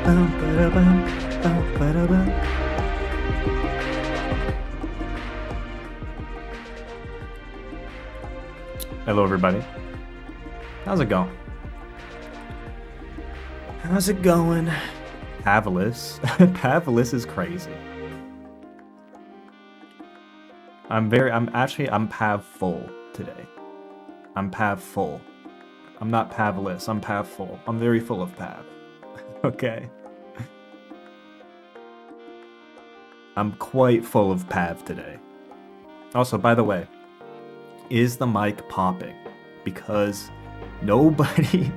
Hello, everybody. How's it going? How's it going? Pavlis. Pavlis is crazy. I'm Pav full today. I'm Pav full. I'm not Pavlis, I'm Pav full. I'm very full of Pav. Okay. I'm quite full of Pav today. Also, by the way, is the mic popping? Because nobody...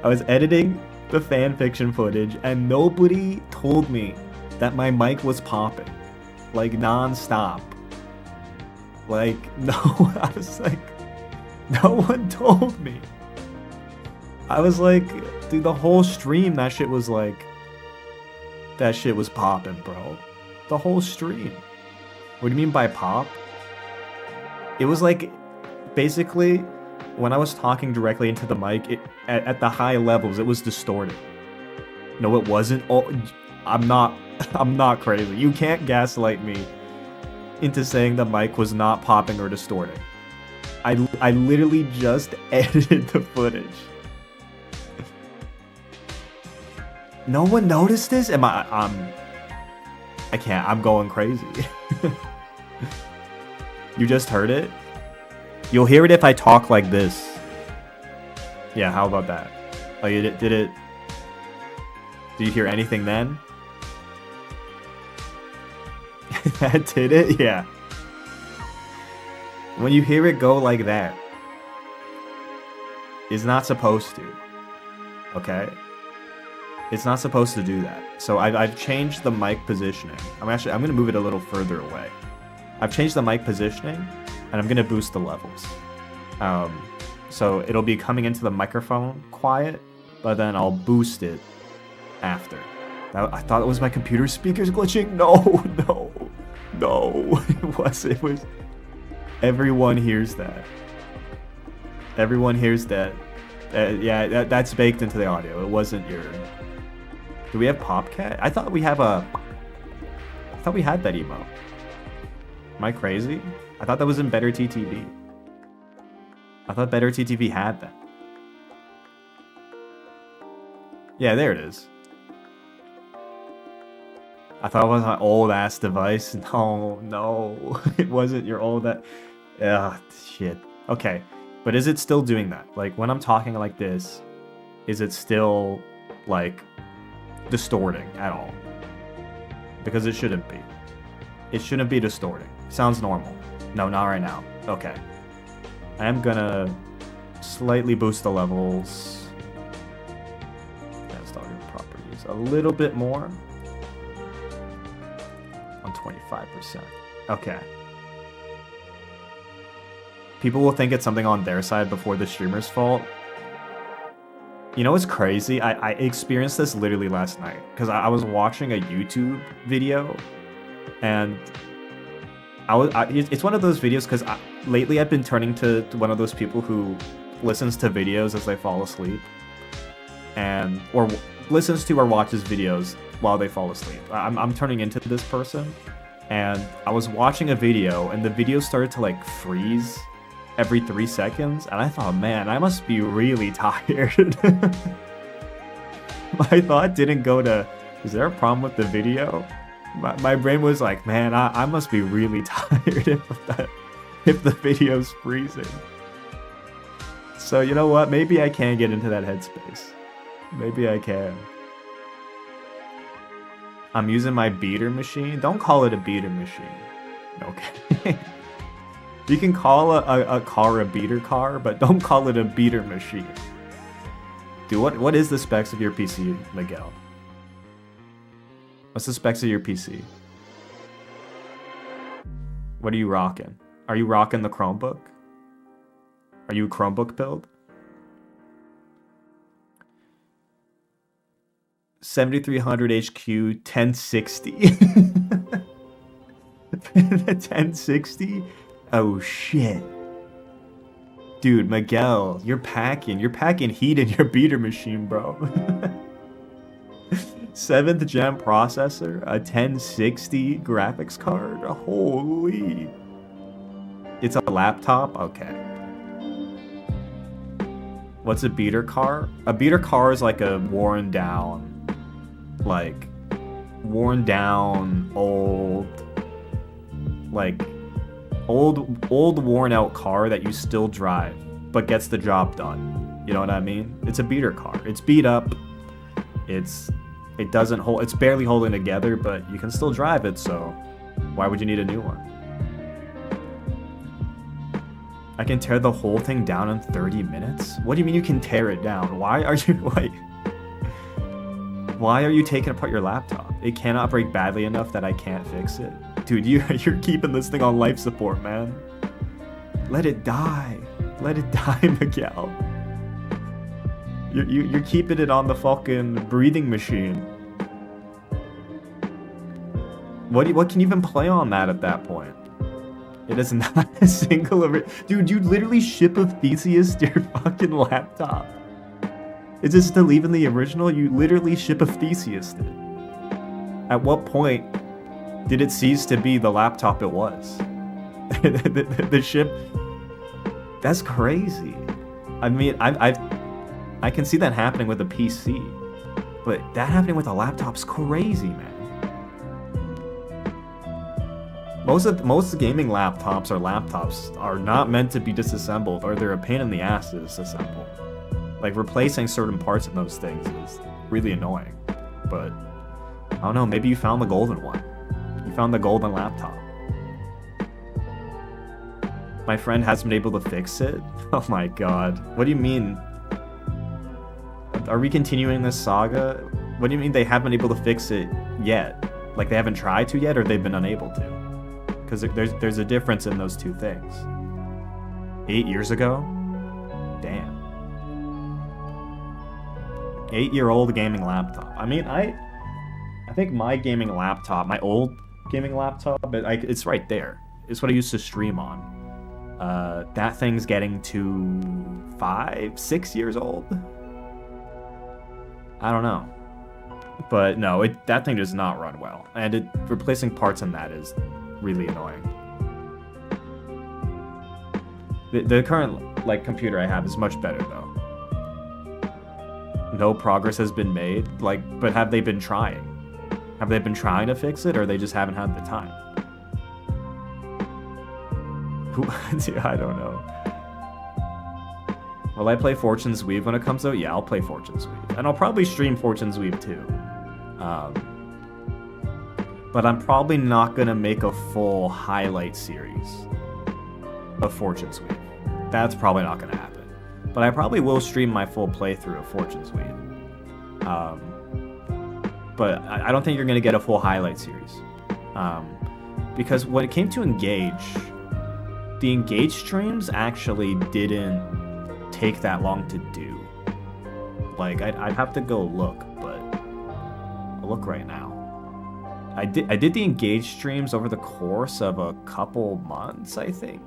I was editing the fanfiction footage and nobody told me that my mic was popping. Like, non-stop. Like, no, I was like... No one told me. I was like, dude, the whole stream, that shit was like... That shit was popping, bro. The whole stream. What do you mean by pop? It was like... Basically, when I was talking directly into the mic, at the high levels, it was distorted. No, it wasn't. Oh, I'm not crazy. You can't gaslight me into saying the mic was not popping or distorting. I literally just edited the footage. No one noticed this? I can't. I'm going crazy. You just heard it? You'll hear it if I talk like this. Yeah, how about that? Oh, did you hear anything then? That did it? Yeah. When you hear it go like that, it's not supposed to. Okay? It's not supposed to do that. So I've changed the mic positioning. I'm gonna move it a little further away. I've changed the mic positioning, and I'm gonna boost the levels. So it'll be coming into the microphone quiet, but then I'll boost it after. I thought it was my computer speakers glitching. No. It was. Everyone hears that. Everyone hears that. Yeah, that's baked into the audio. It wasn't your... Do we have Popcat? I thought we had that emote. Am I crazy? I thought that was in Better TTV. I thought Better TTV had that. Yeah, there it is. I thought it was my old ass device. No, it wasn't your old that. Yeah, shit. Okay, but is it still doing that? Like when I'm talking like this, is it still like distorting at all? Because it shouldn't be. It shouldn't be distorting. Sounds normal. No, not right now. Okay. I am gonna slightly boost the levels. Advanced audio properties a little bit more. On 25%. Okay. People will think it's something on their side before the streamer's fault. You know what's crazy? I experienced this literally last night. Because I was watching a YouTube video. And it's one of those videos because lately I've been turning to one of those people who listens to videos as they fall asleep, or listens to or watches videos while they fall asleep. I'm turning into this person, and I was watching a video, and the video started to like freeze every 3 seconds, and I thought, man, I must be really tired. My thought didn't go to, is there a problem with the video? My brain was like, man, I must be really tired if the video's freezing. So you know what? Maybe I can get into that headspace. Maybe I can. I'm using my beater machine. Don't call it a beater machine. Okay. You can call a car a beater car, but don't call it a beater machine. Dude, what is the specs of your PC, Miguel? What's the specs of your PC? What are you rocking? Are you rocking the Chromebook? Are you a Chromebook build? 7300 HQ 1060. 1060? Oh shit. Dude, Miguel, you're packing heat in your beater machine, bro. 7th gen processor, a 1060 graphics card. Holy. It's a laptop? Okay. What's a beater car? A beater car is like a worn down, old, old worn out car that you still drive, but gets the job done. You know what I mean? It's a beater car. It's beat up. It doesn't hold. It's barely holding together, but you can still drive it. So why would you need a new one? I can tear the whole thing down in 30 minutes? What do you mean you can tear it down? Why are you taking apart your laptop? It cannot break badly enough that I can't fix it. Dude, you're keeping this thing on life support, man. Let it die. Let it die, Miguel. You're keeping it on the fucking breathing machine. What can you even play on that at that point? It is not a single dude, you literally ship of Theseus to your fucking laptop. Is this still even the original? You literally ship of Theseus it. At what point did it cease to be the laptop it was? the ship. That's crazy. I mean, I can see that happening with a PC, but that happening with a laptop's crazy, man. Most gaming laptops are not meant to be disassembled, or they're a pain in the ass to disassemble. Like, replacing certain parts of those things is really annoying. But I don't know, maybe you found the golden one. You found the golden laptop. My friend hasn't been able to fix it? Oh my god. What do you mean? Are we continuing this saga? What do you mean they haven't been able to fix it yet? Like, they haven't tried to yet, or they've been unable to? Because there's a difference in those two things. 8 years ago? Damn. 8-year-old gaming laptop. I mean, I think my gaming laptop, my old gaming laptop, it's right there. It's what I used to stream on. That thing's getting to 5-6 years old. I don't know. But no, that thing does not run well. And replacing parts in that is really annoying. The current computer I have is much better though. No progress has been made. But have they been trying? Have they been trying to fix it, or they just haven't had the time? I don't know. Will I play Fortune's Weave when it comes out? Yeah, I'll play Fortune's Weave. And I'll probably stream Fortune's Weave too. But I'm probably not going to make a full highlight series of Fortune's Weave. That's probably not going to happen. But I probably will stream my full playthrough of Fortune's Weave. But I don't think you're going to get a full highlight series. Because when it came to Engage, the Engage streams actually didn't take that long to do. I'd have to go look, but I'll look right now. I did the Engage streams over the course of a couple months, I think.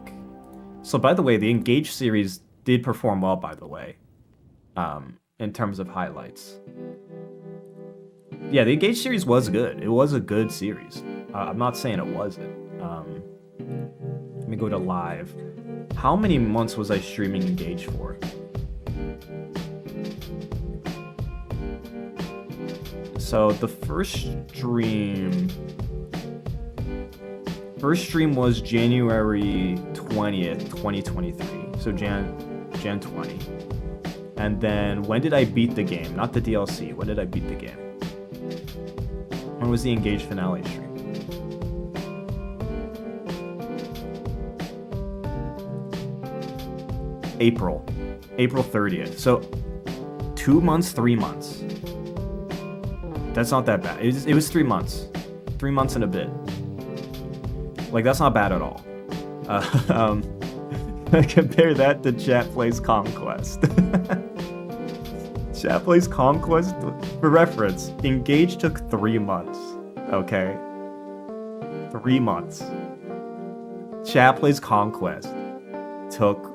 So by the way, the Engage series did perform well, by the way, in terms of highlights. Yeah, the Engage series was good. It was a good series. I'm not saying it wasn't. Let me go to live. How many months was I streaming Engage for? So the first stream was January 20th, 2023. So Jan 20. And then when did I beat the game? Not the DLC. When did I beat the game? When was the Engage finale stream? April 30th. So 2 months, 3 months. That's not that bad. It was 3 months. 3 months and a bit. That's not bad at all. Compare that to Chat Plays Conquest. Chat Plays Conquest, for reference, Engage took 3 months. Okay? 3 months. Chat Plays Conquest took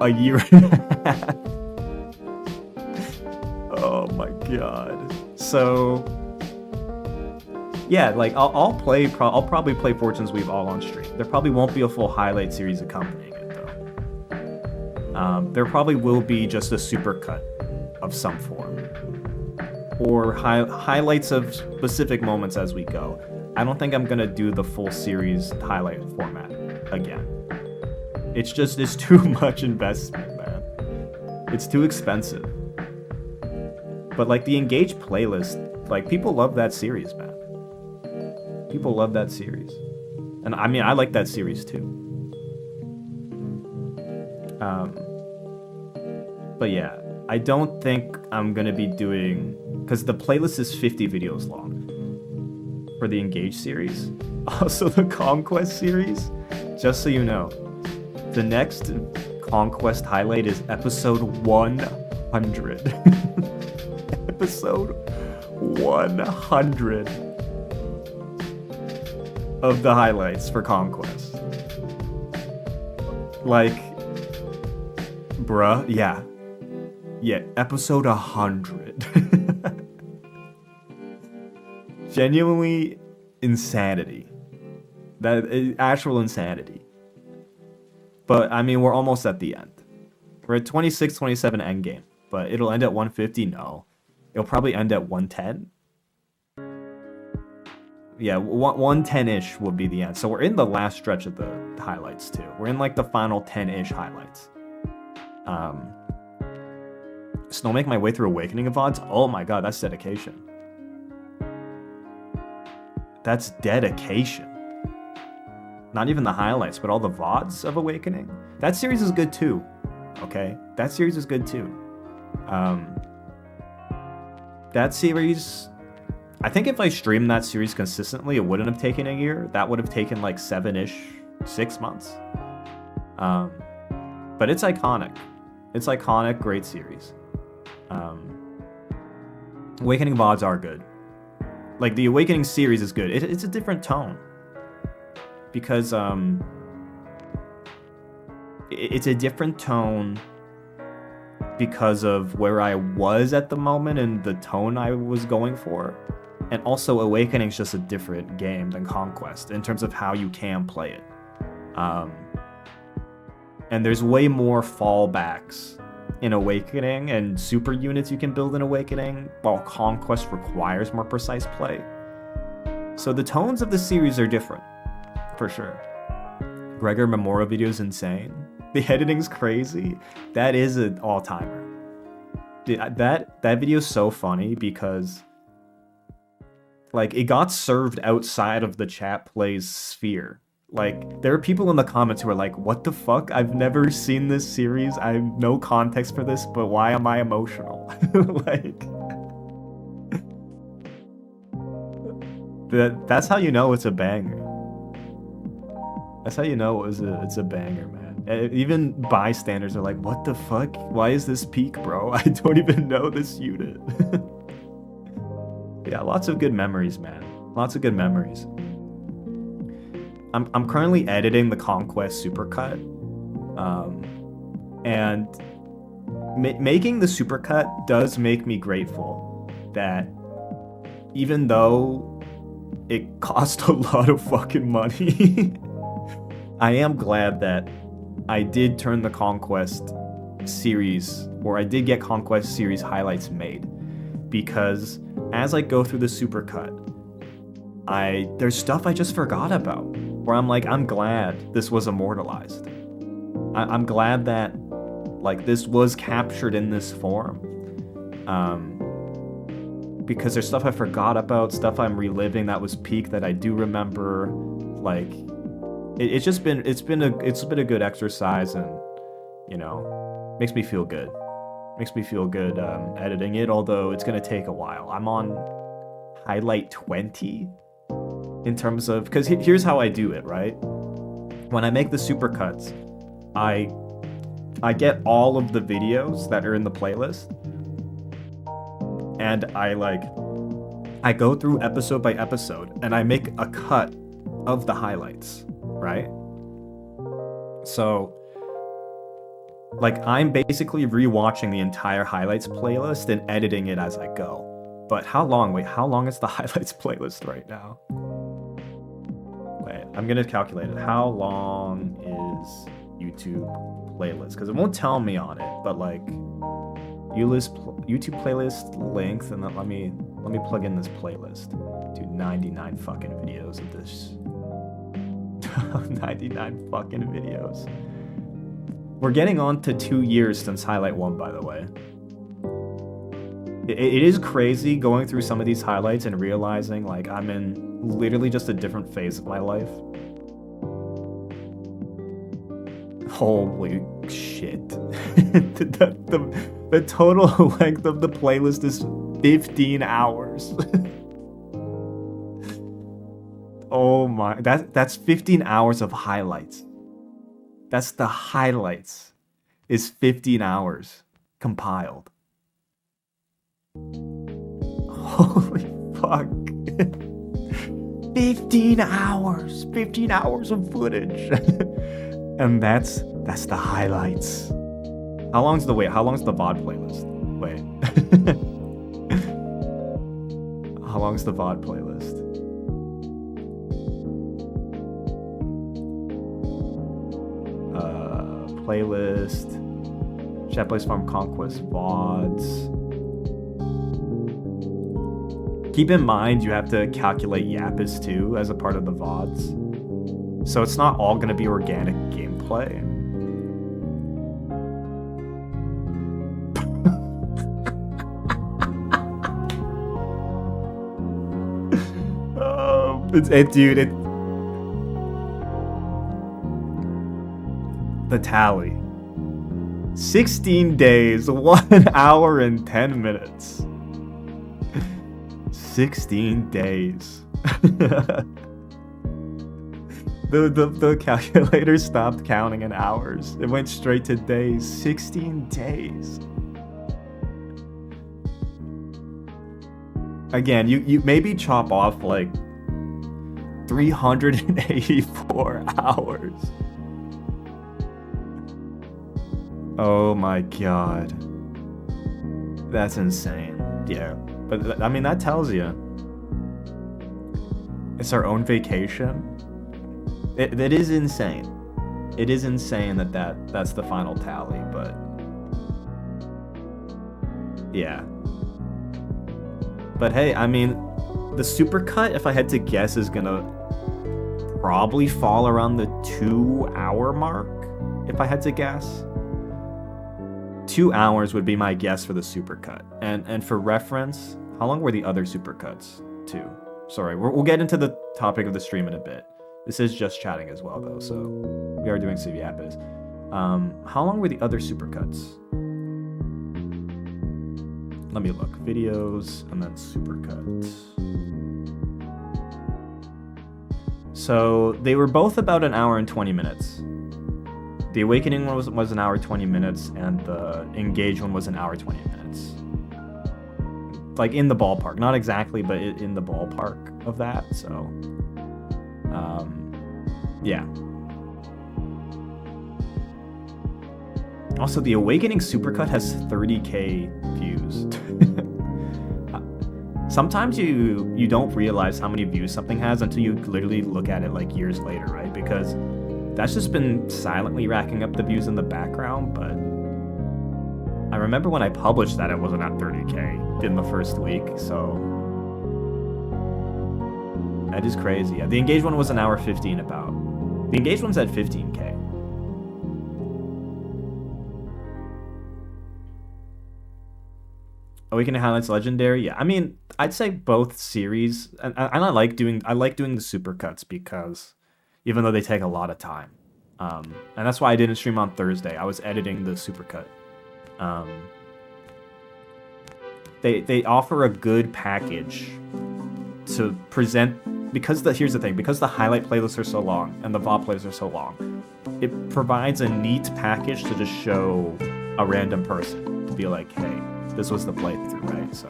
a year and a half. Oh my god. So yeah, like I'll probably play Fortune's Weave all on stream. There probably won't be a full highlight series accompanying it though. There probably will be just a supercut of some form, or highlights of specific moments as we go. I don't think I'm gonna do the full series highlight format again. It's too much investment, man. It's too expensive. But like the Engage playlist, like people love that series, man. People love that series. And I mean, I like that series too. But yeah, I don't think I'm gonna be doing, because the playlist is 50 videos long for the Engage series. Also the Conquest series, just so you know, the next Conquest highlight is episode 100. Episode 100 of the highlights for Conquest. Like, bruh, yeah, episode 100. Genuinely insanity. That is actual insanity. But I mean, we're almost at the end. We're at 26, 27 endgame, but it'll end at 150. No, it'll probably end at 110. Yeah, 110-ish will be the end. So we're in the last stretch of the highlights too. We're in like the final 10-ish highlights. Snow make my way through Awakening of VODs. Oh my god, that's dedication. That's dedication. Not even the highlights, but all the VODs of Awakening. That series is good too. Okay, that series is good too. That series, I think if I streamed that series consistently, it wouldn't have taken a year. That would have taken like 7-ish, 6 months. But it's iconic. It's iconic, great series. Awakening VODs are good. Like, the Awakening series is good. It's a different tone. Because, it's a different tone because of where I was at the moment and the tone I was going for. And also, Awakening's just a different game than Conquest in terms of how you can play it. And there's way more fallbacks in Awakening and super units you can build in Awakening, while Conquest requires more precise play. So the tones of the series are different, for sure. Gregor Memorial video is insane. The editing's crazy. That is an all-timer. That video is so funny because, like, it got served outside of the chat plays sphere. Like, there are people in the comments who are like, what the fuck? I've never seen this series. I have no context for this, but why am I emotional? Like, that's how you know it's a banger. That's how you know it's a banger, man. Even bystanders are like, what the fuck? Why is this peak, bro? I don't even know this unit. Yeah, lots of good memories, man. Lots of good memories. I'm currently editing the Conquest supercut, and making the supercut does make me grateful that even though it cost a lot of fucking money, I am glad that I did turn the Conquest series, or I did get Conquest series highlights made, because as I go through the supercut, there's stuff I just forgot about, where I'm like, I'm glad this was immortalized. I'm glad that, like, this was captured in this form. Because there's stuff I forgot about, stuff I'm reliving that was peak that I do remember. Like, it's been a good exercise, and, you know, makes me feel good. Makes me feel good editing it, although it's gonna take a while. I'm on highlight 20. In terms of, because here's how I do it, right? When I make the supercuts, I get all of the videos that are in the playlist, and I go through episode by episode, and I make a cut of the highlights, right? So, like, I'm basically rewatching the entire highlights playlist and editing it as I go But how long? Wait, how long is the highlights playlist right now? Wait, I'm gonna calculate it. How long is YouTube playlist? Because it won't tell me on it, but like YouTube playlist length, and then let me plug in this playlist. Dude, 99 fucking videos of this. 99 fucking videos. We're getting on to 2 years since highlight 1, by the way. It is crazy going through some of these highlights and realizing like I'm in literally just a different phase of my life. Holy shit. The total length of the playlist is 15 hours. Oh my, that's 15 hours of highlights. That's the highlights. Is 15 hours compiled. Holy fuck. 15 hours of footage. And that's the highlights. How long's the VOD playlist? Wait. How long's the VOD playlist? Playlist. Chapley's Farm Conquest VODs. Keep in mind you have to calculate yapise too as a part of the VODs. So it's not all gonna be organic gameplay. The tally. 16 days, 1 hour and 10 minutes. 16 days. The calculator stopped counting in hours. It went straight to days. 16 days. Again, you maybe chop off like 384 hours. Oh my god. That's insane. Yeah. But I mean, that tells you. It's our own vacation. It is insane. It is insane that's the final tally, but yeah. But hey, I mean, the supercut, if I had to guess, is gonna probably fall around the 2-hour mark, if I had to guess. 2 hours would be my guess for the supercut. And for reference, how long were the other supercuts too? Sorry, we'll get into the topic of the stream in a bit. This is just chatting as well though, so we are doing CVAPs. How long were the other supercuts? Let me look. Videos and then supercuts. So they were both about 1 hour and 20 minutes. The Awakening one was 1 hour 20 minutes, and the Engage one was 1 hour 20 minutes. Like in the ballpark, not exactly, but in the ballpark of that. So, yeah. Also, the Awakening supercut has 30k views. Sometimes you don't realize how many views something has until you literally look at it like years later, right? Because that's just been silently racking up the views in the background, but I remember when I published that it wasn't at 30k in the first week, so that is crazy. Yeah, the Engage one was 1 hour 15 about. The Engage one's at 15k. Awakening Highlights Legendary, yeah. I mean, I'd say both series, and I like doing the supercuts because even though they take a lot of time, and that's why I didn't stream on Thursday. I was editing the supercut. They offer a good package to present because here's the thing, because the highlight playlists are so long and the VOD playlists are so long, it provides a neat package to just show a random person to be like, hey, this was the playthrough, right? So,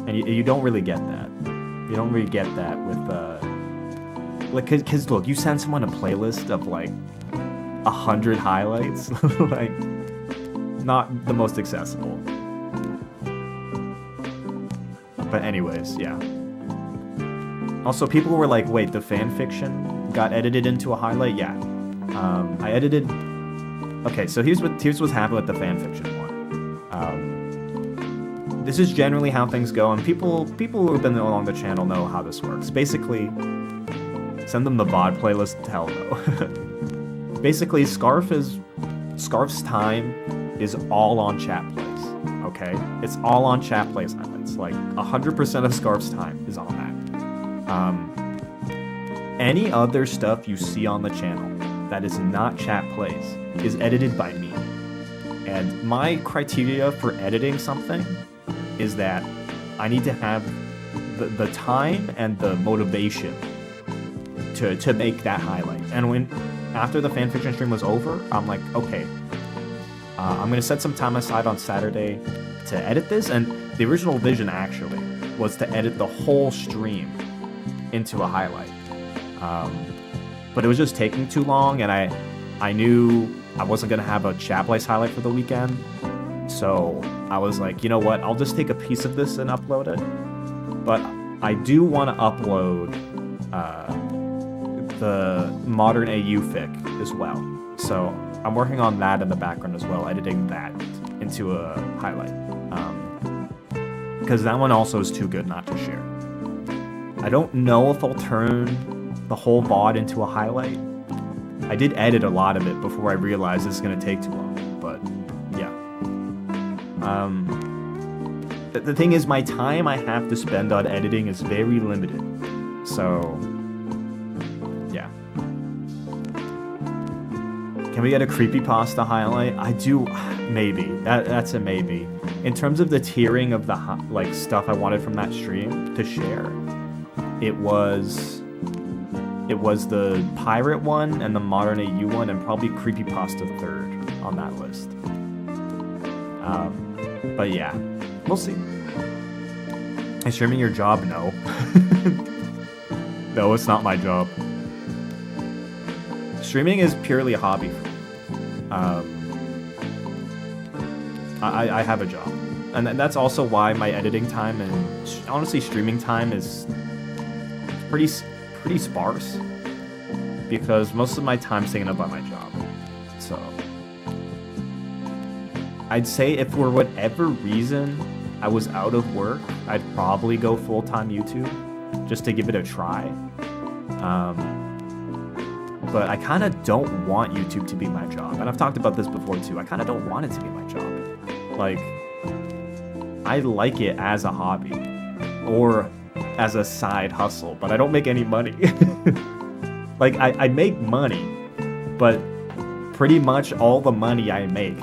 and you don't really get that. You don't really get that with like, cause look, you send someone a playlist of like 100 highlights, like not the most accessible. But anyways, yeah. Also, people were like, wait, the fanfiction got edited into a highlight? Yeah. I edited... Okay, so here's what's happened with the fanfiction one. This is generally how things go, and people who have been along the channel know how this works. Basically, send them the VOD playlist, hell no. Basically, Scarf's time is all on chat plays, okay? It's all on chat plays highlights. Like, 100% of Scarf's time is on that. Any other stuff you see on the channel that is not chat plays is edited by me. And my criteria for editing something is that I need to have the time and the motivation to make that highlight. And after the fanfiction stream was over, I'm like, okay, I'm gonna set some time aside on Saturday to edit this. And the original vision actually was to edit the whole stream into a highlight. But it was just taking too long, and I knew I wasn't gonna have a chat place highlight for the weekend. So I was like, you know what, I'll just take a piece of this and upload it. But I do want to upload the modern AU fic as well. So I'm working on that in the background as well, editing that into a highlight. Because that one also is too good not to share. I don't know if I'll turn the whole VOD into a highlight. I did edit a lot of it before I realized it's going to take too long, but yeah. The thing is, my time I have to spend on editing is very limited, so yeah. Can we get a creepypasta highlight? I do, maybe. That's a maybe. In terms of the tiering of the like stuff I wanted from that stream to share, it was the pirate one and the modern AU one, and probably creepypasta third on that list. But yeah, we'll see. Is streaming your job? No. No, it's not my job. Streaming is purely a hobby. I have a job, and that's also why my editing time and honestly streaming time is pretty sparse, because most of my time's taken up by my job. So I'd say if for whatever reason I was out of work, I'd probably go full-time YouTube just to give it a try. But I kind of don't want YouTube to be my job, and I've talked about this before too. I kind of don't want it to be my job. Like, I like it as a hobby or as a side hustle, but I don't make any money. Like, I make money, but pretty much all the money I make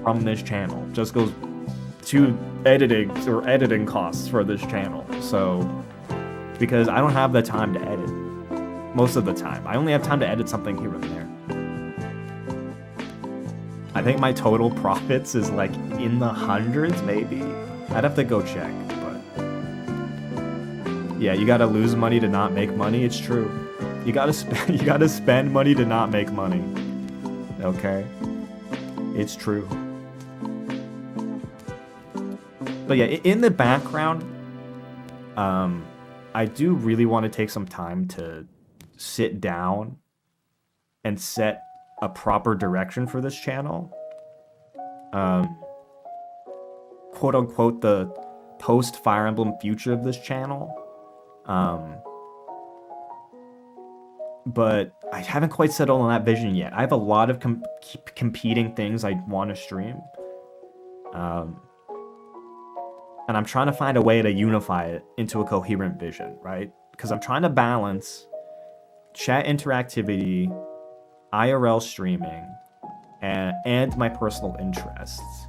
from this channel just goes to editing costs for this channel. So, because I don't have the time to edit most of the time. I only have time to edit something here and there. I think my total profits is like in the hundreds, maybe. I'd have to go check, but yeah, you gotta lose money to not make money. It's true. You gotta spend money to not make money. Okay, it's true. But yeah, in the background, I do really want to take some time to sit down and set a proper direction for this channel. Quote unquote, the post Fire Emblem future of this channel. But I haven't quite settled on that vision yet. I have a lot of competing things I want to stream. And I'm trying to find a way to unify it into a coherent vision, right? Because I'm trying to balance chat interactivity, IRL streaming, and my personal interests.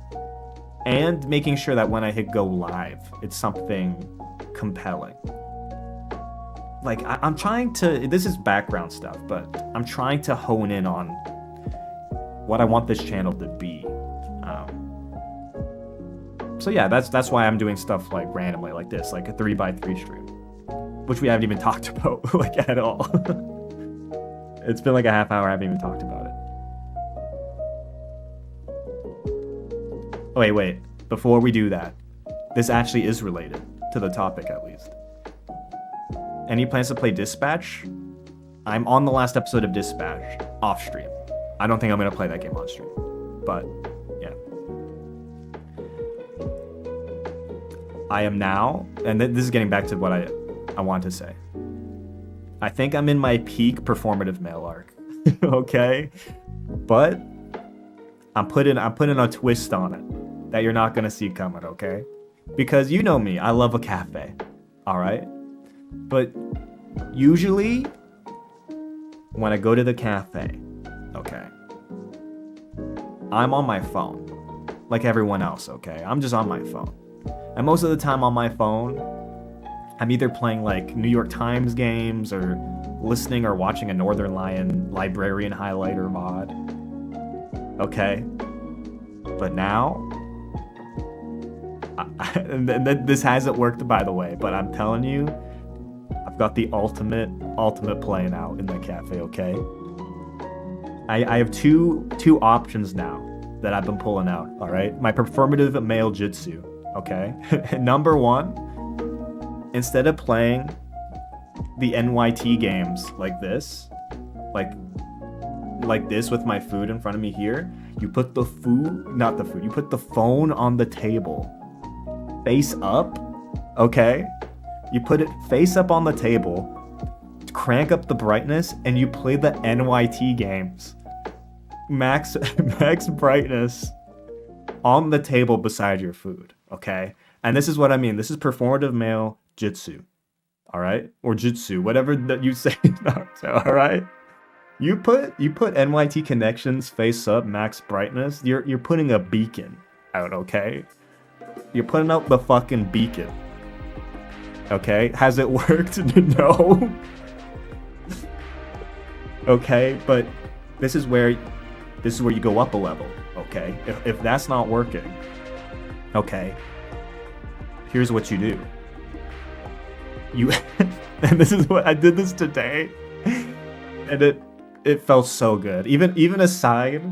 And making sure that when I hit go live, it's something compelling. Like, I'm trying to, this is background stuff, but I'm trying to hone in on what I want this channel to be. So yeah, that's why I'm doing stuff like randomly like this, like a 3x3 stream, which we haven't even talked about like at all. It's been like a half hour, I haven't even talked about it. Oh, wait, before we do that, this actually is related to the topic at least. Any plans to play Dispatch? I'm on the last episode of Dispatch off stream. I don't think I'm gonna play that game on stream, but yeah. I am now, and this is getting back to what I want to say. I think I'm in my peak performative male arc, okay? But I'm putting a twist on it that you're not gonna see coming, okay? Because you know me, I love a cafe, all right? But usually, when I go to the cafe, okay, I'm on my phone, like everyone else, okay? I'm just on my phone. And most of the time on my phone, I'm either playing like New York Times games or listening or watching a Northern Lion librarian highlighter mod. Okay? But now, and this hasn't worked by the way, but I'm telling you, I've got the ultimate playing out in the cafe, okay? I have two options now that I've been pulling out, all right? My performative male jitsu, okay? Number one, instead of playing the NYT games like this, like this with my food in front of me here, you put the you put the phone on the table, face up, okay? You put it face up on the table, crank up the brightness, and you play the NYT games. Max brightness on the table beside your food, okay? And this is what I mean. This is performative male jitsu, all right? Or jitsu, whatever that you say. All right? You put NYT connections face up, max brightness. You're putting a beacon out, okay? You're putting out the fucking beacon. Okay, has it worked? No. Okay, but this is where you go up a level. Okay, if that's not working, okay, here's what you do. And this is what I did this today, and it felt so good. Even aside,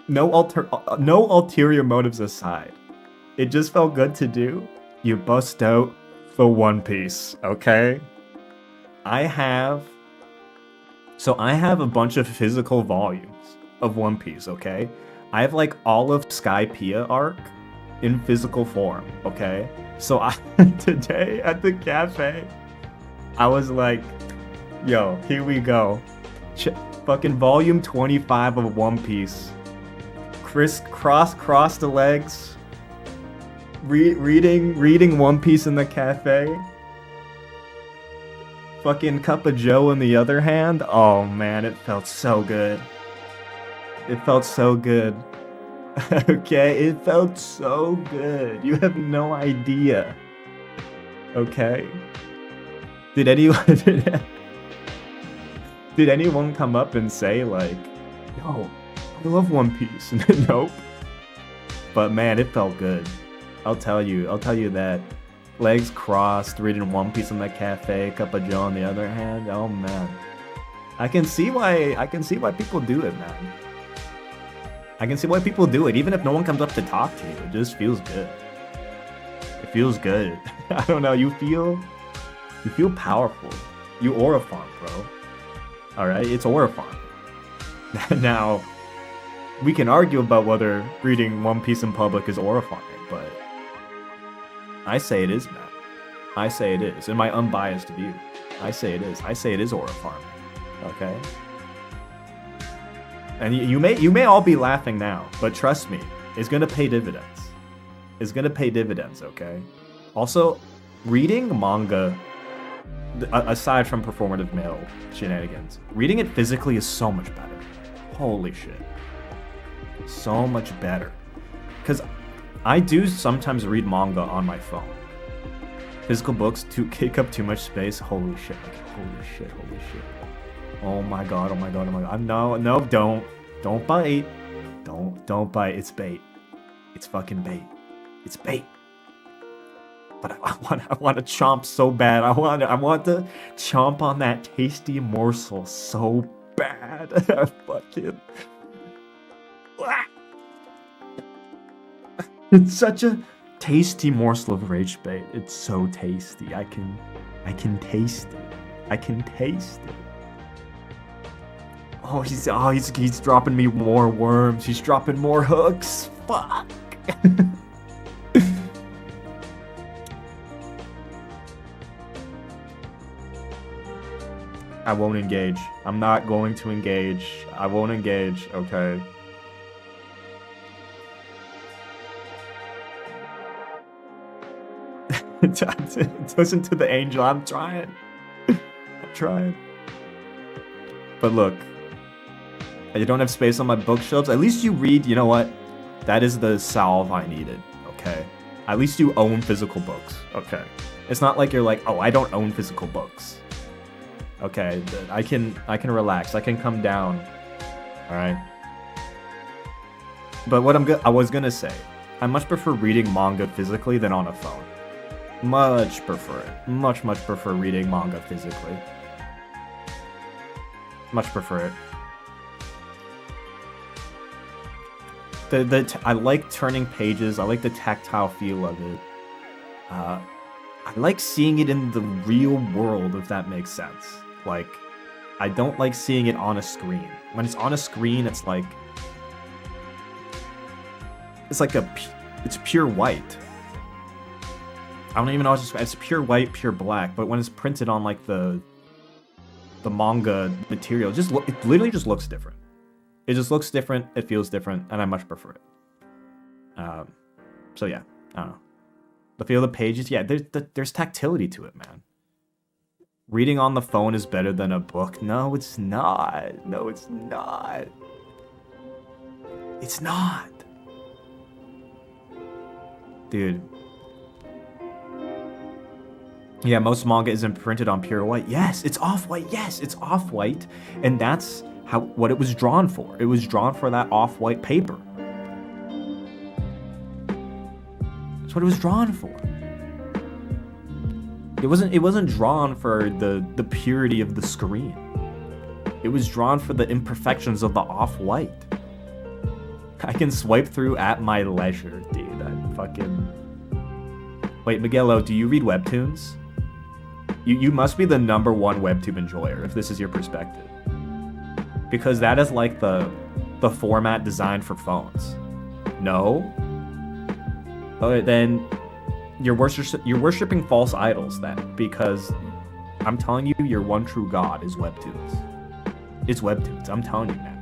no ulterior motives aside, it just felt good to do. You bust out the One Piece, okay? I have a bunch of physical volumes of One Piece, okay? I have like all of Skypiea arc in physical form, okay? So today at the cafe, I was like, yo, here we go. Fucking volume 25 of One Piece. Cross the legs. Reading One Piece in the cafe. Fucking cup of Joe in the other hand. Oh man, it felt so good. It felt so good. Okay, it felt so good. You have no idea. Okay. Did anyone come up and say like, yo, I love One Piece? Nope. But man, it felt good. I'll tell you that. Legs crossed, reading One Piece in the cafe, cup of Joe on the other hand. Oh man, I can see why people do it, man. I can see why people do it, even if no one comes up to talk to you. It just feels good. It feels good. I don't know. You feel powerful. You aura farm, bro. All right, it's aura farm. Now, we can argue about whether reading One Piece in public is aura farming, but I say it is, man. I say it is. In my unbiased view, I say it is. I say it is aura farming. Okay? And you may all be laughing now, but trust me, it's gonna pay dividends. It's gonna pay dividends, okay? Also, reading manga, aside from performative male shenanigans, reading it physically is so much better. Holy shit. So much better. Because I do sometimes read manga on my phone. Physical books take up too much space. Holy shit. Holy shit. Oh my god. No, don't bite. Don't bite. It's bait. It's fucking bait. It's bait. But I want to chomp so bad. I want to chomp on that tasty morsel so bad. Fucking. It's such a tasty morsel of rage bait. It's so tasty. I can taste it. I can taste it. Oh, he's dropping me more worms. He's dropping more hooks. Fuck. I won't engage. I'm not going to engage. I won't engage, okay? Listen to the angel. I'm trying. I'm trying. But look, I don't have space on my bookshelves. At least you read, you know what? That is the salve I needed, okay? At least you own physical books, okay? It's not like you're like, oh, I don't own physical books. Okay, I can relax. I can come down. All right. But what I was gonna say, I much prefer reading manga physically than on a phone. Much prefer it. Much prefer reading manga physically. Much prefer it. I like turning pages. I like the tactile feel of it. I like seeing it in the real world, if that makes sense. Like, I don't like seeing it on a screen. When it's on a screen, it's like it's pure white. I don't even know how to describe it. It's pure white, pure black. But when it's printed on like the manga material, it literally just looks different. It just looks different. It feels different, and I much prefer it. So yeah, I don't know. The feel of the pages, yeah, there's tactility to it, man. Reading on the phone is better than a book. No, it's not. No, it's not. It's not. Dude. Yeah, most manga isn't printed on pure white. Yes, it's off-white. Yes, it's off-white. And that's what it was drawn for. It was drawn for that off-white paper. That's what it was drawn for. It wasn't drawn for the purity of the screen. It was drawn for the imperfections of the off-white. I can swipe through at my leisure, dude. I fucking... Wait, Miguelo, do you read webtoons? You must be the #1 webtoon enjoyer if this is your perspective. Because that is like the format designed for phones. No? Okay, then you're worshipping false idols then, because I'm telling you, your one true god is webtoons. It's webtoons, I'm telling you, man.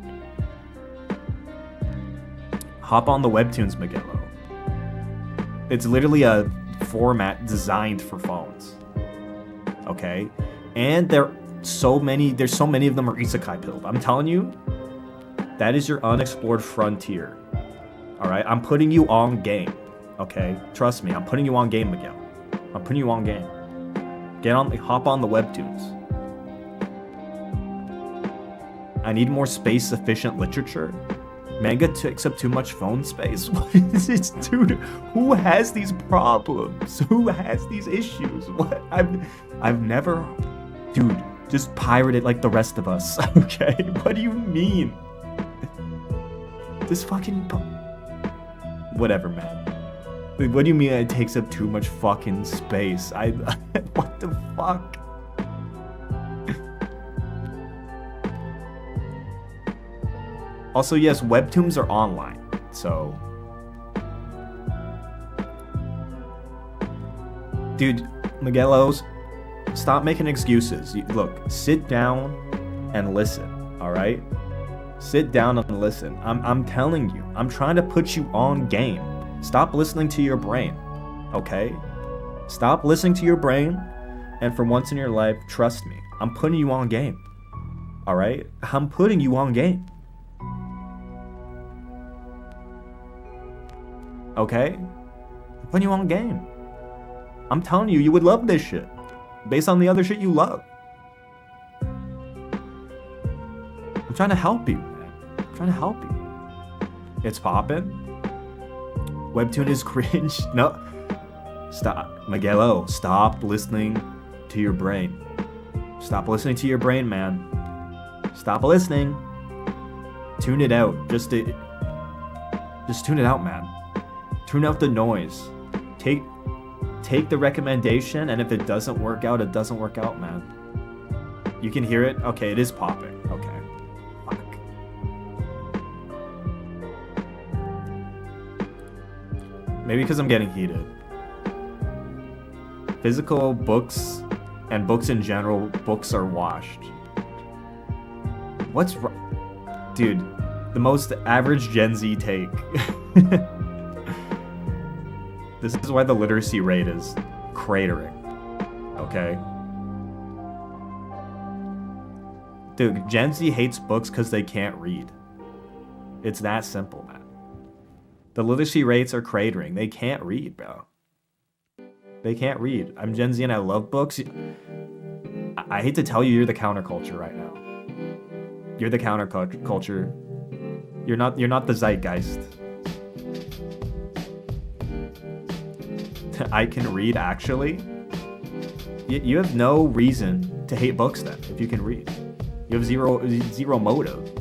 Hop on the webtoons, Miguelo. It's literally a format designed for phones. Okay? And there's so many of them are isekai pilled. I'm telling you, that is your unexplored frontier. Alright? I'm putting you on game. Okay? Trust me, I'm putting you on game, Miguel. I'm putting you on game. Hop on the webtoons. I need more space-efficient literature. Manga takes up too much phone space. What is this, dude? Who has these problems? Who has these issues? What? I've never, dude. Just pirate it like the rest of us. Okay? What do you mean? This fucking whatever, man. Like, what do you mean it takes up too much fucking space? What the fuck? Also, yes, webtoons are online, so... Dude, Miguelos, stop making excuses. Look, sit down and listen, alright? Sit down and listen. I'm telling you, I'm trying to put you on game. Stop listening to your brain, okay? Stop listening to your brain, and for once in your life, trust me, I'm putting you on game, alright? I'm putting you on game. Okay? I'm putting you on game. I'm telling you, you would love this shit. Based on the other shit you love. I'm trying to help you, man. I'm trying to help you. It's poppin'. Webtoon is cringe. No. Stop. Miguelo, stop listening to your brain. Stop listening to your brain, man. Stop listening. Tune it out. Just tune it out, man. Tune out the noise. take the recommendation, and if it doesn't work out, it doesn't work out, man. You can hear it? Okay, it is popping. Okay. Fuck. Maybe because I'm getting heated. Physical books and books in general, books are washed. What's wrong? Dude, the most average Gen Z take. This is why the literacy rate is cratering. Okay? Dude, Gen Z hates books because they can't read. It's that simple, man. The literacy rates are cratering. They can't read, bro. They can't read. I'm Gen Z and I love books. I hate to tell you, you're the counterculture right now. You're the counterculture. You're not the zeitgeist. I can read, actually. You have no reason to hate books then, if you can read. You have zero motive.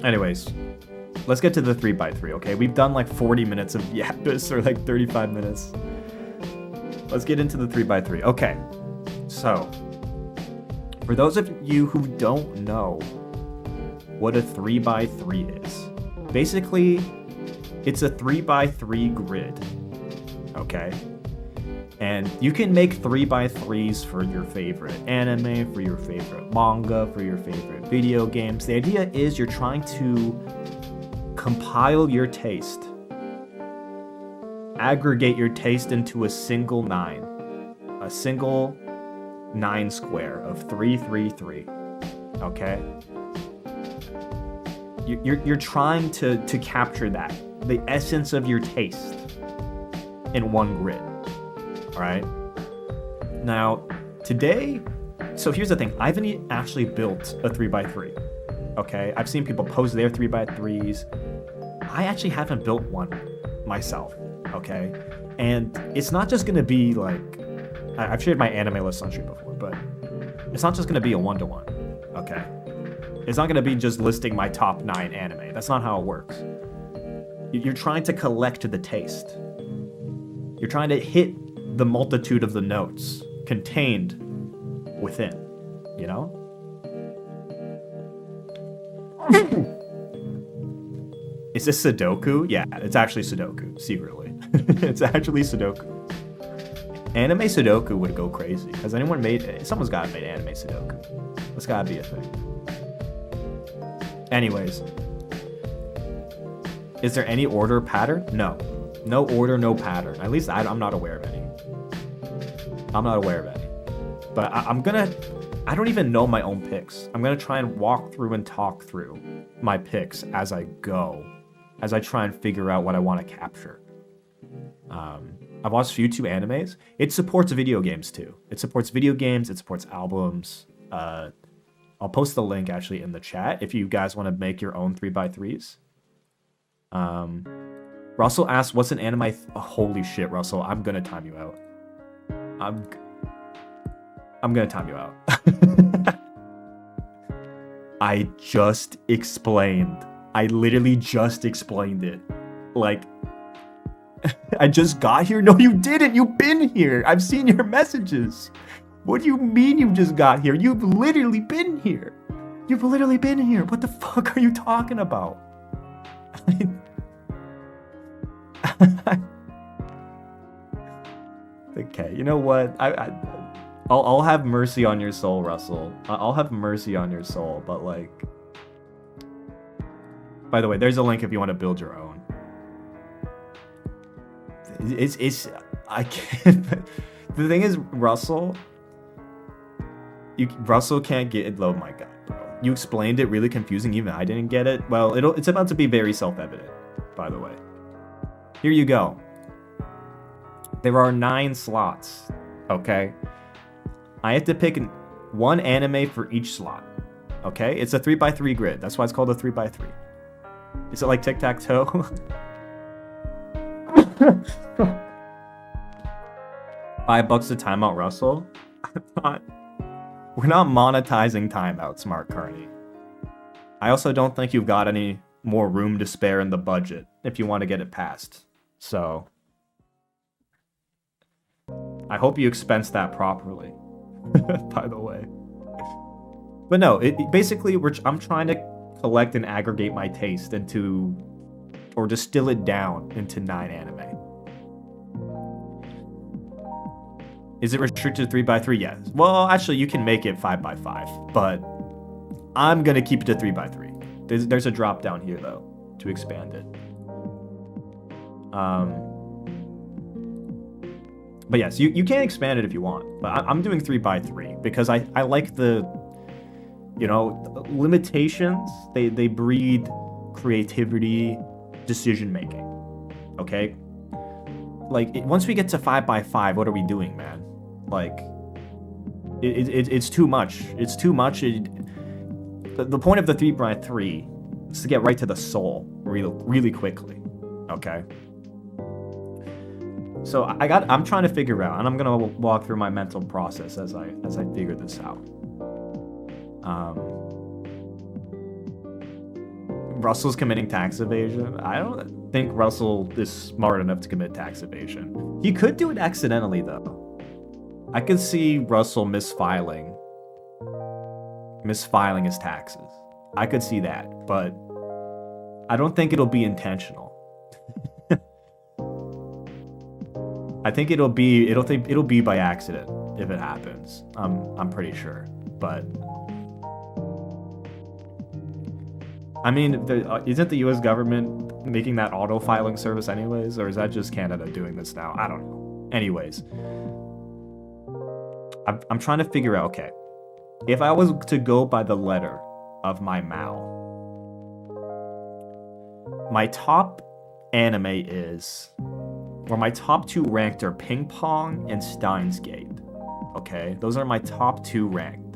Anyways, let's get to the 3x3, okay? We've done like 40 minutes of yapise, or like 35 minutes. Let's get into the 3x3. Okay, so for those of you who don't know what a 3x3 is, basically it's a 3x3 grid, okay? And you can make 3x3s for your favorite anime, for your favorite manga, for your favorite video games. The idea is you're trying to compile your taste, aggregate your taste into a single 9 square of 333, okay? You're trying to capture that, the essence of your taste in one grid. Alright? Now, today, so here's the thing. I haven't actually built a 3x3. Okay? I've seen people post their 3x3s. I actually haven't built one myself. Okay? And it's not just gonna be like, I've shared my anime list on stream before, but it's not just gonna be a 1-to-1. Okay? It's not gonna be just listing my top 9 anime. That's not how it works. You're trying to collect the taste. You're trying to hit the multitude of the notes contained within, you know? Is this Sudoku? Yeah, it's actually Sudoku, secretly. It's actually Sudoku. Anime Sudoku would go crazy. Has anyone made it? Someone's gotta make anime Sudoku. That's gotta be a thing. Anyways. Is there any order pattern? No. No order, no pattern. At least I'm not aware of any. I'm not aware of any. But I don't even know my own picks. I'm gonna try and walk through and talk through my picks as I go, as I try and figure out what I want to capture. I've watched YouTube animes. It supports video games too. It supports video games, it supports albums. I'll post the link actually in the chat if you guys want to make your own 3x3s. Russell asked, what's an anime? Oh, holy shit, Russell, I'm gonna time you out. I'm gonna time you out. I just explained. I literally just explained it. Like, I just got here? No, you didn't. You've been here. I've seen your messages. What do you mean you just got here? You've literally been here. You've literally been here. What the fuck are you talking about? Okay, you know what? I'll have mercy on your soul, Russell. I'll have mercy on your soul, but like... By the way, there's a link if you want to build your own. I can't... The thing is, Russell... Russell can't get it. Oh my god, bro. You explained it really confusing, even I didn't get it. Well, it's about to be very self-evident, by the way. Here you go. There are 9 slots, okay? I have to pick one anime for each slot, okay? It's a 3x3 grid. That's why it's called a 3x3. Is it like tic-tac-toe? $5 a timeout, Russell? We're not monetizing timeouts, Mark Carney. I also don't think you've got any more room to spare in the budget if you want to get it passed. So I hope you expense that properly, by the way. But no, basically, I'm trying to collect and aggregate my taste into, or distill it down into 9 anime. Is it restricted to 3x3? Yes. Well, actually, you can make it 5x5, but I'm gonna keep it to 3x3. There's a drop down here though to expand it. But yes, you can expand it if you want, but I'm doing 3x3 because I like the, limitations. They breed creativity, decision making. Okay, like once we get to 5x5, what are we doing, man? Like, it's too much. It's too much. The point of the 3x3 is to get right to the soul really quickly. Okay. So I'm trying to figure out, and I'm gonna walk through my mental process as I figure this out. Russell's committing tax evasion. I don't think Russell is smart enough to commit tax evasion. He could do it accidentally though. I could see Russell misfiling his taxes. I could see that, but I don't think it'll be intentional. I think it'll be by accident if it happens. I'm pretty sure, but I mean, isn't the U.S. government making that auto filing service anyways, or is that just Canada doing this now? I don't know. Anyways, I'm trying to figure out. Okay, if I was to go by the letter of my Mao, my top anime is, or my top 2 ranked are Ping Pong and Steins Gate. Okay, those are my top 2 ranked.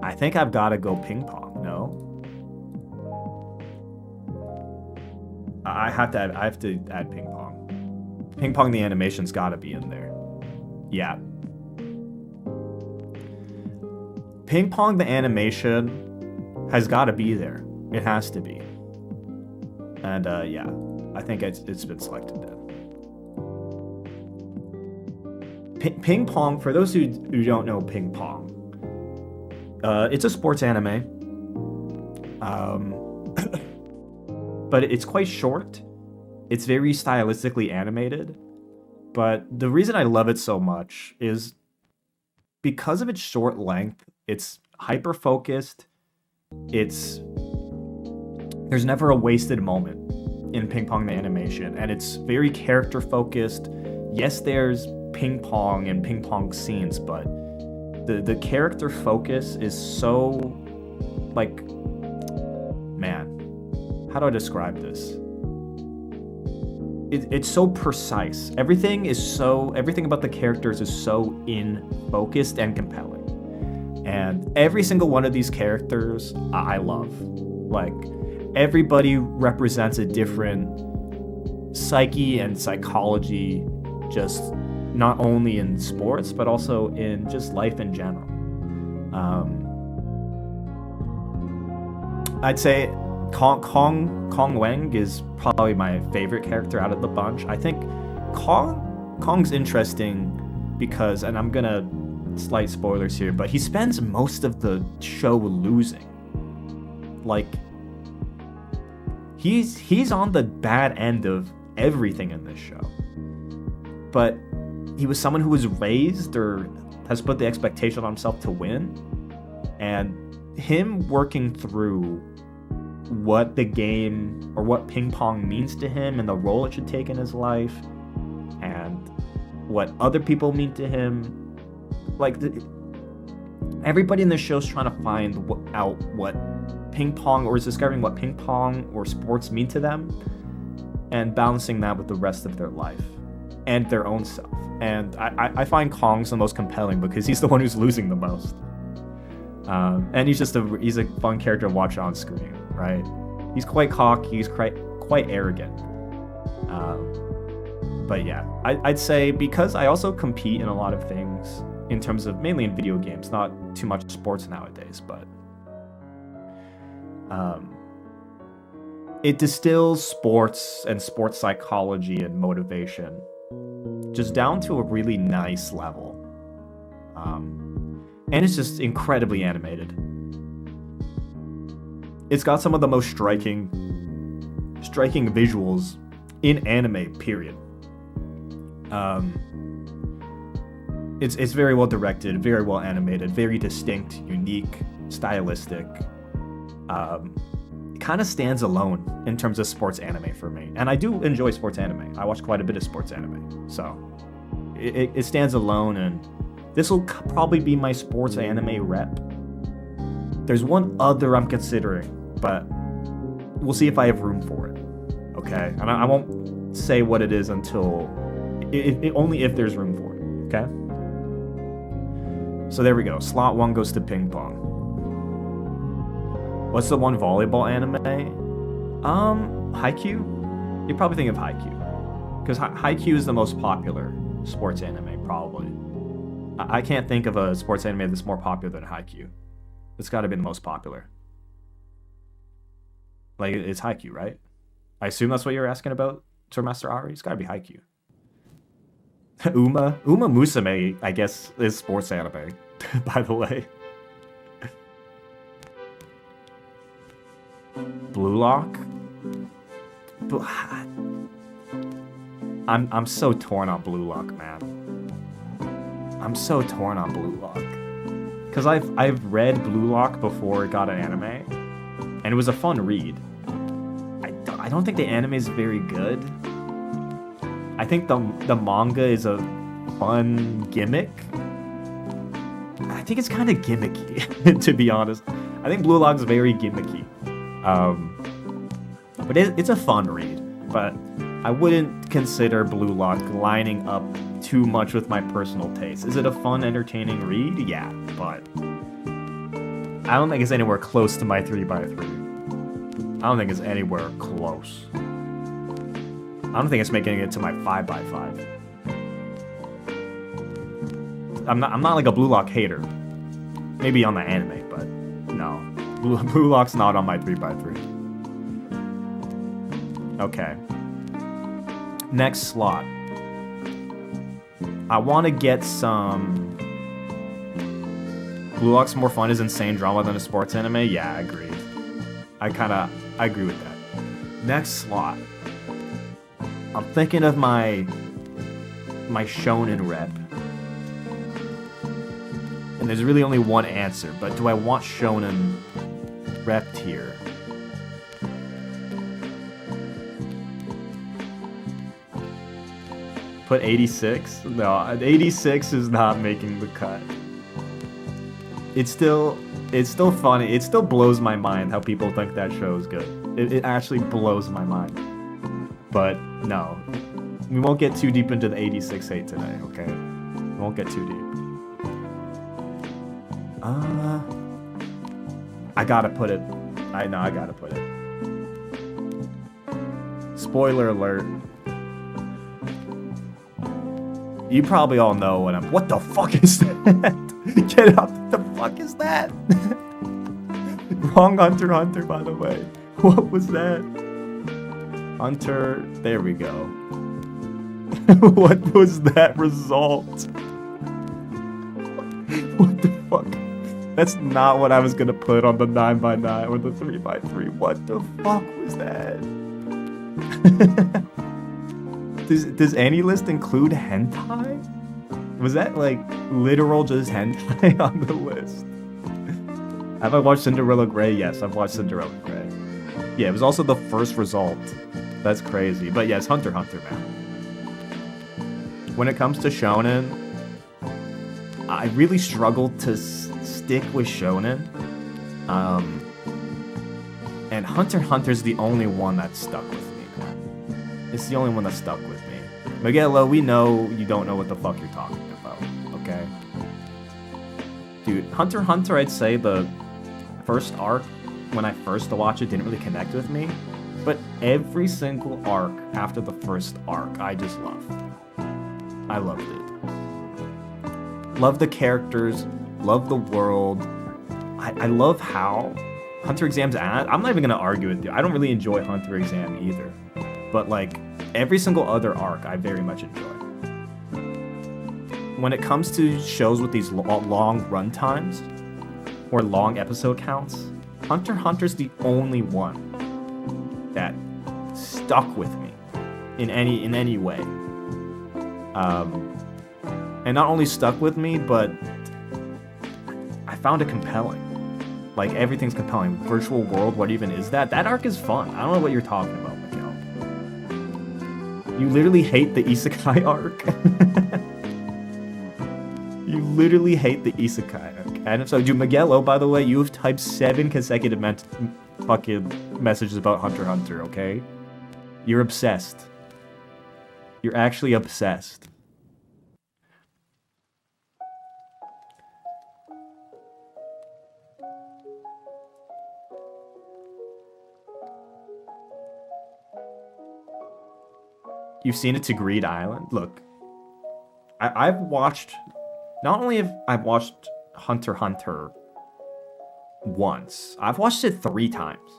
I think I've got to go Ping Pong. No, I have to add Ping Pong. Ping Pong, the animation's got to be in there. Yeah. Ping Pong, the animation has got to be there. It has to be. And yeah, I think it's been selected then. Ping Pong, for those who don't know Ping Pong, it's a sports anime. But it's quite short. It's very stylistically animated. But the reason I love it so much is because of its short length. It's hyper focused. There's never a wasted moment in Ping Pong the animation, and it's very character focused. Yes, there's ping pong and ping pong scenes, but the character focus is so, like, man, how do I describe this? It's so precise. Everything about the characters is so focused and compelling. And every single one of these characters I love. Like, everybody represents a different psyche and psychology, just not only in sports, but also in just life in general. I'd say Kong Wang is probably my favorite character out of the bunch. I think Kong's interesting because, and I'm gonna slight spoilers here, but he spends most of the show losing. Like, he's on the bad end of everything in this show. But he was someone who was raised or has put the expectation on himself to win, and him working through what the game or what ping pong means to him and the role it should take in his life and what other people mean to him. Like, everybody in this show is trying to find out what ping pong, or is discovering what ping pong or sports mean to them, and balancing that with the rest of their life and their own self. And I find Kong's the most compelling because he's the one who's losing the most. And he's a fun character to watch on screen, right? He's quite cocky, he's quite arrogant. But yeah, I'd say, because I also compete in a lot of things in terms of mainly in video games, not too much sports nowadays, but It distills sports and sports psychology and motivation just down to a really nice level. And it's just incredibly animated. It's got some of the most striking visuals in anime, period. It's very well directed, very well animated, very distinct, unique, stylistic. It kind of stands alone in terms of sports anime for me. And I do enjoy sports anime. I watch quite a bit of sports anime. So it stands alone, and this will probably be my sports anime rep. There's one other I'm considering, but we'll see if I have room for it. Okay? And I won't say what it is until... only if there's room for it. Okay? So there we go. Slot 1 goes to ping pong. What's the one volleyball anime? Haikyuu? You're probably thinking of Haikyuu. Because Haikyuu is the most popular sports anime, probably. I can't think of a sports anime that's more popular than Haikyuu. It's got to be the most popular. Like, it's Haikyuu, right? I assume that's what you're asking about, Sir Master Ari? It's got to be Haikyuu. Uma Musume, I guess, is sports anime, by the way. Blue Lock? I'm so torn on Blue Lock, man. I'm so torn on Blue Lock. Because I've read Blue Lock before it got an anime, and it was a fun read. I don't think the anime is very good. I think the manga is a fun gimmick. I think it's kind of gimmicky, to be honest. I think Blue Lock is very gimmicky. But it's a fun read. But I wouldn't consider Blue Lock lining up too much with my personal taste. Is it a fun, entertaining read? Yeah, but I don't think it's anywhere close to my 3x3. I don't think it's anywhere close. I don't think it's making it to my 5x5. I'm not like a Blue Lock hater. Maybe on the anime, but no. Blue Lock's not on my 3x3. Okay. Next slot. I want to get some... Blue Lock's more fun as insane drama than a sports anime? Yeah, I agree. I agree with that. Next slot. I'm thinking of my shonen rep. And there's really only one answer, but do I want shonen repped here? Put 86? No, 86 is not making the cut. It's still funny. It still blows my mind how people think that show is good. It actually blows my mind. But no, we won't get too deep into the 86 hate today, okay? We won't get too deep. I gotta put it. I gotta put it. Spoiler alert. You probably all know what I'm... What the fuck is that? Get up. What the fuck is that? Wrong Hunter x Hunter, by the way. What was that? Hunter... There we go. What was that result? What the fuck? That's not what I was gonna put on the 9x9 or the 3x3. What the fuck was that? Does any list include hentai? Was that like literal just hentai on the list? Have I watched Cinderella Grey? Yes, I've watched Cinderella Grey. Yeah, it was also the first result. That's crazy. But yes, Hunter x Hunter, man. When it comes to shonen, I really struggle to stick with shonen. And Hunter x Hunter is the only one that stuck with me. It's the only one that stuck with me. Miguelo, we know you don't know what the fuck you're talking about, okay? Dude, Hunter x Hunter, I'd say the first arc, when I first watched it, didn't really connect with me. But every single arc after the first arc, I just loved. I loved it. Love the characters, love the world. I love how Hunter Exam's I'm not even gonna argue with you. I don't really enjoy Hunter Exam either, but like every single other arc, I very much enjoy. When it comes to shows with these long run times or long episode counts, Hunter x Hunter's the only one that stuck with me in any way. And not only stuck with me, but I found it compelling. Like, everything's compelling. Virtual World, what even is that? That arc is fun. I don't know what you're talking about, Miguel. You literally hate the Isekai arc. You literally hate the Isekai arc. And if so, dude, Miguel, by the way, you have typed 7 consecutive fucking messages about Hunter x Hunter, okay? You're obsessed. You're actually obsessed. You've seen it to Greed Island? Look, I've watched... Not only have I watched Hunter x Hunter once, I've watched it 3 times.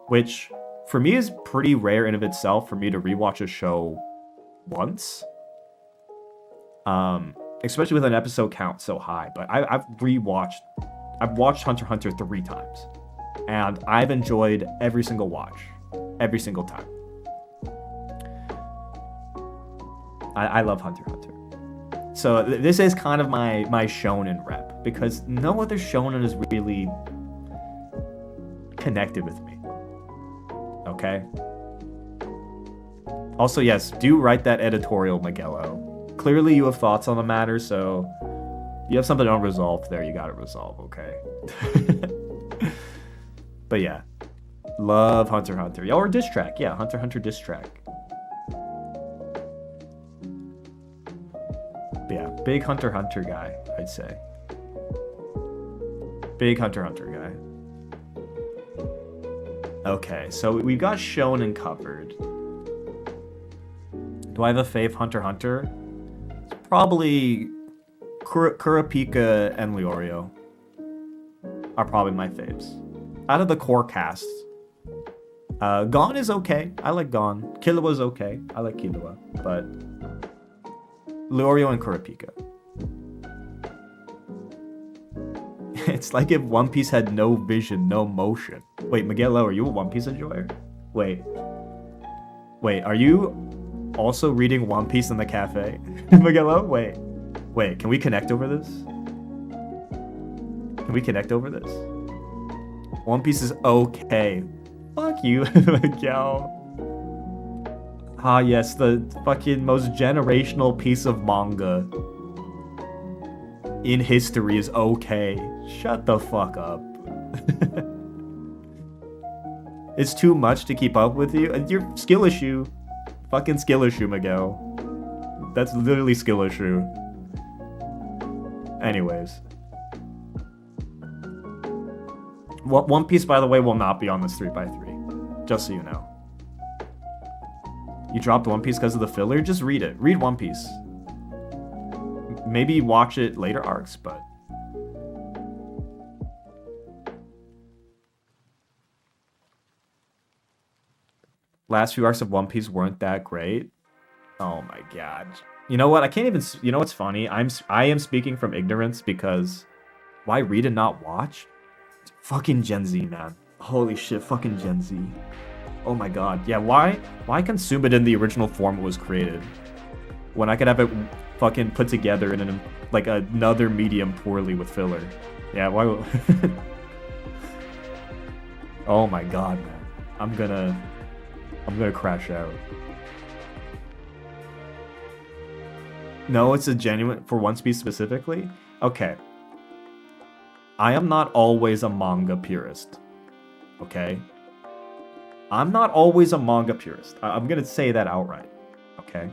Which, for me, is pretty rare in of itself for me to rewatch a show once. Especially with an episode count so high. But I've watched Hunter x Hunter 3 times. And I've enjoyed every single watch. Every single time. I love Hunter x Hunter. So this is kind of my shonen rep, because no other shonen is really connected with me. Okay? Also, yes, do write that editorial, Miguelo. Clearly you have thoughts on the matter, so you have something unresolved there you gotta resolve, okay? But yeah. Love Hunter x Hunter. Or diss track. Yeah, Hunter x Hunter diss track. Yeah, big Hunter x Hunter guy, I'd say. Big Hunter x Hunter guy. Okay, so we've got shonen covered. Do I have a fave Hunter x Hunter? It's probably Kurapika and Leorio are probably my faves. Out of the core cast, Gon is okay. I like Gon. Killua's okay. I like Killua, but Leorio and Kurapika. It's like if One Piece had no vision, no motion. Wait, Miguel, are you a One Piece enjoyer? Wait, are you also reading One Piece in the cafe? Miguel, wait, can we connect over this? Can we connect over this? One Piece is okay. Fuck you, Miguel. Ah, yes, the fucking most generational piece of manga in history is okay. Shut the fuck up. It's too much to keep up with you. Your skill issue. Fucking skill issue, Miguel. That's literally skill issue. Anyways. One Piece, by the way, will not be on this 3x3. Just so you know. You dropped One Piece because of the filler? Just read it. Read One Piece. Maybe watch it later arcs, but... Last few arcs of One Piece weren't that great. Oh my god. You know what? I can't even... You know what's funny? I am speaking from ignorance because... Why read and not watch? Fucking Gen Z, man. Holy shit, fucking Gen Z. Oh my god. Yeah, why consume it in the original form it was created? When I could have it fucking put together in like another medium poorly with filler. Yeah, why? Oh my god, man. I'm gonna crash out. No, it's a genuine for One Piece specifically? Okay. I am not always a manga purist. Okay? I'm not always a manga purist. I'm gonna say that outright. Okay?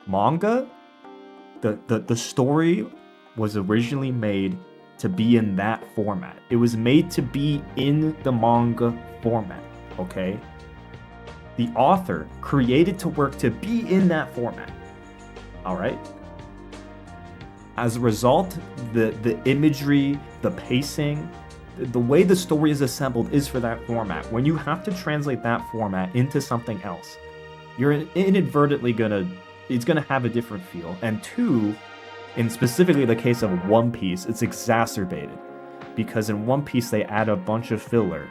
Manga, the story was originally made to be in that format. It was made to be in the manga format. Okay? The author created to work to be in that format. Alright? As a result, the imagery, the pacing, the way the story is assembled is for that format. When you have to translate that format into something else, you're inadvertently it's gonna have a different feel. And two, in specifically the case of One Piece, it's exacerbated. Because in One Piece they add a bunch of filler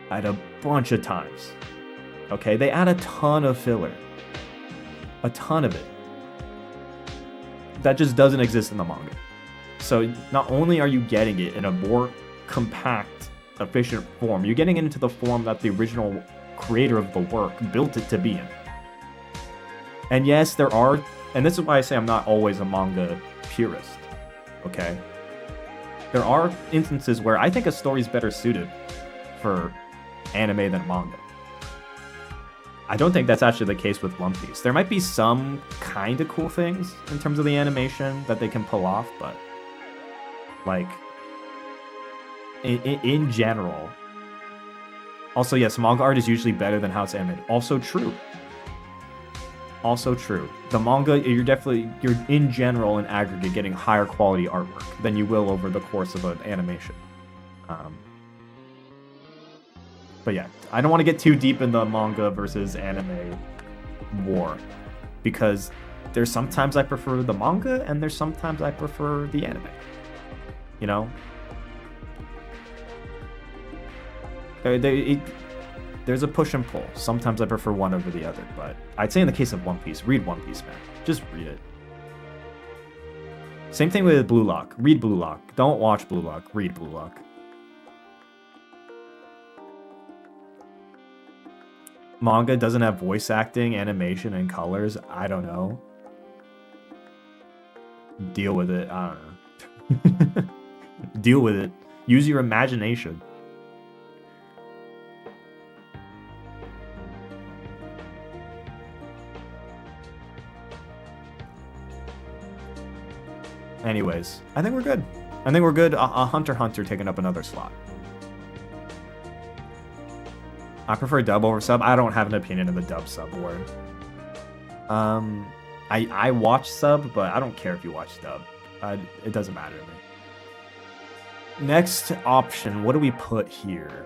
at a bunch of times. Okay, they add a ton of filler. A ton of it. That just doesn't exist in the manga. So not only are you getting it in a more compact, efficient form, you're getting it into the form that the original creator of the work built it to be in. And yes, there are, and this is why I say I'm not always a manga purist, okay? There are instances where I think a story's better suited for anime than manga. I don't think that's actually the case with One Piece. There might be some kind of cool things in terms of the animation that they can pull off, but like in general. Also, yes, manga art is usually better than how it's animated. Also true. Also true. The manga, you're in general in aggregate getting higher quality artwork than you will over the course of an animation. But yeah, I don't want to get too deep in the manga versus anime war, because there's sometimes I prefer the manga and there's sometimes I prefer the anime. You know? There's a push and pull. Sometimes I prefer one over the other, but I'd say in the case of One Piece, read One Piece, man. Just read it. Same thing with Blue Lock. Read Blue Lock. Don't watch Blue Lock. Read Blue Lock. Manga doesn't have voice acting, animation, and colors. I don't know. Deal with it. I don't know. Deal with it. Use your imagination. Anyways, I think we're good. I think we're good. Hunter x Hunter taking up another slot. I prefer dub over sub. I don't have an opinion of the dub sub war. I watch sub, but I don't care if you watch dub. It doesn't matter to me. Next option, what do we put here?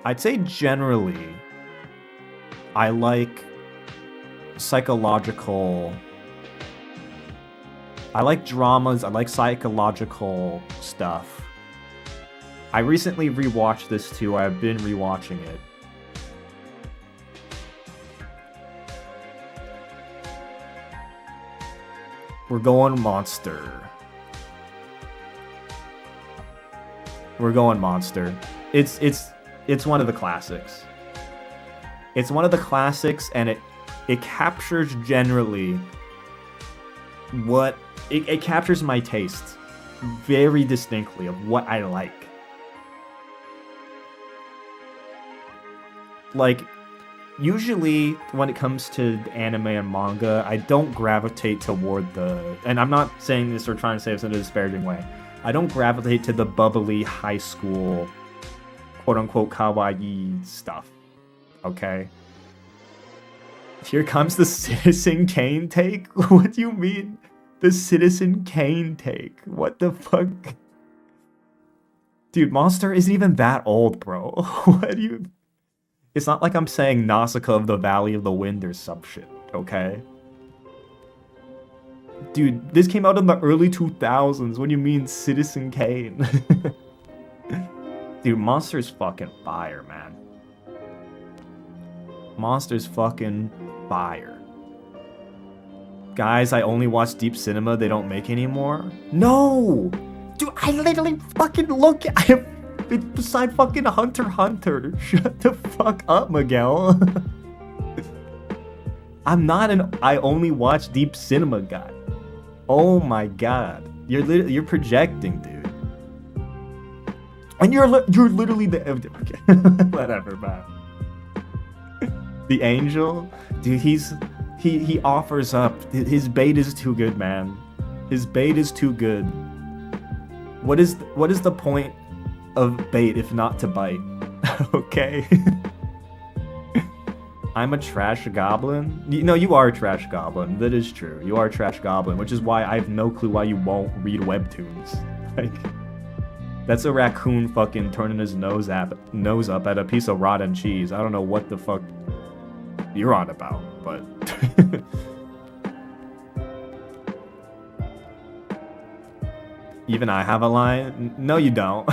I'd say generally, I like psychological... I like dramas, I like psychological stuff. I recently rewatched this too, I've been rewatching it. We're going monster. We're going monster. It's one of the classics. It's one of the classics, and it captures generally what it captures my taste very distinctly of what I like. Like, usually when it comes to anime and manga, I don't gravitate toward and I'm not saying this or trying to say this in a disparaging way, I don't gravitate to the bubbly high school quote-unquote kawaii stuff, okay? Here comes the Citizen Kane take? What do you mean? The Citizen Kane take? What the fuck? Dude, Monster isn't even that old, bro. What do you... It's not like I'm saying Nausicaa of the Valley of the Wind or some shit, okay? Dude, this came out in the early 2000s. What do you mean, Citizen Kane? Dude, Monster's fucking fire, man. Monster's fucking fire. Guys, I only watch Deep Cinema. They don't make anymore. No! Dude, I literally fucking look at... I have... Beside fucking Hunter x Hunter. Shut the fuck up, Miguel. I'm not an I only watch Deep Cinema guy. Oh my god. You're projecting, dude. And you're literally the... Okay. Whatever, man. The Angel? Dude, he offers up. His bait is too good, man. His bait is too good. What is the point of bait if not to bite? Okay. I'm a trash goblin? No, you are a trash goblin. That is true. You are a trash goblin, which is why I have no clue why you won't read webtoons. Like, that's a raccoon fucking turning his nose up at a piece of rotten cheese. I don't know what the fuck you're on about, but even I have a line. No, you don't.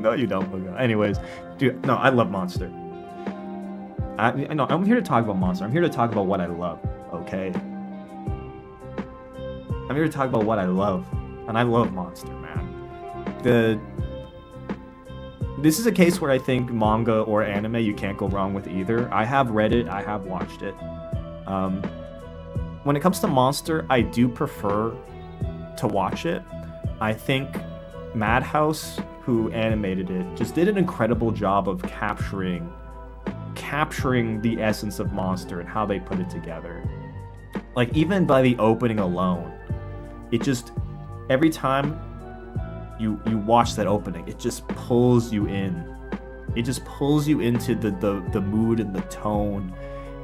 No, you don't, Booga. Anyways, dude, no, I love Monster. I'm here to talk about Monster. I'm here to talk about what I love, okay? I'm here to talk about what I love, and I love Monster, man. This is a case where I think manga or anime, you can't go wrong with either. I have read it, I have watched it. When it comes to Monster, I do prefer to watch it. I think Madhouse, who animated it, just did an incredible job of capturing the essence of Monster and how they put it together. Like, even by the opening alone, it just, every time you watch that opening, it just pulls you in. It just pulls you into the mood and the tone,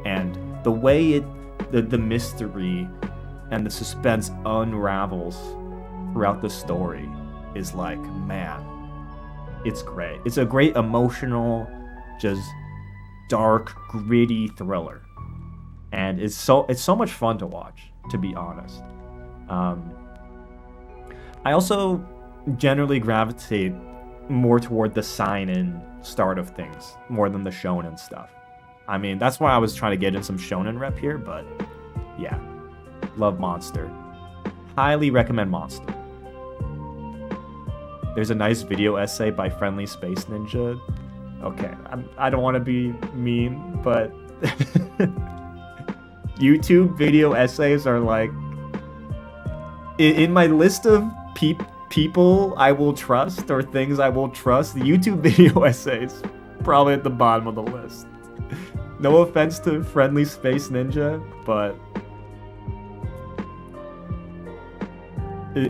and the way the mystery and the suspense unravels throughout the story is like, man, it's great. It's a great emotional, just dark, gritty thriller, and it's so much fun to watch, to be honest. I also generally gravitate more toward the seinen start of things more than the shonen stuff. I mean, that's why I was trying to get in some shonen rep here, but yeah, love Monster. Highly recommend Monster. There's a nice video essay by Friendly Space Ninja. Okay, I don't want to be mean, but YouTube video essays are like, in my list of people I will trust or things I will trust, the YouTube video essays probably at the bottom of the list. No offense to Friendly Space Ninja, but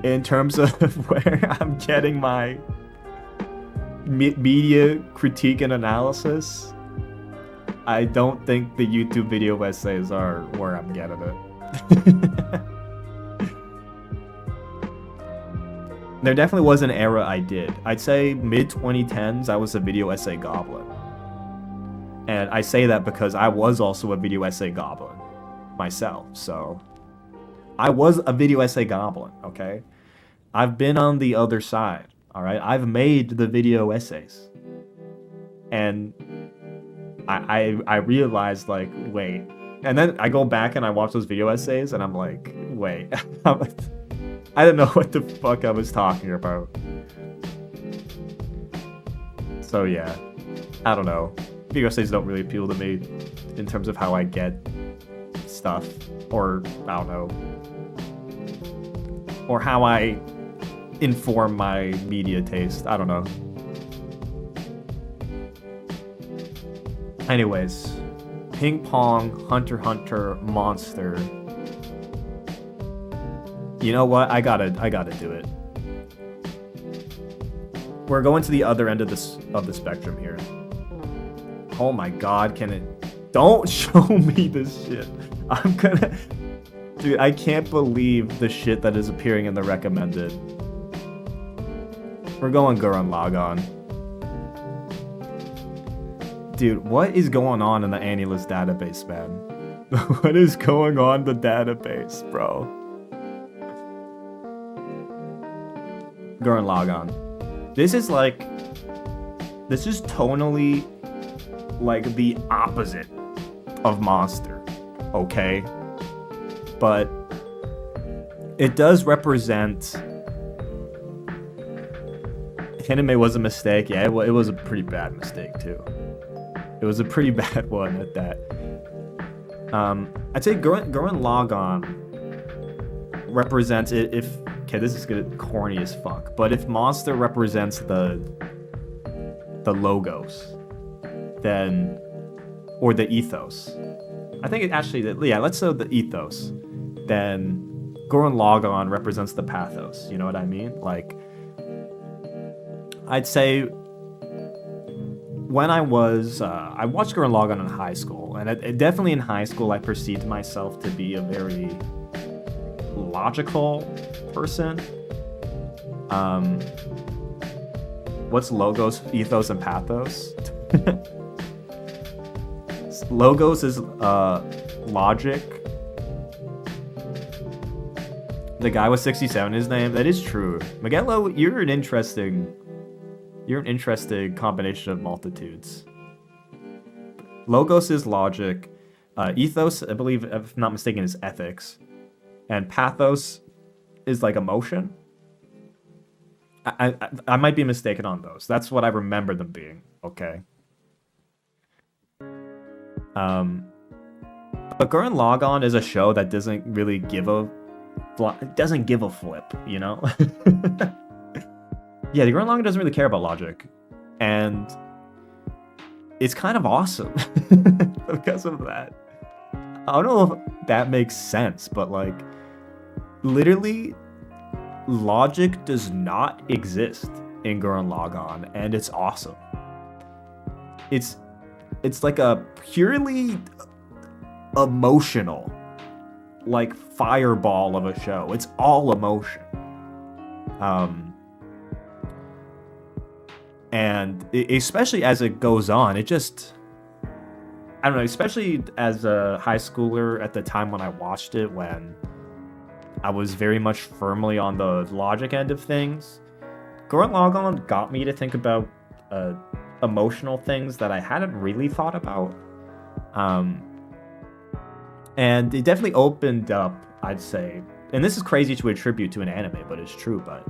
in terms of where I'm getting my media critique and analysis, I don't think the YouTube video essays are where I'm getting it. There definitely was an era I did. I'd say mid-2010s, I was a video essay goblin. And I say that because I was also a video essay goblin myself, so I was a video essay goblin, okay? I've been on the other side, all right? I've made the video essays. And I realized, like, wait. And then I go back and I watch those video essays and I'm like, wait. I don't know what the fuck I was talking about. So yeah, I don't know. Video essays don't really appeal to me in terms of how I get stuff, or I don't know, or how I inform my media taste. I don't know. Anyways, Ping Pong, Hunter x Hunter, Monster. You know what? I gotta do it. We're going to the other end of the spectrum here. Oh my god, can it... Don't show me this shit. I'm gonna... Dude, I can't believe the shit that is appearing in the recommended. We're going Gurren Lagann. Dude, what is going on in the AniList database, man? What is going on in the database, bro? Gurren Lagann. This is tonally like the opposite of Monster, okay? But it does represent... Anime was a mistake. Yeah, it was a pretty bad mistake too. It was a pretty bad one at that. I'd say Gurren Lagann represents it. If okay, this is gonna corny as fuck, but if Monster represents the logos, then, or the ethos, I think it actually, yeah, let's say the ethos, then Gurren Lagann represents the pathos. You know what I mean? Like, I'd say when I watched Gurren Lagann in high school, and definitely in high school I perceived myself to be a very logical person. What's logos, ethos, and pathos? Logos is logic. The guy with 67 his name. That is true. Magello, you're an interesting combination of multitudes. Logos is logic. Ethos, I believe, if I'm not mistaken, is ethics. And pathos is like emotion. I might be mistaken on those. That's what I remember them being. Okay. But Gurren Lagann is a show that doesn't really give a flip, you know? Yeah, the Gurren Lagann doesn't really care about logic. And it's kind of awesome because of that. I don't know if that makes sense, but like, literally, logic does not exist in Gurren Lagann, and it's awesome. It's like a purely emotional, like, fireball of a show. It's all emotion. And especially as it goes on, it just, I don't know, especially as a high schooler at the time when I watched it, when I was very much firmly on the logic end of things, Gurren Lagann got me to think about emotional things that I hadn't really thought about. And it definitely opened up, I'd say, and this is crazy to attribute to an anime, but it's true, but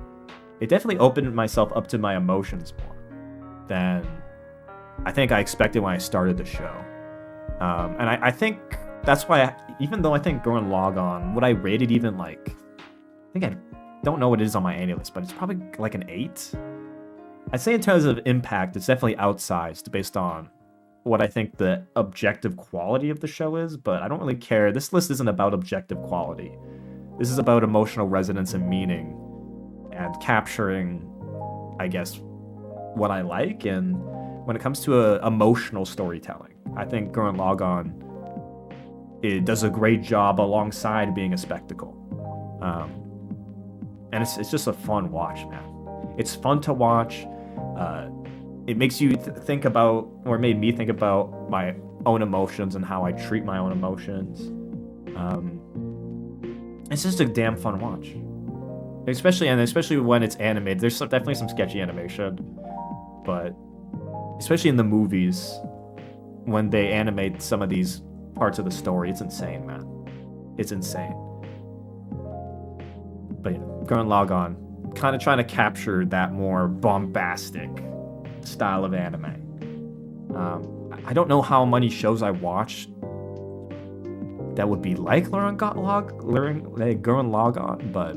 it definitely opened myself up to my emotions more than I think I expected when I started the show. And I think that's why, even though I think Gurren Lagann, would I rate it even like, I think I don't know what it is on my annual list, but it's probably like an 8. I'd say in terms of impact, it's definitely outsized based on what I think the objective quality of the show is, but I don't really care. This list isn't about objective quality. This is about emotional resonance and meaning and capturing, I guess, what I like. And when it comes to emotional storytelling, I think Gurren Lagann, it does a great job alongside being a spectacle. And it's just a fun watch, man. It's fun to watch. It makes you think about, or made me think about my own emotions and how I treat my own emotions. It's just a damn fun watch. Especially when it's animated. There's definitely some sketchy animation, but especially in the movies, when they animate some of these parts of the story, it's insane, man. It's insane. But yeah, Gurren Lagann, kind of trying to capture that more bombastic style of anime. I don't know how many shows I watched that would be like Gurren Lagann, but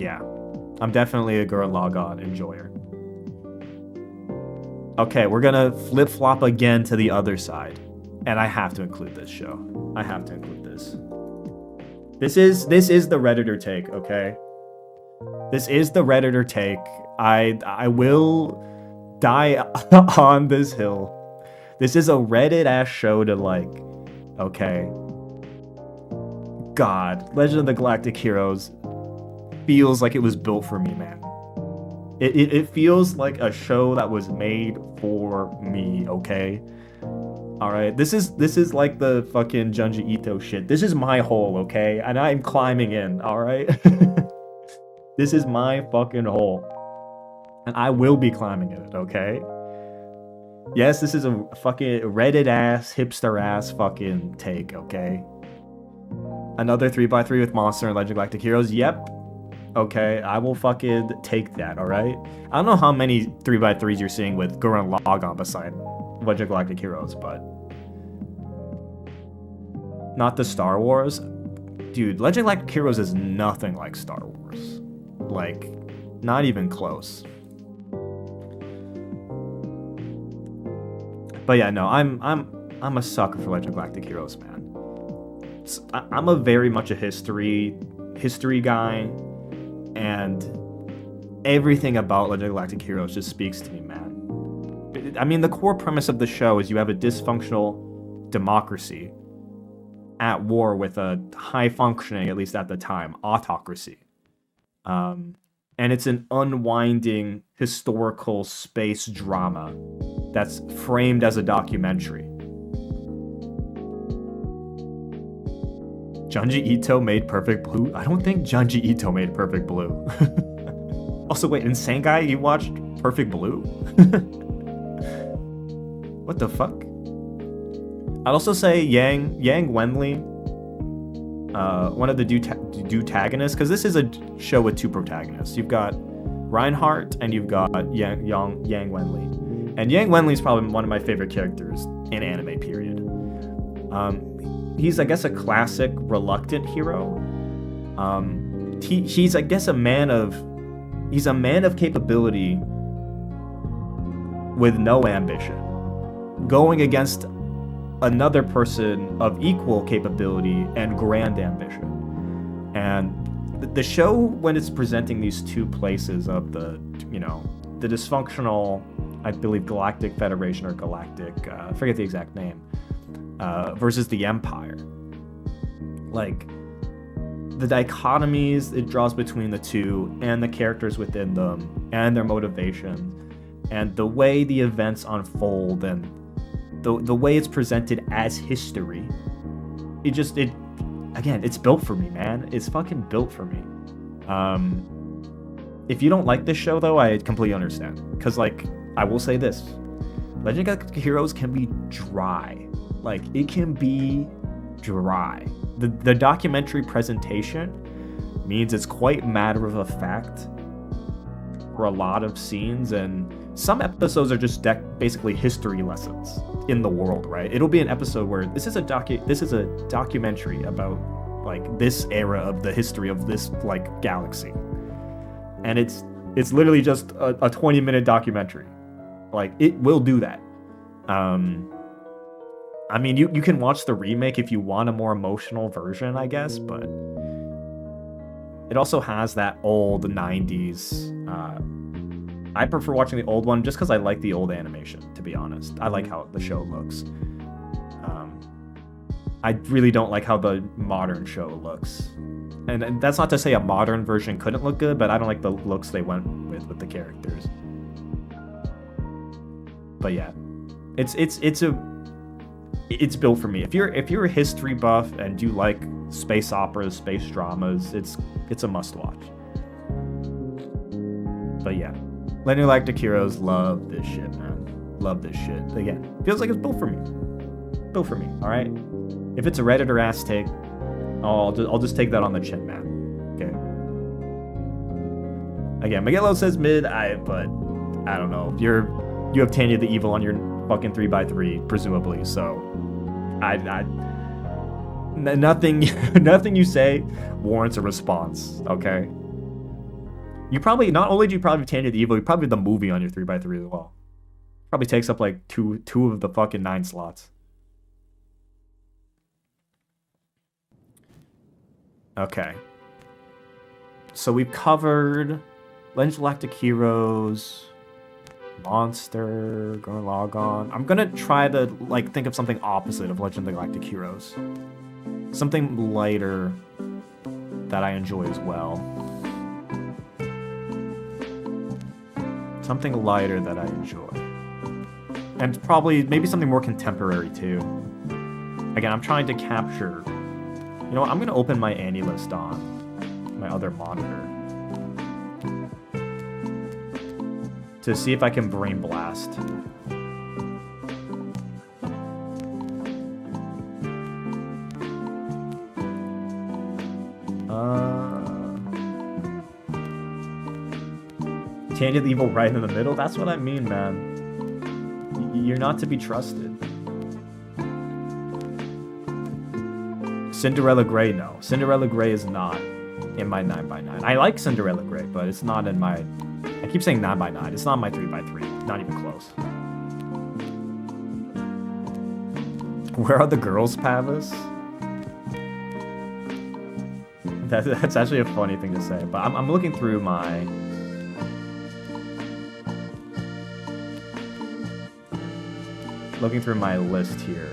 yeah, I'm definitely a Gurren Lagann enjoyer. Okay, we're gonna flip-flop again to the other side, and I have to include this show. I have to include this. This is the Redditor take, okay? This is the Redditor take. I will die on this hill. This is a Reddit-ass show to like, okay. God, Legend of the Galactic Heroes feels like it was built for me, man. It feels like a show that was made for me, okay? Alright, this is like the fucking Junji Ito shit. This is my hole, okay? And I'm climbing in, alright? This is my fucking hole. And I will be climbing in it, okay? Yes, this is a fucking Reddit-ass, hipster-ass fucking take, okay? Another 3x3 with Monster and Legend of Galactic Heroes, yep. Okay, I will fucking take that, alright? I don't know how many 3x3s you're seeing with Gurren Lagann beside Legend of Galactic Heroes, but not the Star Wars. Dude, Legend of Galactic Heroes is nothing like Star Wars. Like, not even close. But yeah, no, I'm a sucker for Legend of Galactic Heroes, man. I'm a very much a history guy, and everything about Legend of Galactic Heroes just speaks to me, man. I mean, the core premise of the show is you have a dysfunctional democracy at war with a high-functioning, at least at the time, autocracy. and it's an unwinding historical space drama that's framed as a documentary. Junji Ito made Perfect Blue? I don't think Junji Ito made Perfect Blue. Also, wait, Insane Guy, you watched Perfect Blue? What the fuck? I'd also say Yang Wenli, one of the dutagonists, because this is a show with two protagonists. You've got Reinhardt and you've got Yang Wenli. And Yang Wenli is probably one of my favorite characters in anime, period. He's, I guess, a classic reluctant hero. He's, I guess, a man of capability with no ambition, going against another person of equal capability and grand ambition. And the show, when it's presenting these two places of the dysfunctional, I believe, Galactic Federation or Galactic, I forget the exact name, versus the Empire. Like, the dichotomies it draws between the two and the characters within them and their motivations and the way the events unfold and the way it's presented as history. It's built for me, man. It's fucking built for me. If you don't like this show, though, I completely understand. Because, like, I will say this. Legend of Galactic Heroes can be dry. Like, it can be dry. The documentary presentation means it's quite matter of fact for a lot of scenes, and some episodes are just basically history lessons in the world, right? It'll be an episode where this is a documentary about, like, this era of the history of this, like, galaxy. And it's literally just a 20-minute documentary. Like, it will do that. I mean, you can watch the remake if you want a more emotional version, I guess, but it also has that old 90s. I prefer watching the old one just because I like the old animation, to be honest. I like how the show looks. I really don't like how the modern show looks. And that's not to say a modern version couldn't look good, but I don't like the looks they went with the characters. But yeah, it's built for me. If you're a history buff and you like space operas, space dramas, it's a must watch. But yeah, Legend of Galactic Heroes, love this shit, man. Love this shit. Again, feels like it's built for me. Built for me. All right. If it's a Redditor ass take, I'll just take that on the chin, man. Okay. Again, Miguelo says mid, but I don't know. You have Tanya the Evil on your fucking 3x3, presumably. So, nothing you say warrants a response. Okay. You probably, not only do you probably have Tanya the Evil, you probably have the movie on your 3x3 as well. Probably takes up like two of the fucking 9 slots. Okay. So we've covered Legend of Galactic Heroes, Monster, Gurren Lagann. I'm gonna try to think of something opposite of Legend of Galactic Heroes. Something lighter that I enjoy as well. Something lighter that I enjoy. And probably maybe something more contemporary too. Again, I'm trying to capture. You know what? I'm gonna open my Annie list on my other monitor to see if I can brain blast. Tanya the Evil right in the middle? That's what I mean, man. You're not to be trusted. Cinderella Grey, no. Cinderella Grey is not in my 9x9. I like Cinderella Grey, but it's not in my... I keep saying 9x9. It's not my 3x3. Not even close. Where are the girls, Pavas? That's actually a funny thing to say. But I'm looking through my... list here.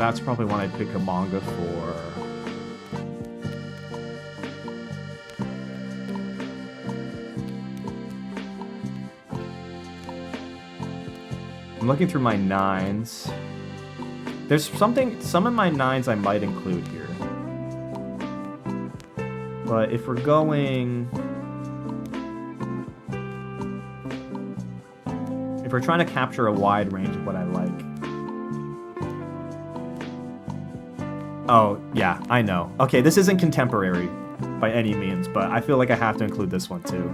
that's probably when I pick a manga for. I'm looking through my 9s. There's some in my 9s I might include here. But if we're going... If we're trying to capture a wide range of what I like... Oh, yeah, I know. Okay, this isn't contemporary by any means, but I feel like I have to include this one too.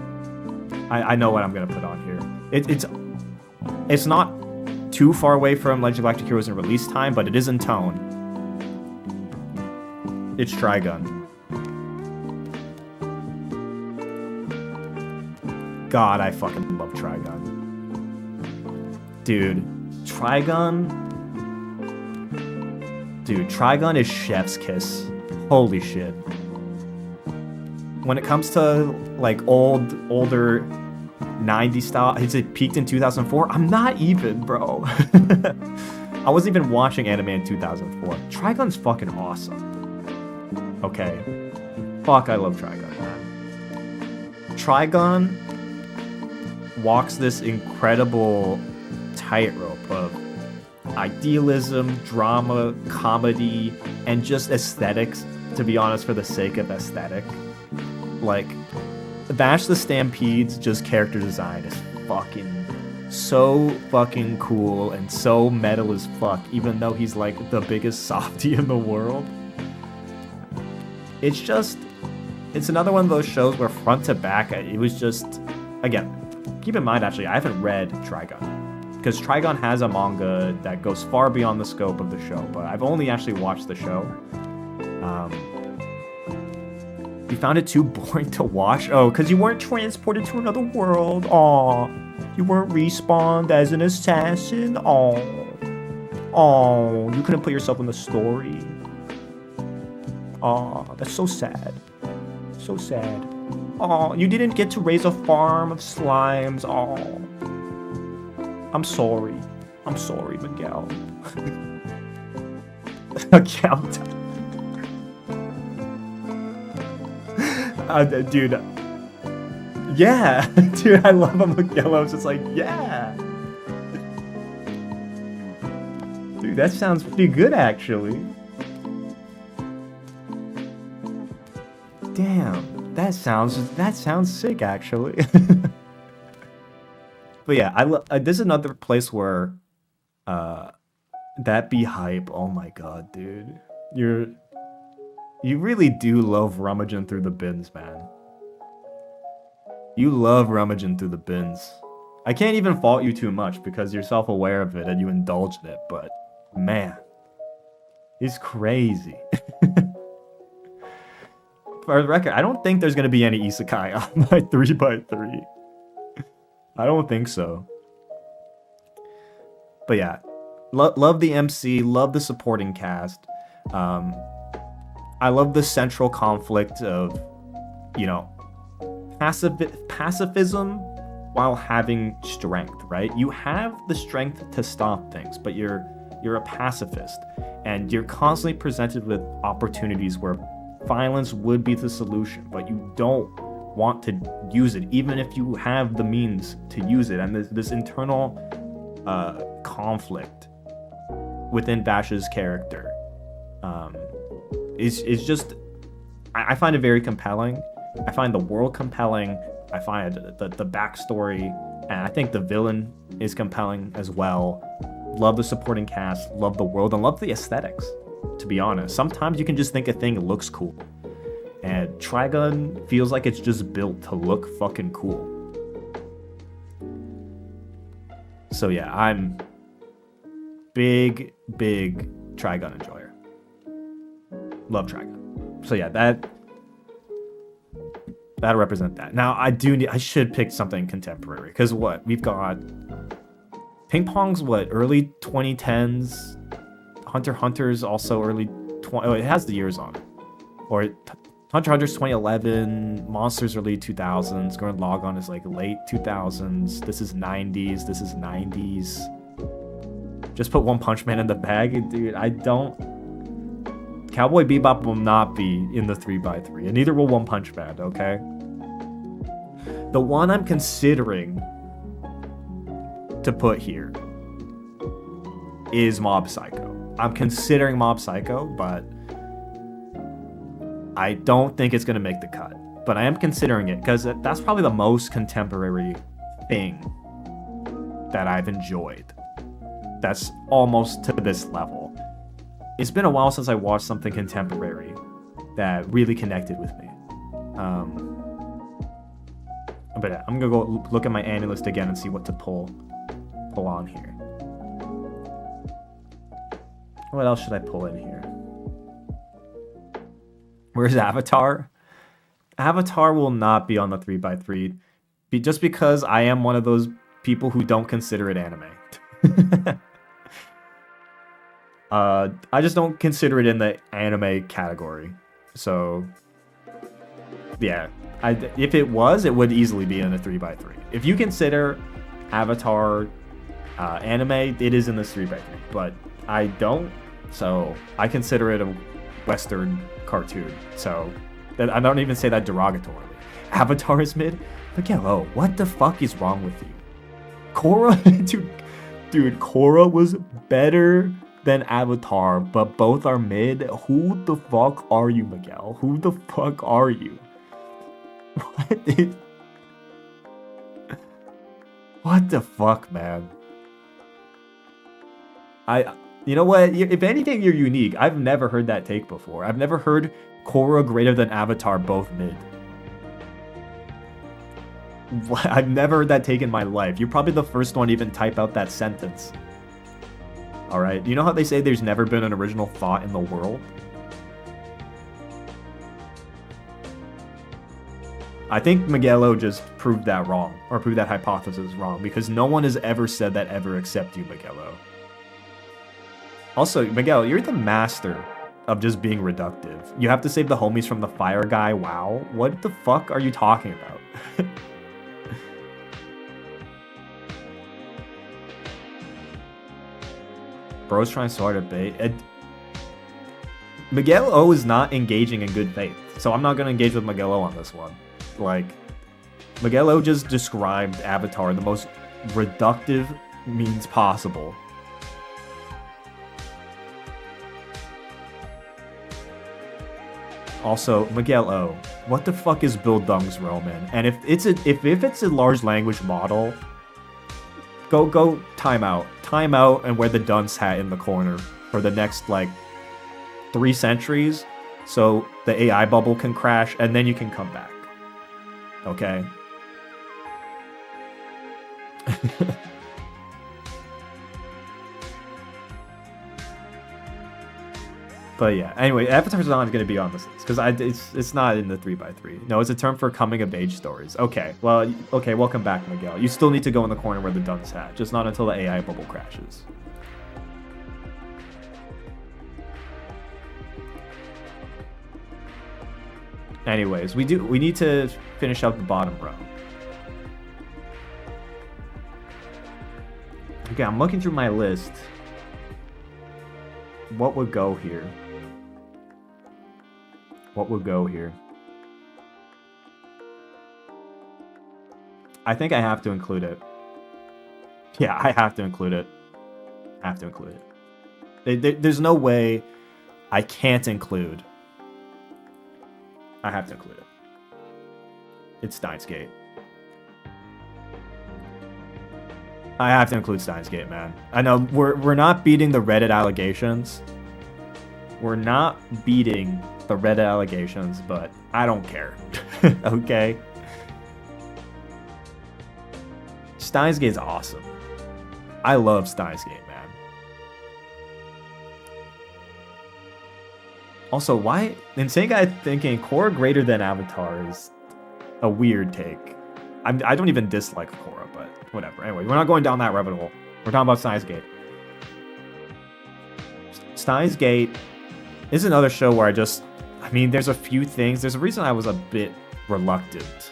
I know what I'm gonna put on here. It's not too far away from Legend of Galactic Heroes in release time, but it is in tone. It's Trigun. God, I fucking love Trigun. Dude, Trigun is chef's kiss. Holy shit. When it comes to like older 90s style, it peaked in 2004. I'm not even, bro. I wasn't even watching anime in 2004. Trigun's fucking awesome. Okay. Fuck, I love Trigun, man. Trigun walks this incredible tightrope of idealism, drama, comedy, and just aesthetics, to be honest, for the sake of aesthetic. Like, Vash the Stampede's just character design is fucking so fucking cool and so metal as fuck, even though he's like the biggest softie in the world. It's another one of those shows where front to back, it was just, again, keep in mind actually, I haven't read Trigun, because Trigun has a manga that goes far beyond the scope of the show, but I've only actually watched the show. You found it too boring to watch? Oh, because you weren't transported to another world. Aw. You weren't respawned as an assassin. Aw. Aw. You couldn't put yourself in the story. Aw. That's so sad. So sad. Aw. You didn't get to raise a farm of slimes. Aw. I'm sorry. I'm sorry, Miguel. Okay, I'm done. Dude. Yeah. Dude, I love him. Miguel. I was just like, yeah. Dude, that sounds pretty good, actually. Damn. That sounds sick, actually. But yeah, this is another place where that be hype. Oh my god, dude. You really do love rummaging through the bins, man. You love rummaging through the bins. I can't even fault you too much because you're self-aware of it and you indulge in it, but man, it's crazy. For the record, I don't think there's going to be any isekai on my 3x3. I don't think so. But yeah, love the MC, love the supporting cast. I love the central conflict of, you know, pacifism while having strength, right? You have the strength to stop things, but you're a pacifist, and you're constantly presented with opportunities where violence would be the solution, but you don't want to use it, even if you have the means to use it. And this internal conflict within Vash's character is just, I find it very compelling. I find the world compelling. I find the backstory, and I think the villain is compelling as well. Love the supporting cast, love the world, and love the aesthetics, to be honest. Sometimes you can just think a thing looks cool, and Trigun feels like it's just built to look fucking cool. So yeah, I'm big Trigun enjoyer. Love Trigun. So yeah, that'll represent that. Now I should pick something contemporary, because what we've got, Ping Pong's what, early 2010s. Hunter x Hunter's also early 20. Oh, it has the years on it. Or Hunter x Hunter's 2011. Monsters early 2000s. Gurren Lagann is like late 2000s. This is 90s. This is 90s. Just put One Punch Man in the bag. Dude, I don't... Cowboy Bebop will not be in the 3x3, and neither will One Punch Man, okay? The one I'm considering to put here is Mob Psycho. I'm considering Mob Psycho, but I don't think it's going to make the cut. But I am considering it because that's probably the most contemporary thing that I've enjoyed. That's almost to this level. It's been a while since I watched something contemporary that really connected with me. But yeah, I'm gonna go look at my anime list again and see what to pull on here. What else should I pull in here? Where's Avatar? Avatar will not be on the 3x3, just because I am one of those people who don't consider it anime. I just don't consider it in the anime category. So, yeah. If it was, it would easily be in a 3x3. If you consider Avatar anime, it is in this 3x3. But I don't, so I consider it a Western cartoon. So I don't even say that derogatorily. Avatar is mid? But yeah, oh, what the fuck is wrong with you? Korra, dude, Korra was better than Avatar, but both are mid. Who the fuck are you, Miguel? Who the fuck are you? What the fuck, man? You know what? If anything, you're unique. I've never heard that take before. I've never heard Korra greater than Avatar both mid. I've never heard that take in my life. You're probably the first one to even type out that sentence. Alright, you know how they say there's never been an original thought in the world? I think Miguelo just proved that wrong, or proved that hypothesis wrong, because no one has ever said that ever except you, Miguelo. Also, Miguel, you're the master of just being reductive. You have to save the homies from the fire guy, wow. What the fuck are you talking about? Bro's trying so hard to bait. Miguel O is not engaging in good faith, so I'm not going to engage with Miguel O on this one. Like, Miguel O just described Avatar the most reductive means possible. Also, Miguel O, what the fuck is Bildung's Roman? And if it's a large language model, go time out and wear the dunce hat in the corner for the next like 3 centuries, so the AI bubble can crash and then you can come back. Okay. But yeah, anyway, Avatar's not going to be on this list because it's not in the 3x3. No, it's a term for coming of age stories. Okay, well, okay, welcome back, Miguel. You still need to go in the corner where the dunce hat, just not until the AI bubble crashes. Anyways, we need to finish out the bottom row. Okay, I'm looking through my list. What would go here? What would go here? I think I have to include it. Yeah, I have to include it. I have to include it. There's no way I can't include. I have to include it. It's Steins Gate. I have to include Steins Gate, man. I know we're not beating the Reddit allegations. We're not beating the Reddit allegations, but I don't care. Okay? Steins Gate's awesome. I love Steins Gate, man. Also, why Insane Guy thinking Korra greater than Avatar is a weird take. I don't even dislike Korra, but whatever. Anyway, we're not going down that rabbit hole. We're talking about Steins Gate. Steins Gate is another show where I mean, there's a few things. There's a reason I was a bit reluctant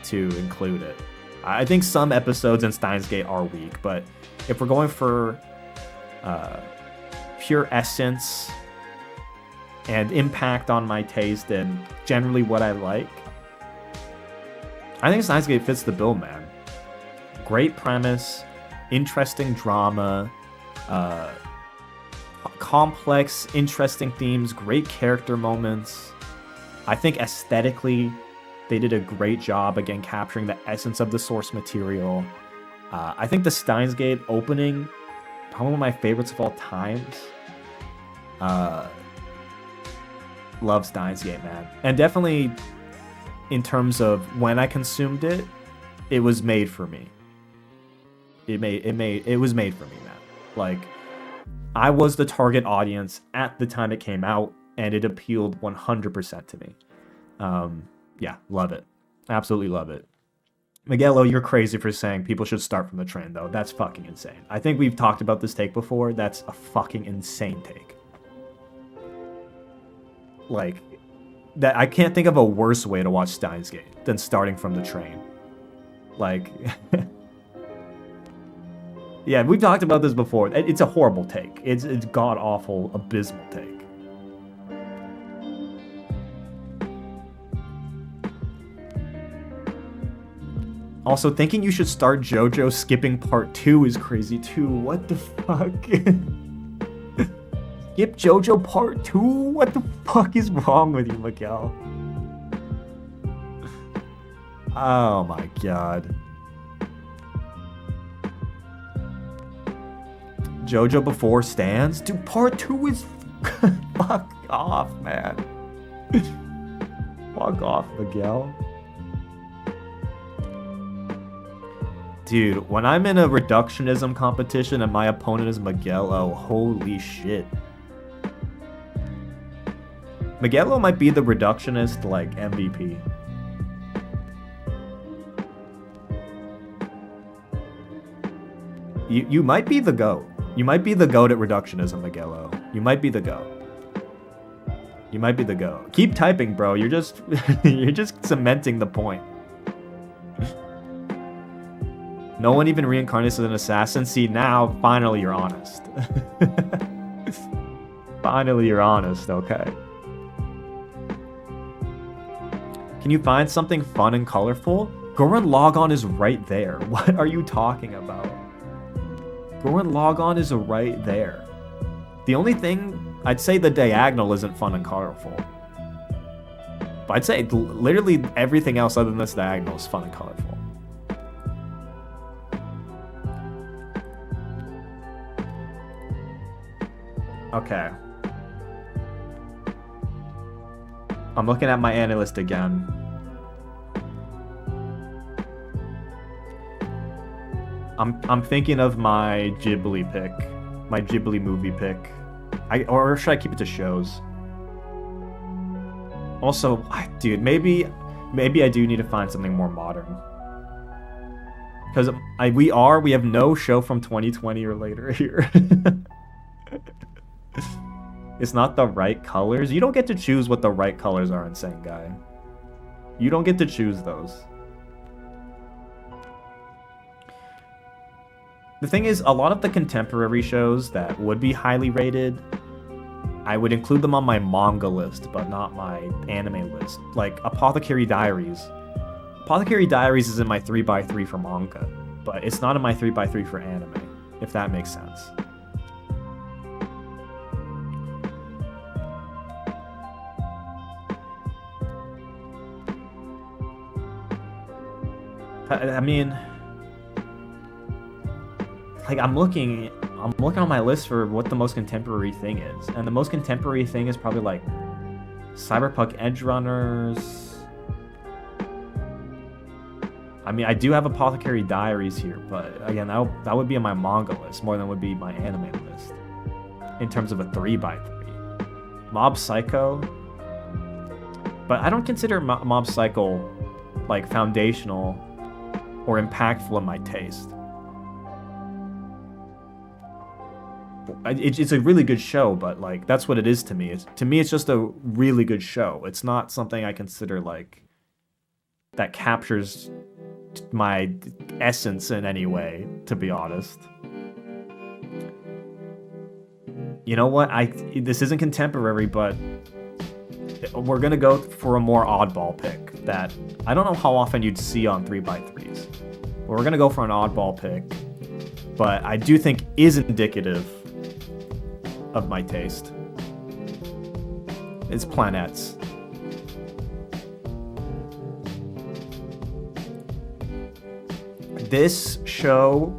to include it. I think some episodes in Steins Gate are weak, but if we're going for pure essence and impact on my taste and generally what I like, I think Steins Gate fits the bill, man. Great premise, interesting drama, complex, interesting themes, great character moments. I think aesthetically, they did a great job, again, capturing the essence of the source material. I think the Steins Gate opening, probably one of my favorites of all times. Love Steins Gate, man. And definitely, in terms of when I consumed it, it was made for me. It was made for me, man. Like, I was the target audience at the time it came out, and it appealed 100% to me. Yeah, love it. Absolutely love it. Miguelo, you're crazy for saying people should start from the train, though. That's fucking insane. I think we've talked about this take before. That's a fucking insane take. Like, that I can't think of a worse way to watch Steins Gate than starting from the train. Like, yeah, we've talked about this before. It's a horrible take. It's god-awful, abysmal take. Also, thinking you should start JoJo skipping part 2 is crazy too. What the fuck? Skip JoJo part 2? What the fuck is wrong with you, Miguel? Oh my god. JoJo before stands? Dude, part 2 is... Fuck off, man. Fuck off, Miguel. Dude, when I'm in a reductionism competition and my opponent is Miguelo, holy shit. Miguelo might be the reductionist, like, MVP. You might be the GOAT. You might be the GOAT at reductionism, Miguelo. You might be the GOAT. You might be the GOAT. Keep typing, bro. You're just you're just cementing the point. No one even reincarnates as an assassin. See, now, finally you're honest. Finally you're honest, okay. Can you find something fun and colorful? Gurren Lagann is right there. What are you talking about? Gurren Lagann is right there. The only thing, I'd say the diagonal isn't fun and colorful. But I'd say literally everything else other than this diagonal is fun and colorful. Okay. I'm looking at my anime list again. I'm thinking of my Ghibli pick. My Ghibli movie pick. Or should I keep it to shows? Also, dude, maybe I do need to find something more modern. Because we have no show from 2020 or later here. It's not the right colors. You don't get to choose what the right colors are in Sengai. You don't get to choose those. The thing is, a lot of the contemporary shows that would be highly rated, I would include them on my manga list, but not my anime list. Like Apothecary Diaries. Apothecary Diaries is in my 3x3 for manga, but it's not in my 3x3 for anime, if that makes sense. I mean, like I'm looking on my list for what the most contemporary thing is, and the most contemporary thing is probably like Cyberpunk Edge Runners. I mean, I do have Apothecary Diaries here, but again, that would be on my manga list more than would be my anime list in terms of a 3x3. Mob Psycho, but I don't consider Mob Psycho like foundational or impactful in my taste. It's a really good show, but like that's what it is to me. To me, it's just a really good show. It's not something I consider like that captures my essence in any way, to be honest. you know what? This isn't contemporary, but we're gonna go for a more oddball pick that I don't know how often you'd see on 3x3s. But we're gonna go for an oddball pick, but I do think is indicative of my taste. It's Planets. This show,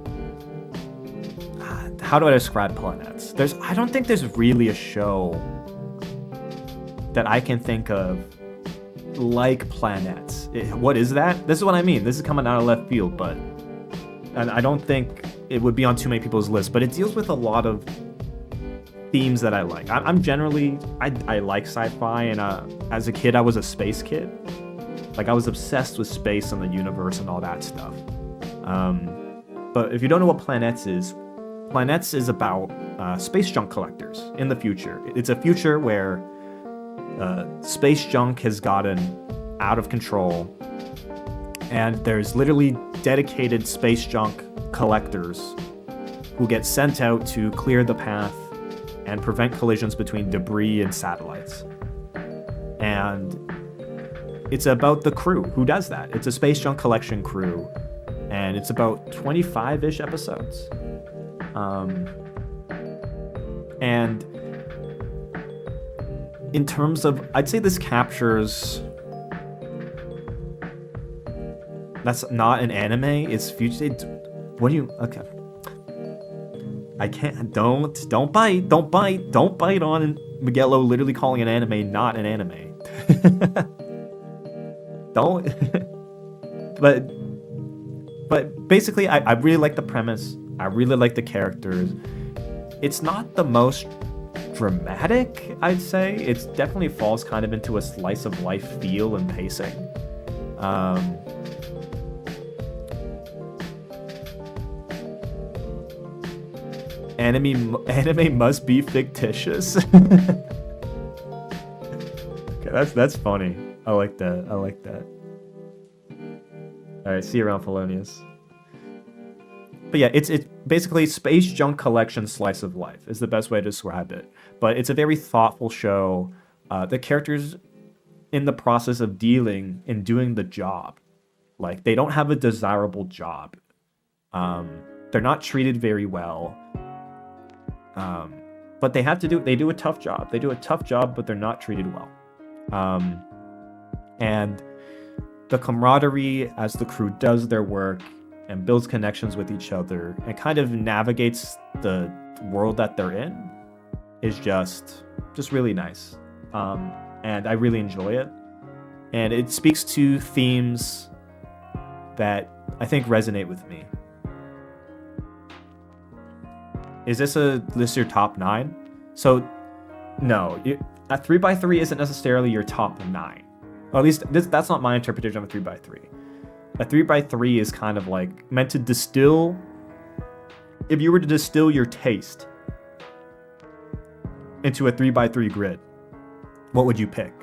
how do I describe Planets? I don't think there's really a show that I can think of like Planets. What is that? This is what I mean. This is coming out of left field, and I don't think it would be on too many people's lists, but it deals with a lot of themes that I like. I'm generally, I like sci-fi, and as a kid, I was a space kid. Like, I was obsessed with space and the universe and all that stuff. But if you don't know what Planets is about space junk collectors in the future. It's a future where space junk has gotten out of control, and there's literally dedicated space junk collectors who get sent out to clear the path and prevent collisions between debris and satellites. And it's about the crew who does that. It's a space junk collection crew, and it's about 25-ish episodes. And in terms of, I'd say this captures, that's not an anime, it's future. What do you, okay. I can't, don't bite on Miguelo literally calling an anime not an anime. Don't, but basically I really like the premise. I really like the characters. It's not the most dramatic, I'd say. It definitely falls kind of into a slice of life feel and pacing. Anime must be fictitious. Okay, that's funny. I like that. Alright, see you around, Polonius. But yeah, it's basically space junk collection slice of life is the best way to describe it. But it's a very thoughtful show. The characters in the process of dealing and doing the job, like, they don't have a desirable job. They're not treated very well. But they do a tough job. They do a tough job, but they're not treated well. And the camaraderie as the crew does their work and builds connections with each other and kind of navigates the world that they're in is just really nice. And I really enjoy it. And it speaks to themes that I think resonate with me. Is this a list your top 9? So, no. A 3x3 isn't necessarily your top 9. Or at least, that's not my interpretation of a 3x3. A 3x3 is kind of like meant to distill. If you were to distill your taste into a 3x3 grid, what would you pick?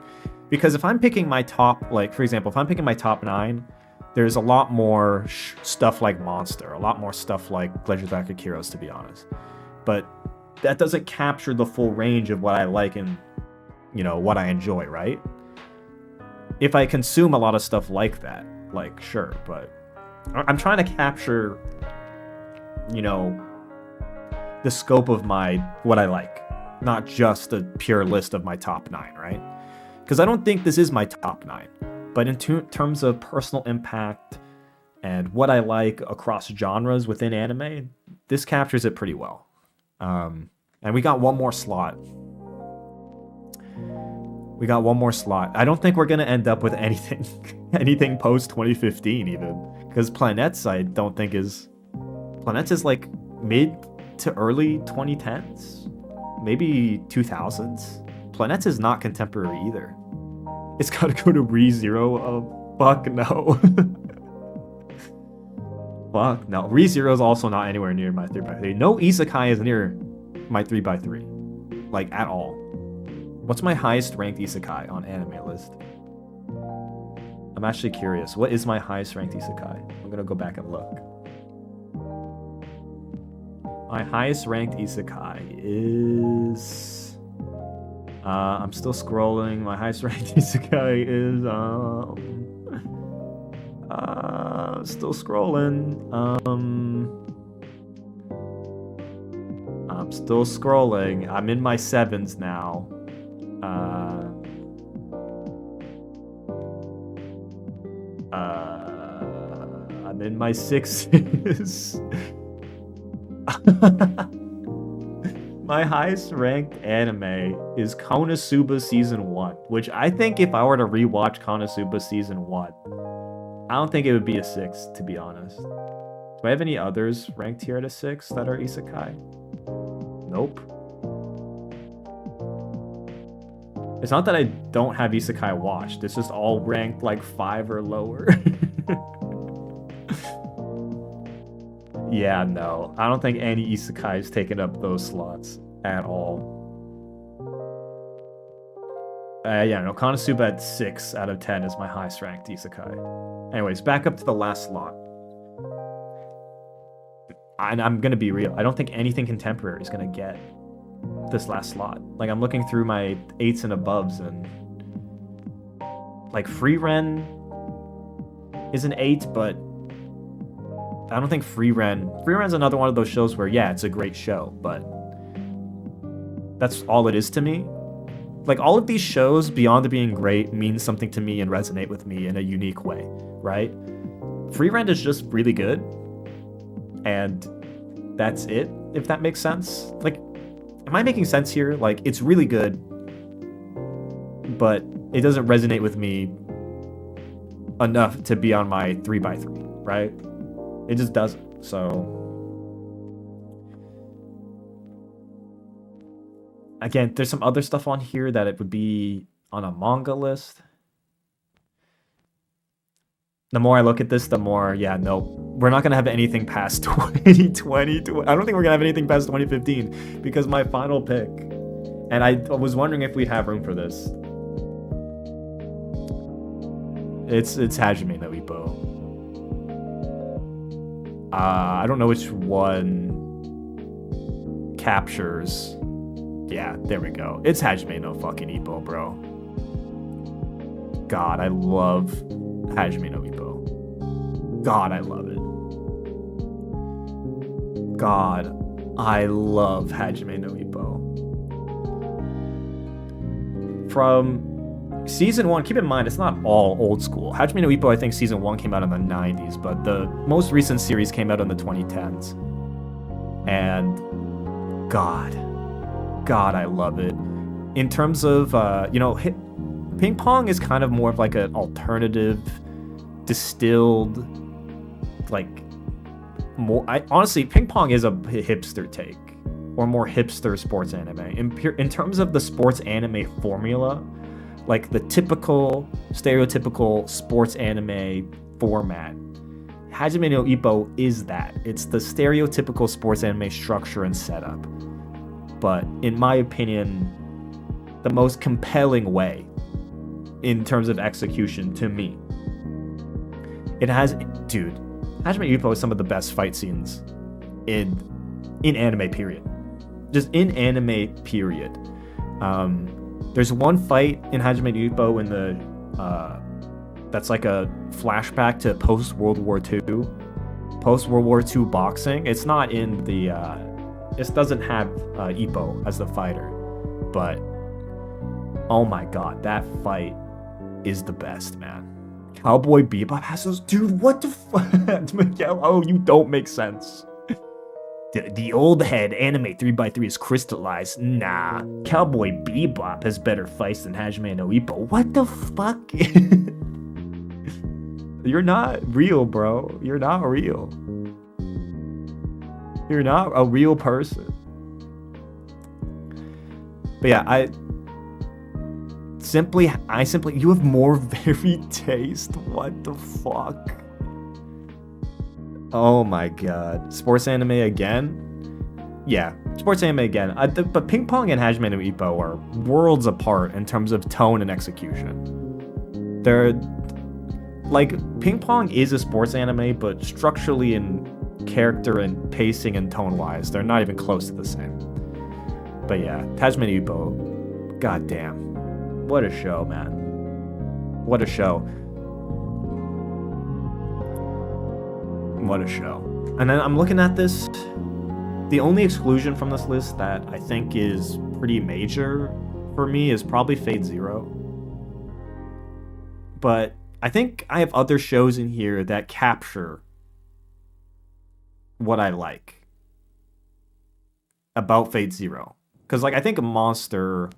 Because if I'm picking my top, like, for example, if I'm picking my top 9, there's a lot more stuff like Monster, a lot more stuff like Legend of Arctic Heroes, to be honest. But that doesn't capture the full range of what I like and, what I enjoy, right? If I consume a lot of stuff like that, like, sure, but I'm trying to capture, the scope of what I like, not just a pure list of my top 9, right? Because I don't think this is my top 9, but in terms of personal impact and what I like across genres within anime, this captures it pretty well. And we got one more slot. I don't think we're going to end up with anything post 2015 even. Because Planets, I don't think Planets is like mid to early 2010s. Maybe 2000s. Planets is not contemporary either. It's got to go to ReZero. Oh, fuck no. Fuck no. ReZero is also not anywhere near my 3x3. No isekai is near my 3x3. Like, at all. What's my highest ranked isekai on anime list? I'm actually curious. What is my highest ranked isekai? I'm gonna go back and look. My highest ranked isekai is... I'm still scrolling. My highest ranked isekai is... still scrolling. I'm still scrolling. I'm in my 7s now. I'm in my 6s. My highest ranked anime is Konosuba Season 1, which I think if I were to rewatch Konosuba Season 1, I don't think it would be a 6, to be honest. Do I have any others ranked here at a 6 that are isekai? Nope. It's not that I don't have isekai watched, it's just all ranked like 5 or lower. Yeah, no. I don't think any isekai has taken up those slots at all. Yeah, no, Konosuba at 6 out of 10 is my highest ranked isekai. Anyways, back up to the last slot. And I'm gonna be real, I don't think anything contemporary is gonna get this last slot. Like, I'm looking through my 8s and aboves, and like Free Ren is an 8, but I don't think Free Ren's another one of those shows where, yeah, it's a great show, but that's all it is to me. Like, all of these shows, beyond it being great, mean something to me and resonate with me in a unique way, right? Free Ren is just really good, and that's it, if that makes sense. Like, am I making sense here? Like, it's really good, but it doesn't resonate with me enough to be on my 3x3, right? It just doesn't, so... Again, there's some other stuff on here that it would be on a manga list. The more I look at this, the more, yeah, no, we're not going to have anything past 2020. I don't think we're going to have anything past 2015, because my final pick, and I was wondering if we'd have room for this. It's Hajime no Ippo. I don't know which one captures. Yeah, there we go. It's Hajime no fucking Ippo, bro. God, I love Hajime no Ippo. God, I love it. God, I love Hajime no Ippo. From Season 1, keep in mind, it's not all old school. Hajime no Ippo, I think Season 1 came out in the 90s, but the most recent series came out in the 2010s. And God, I love it. In terms of, Ping Pong is kind of more of like an alternative, distilled, like, more... honestly, Ping Pong is a hipster take, or more hipster sports anime. In terms of the sports anime formula, like the typical, stereotypical sports anime format, Hajime no Ippo is that. It's the stereotypical sports anime structure and setup. But in my opinion, the most compelling way in terms of execution to me. It has, dude, Hajime no Ippo is some of the best fight scenes in anime, period. Just in anime, period. There's one fight in Hajime no Ippo in the that's like a flashback to post World War II boxing. It's not in the it doesn't have Ippo as the fighter, but oh my god, that fight is the best, man. Cowboy Bebop has those, dude. What the fuck? Miguel, oh, you don't make sense. The old head anime 3x3 is crystallized. Nah, Cowboy Bebop has better fights than Hajime no Ippo. What the fuck? You're not real, bro. You're not real. You're not a real person. But yeah, I simply, you have more varied taste. What the fuck? Oh my god. Sports anime again? Yeah, sports anime again. But Ping Pong and Hajime no Ippo are worlds apart in terms of tone and execution. They're, like, Ping Pong is a sports anime, but structurally and character and pacing and tone-wise, they're not even close to the same. But yeah, Tajima Ippo, goddamn, what a show, man. What a show. What a show. And then I'm looking at this. The only exclusion from this list that I think is pretty major for me is probably Fate Zero. But I think I have other shows in here that capture what I like about Fate Zero. Because, like, I think Monster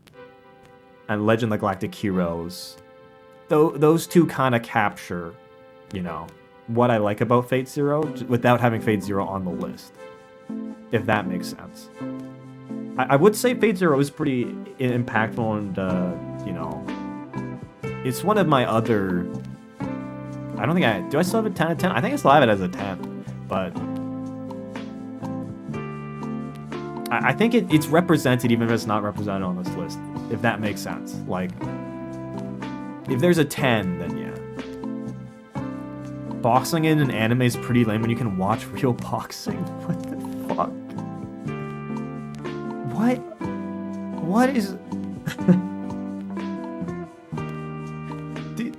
and Legend of the Galactic Heroes, those two kind of capture, you know, what I like about Fate Zero without having Fate Zero on the list. If that makes sense. I would say Fate Zero is pretty impactful and, you know, it's one of my other... I don't think do I still have a 10 out of 10? I think I still have it as a 10, but... I think it's represented even if it's not represented on this list, if that makes sense. Like, if there's a 10, then yeah. Boxing in an anime is pretty lame when you can watch real boxing. What the fuck? What is... Dude.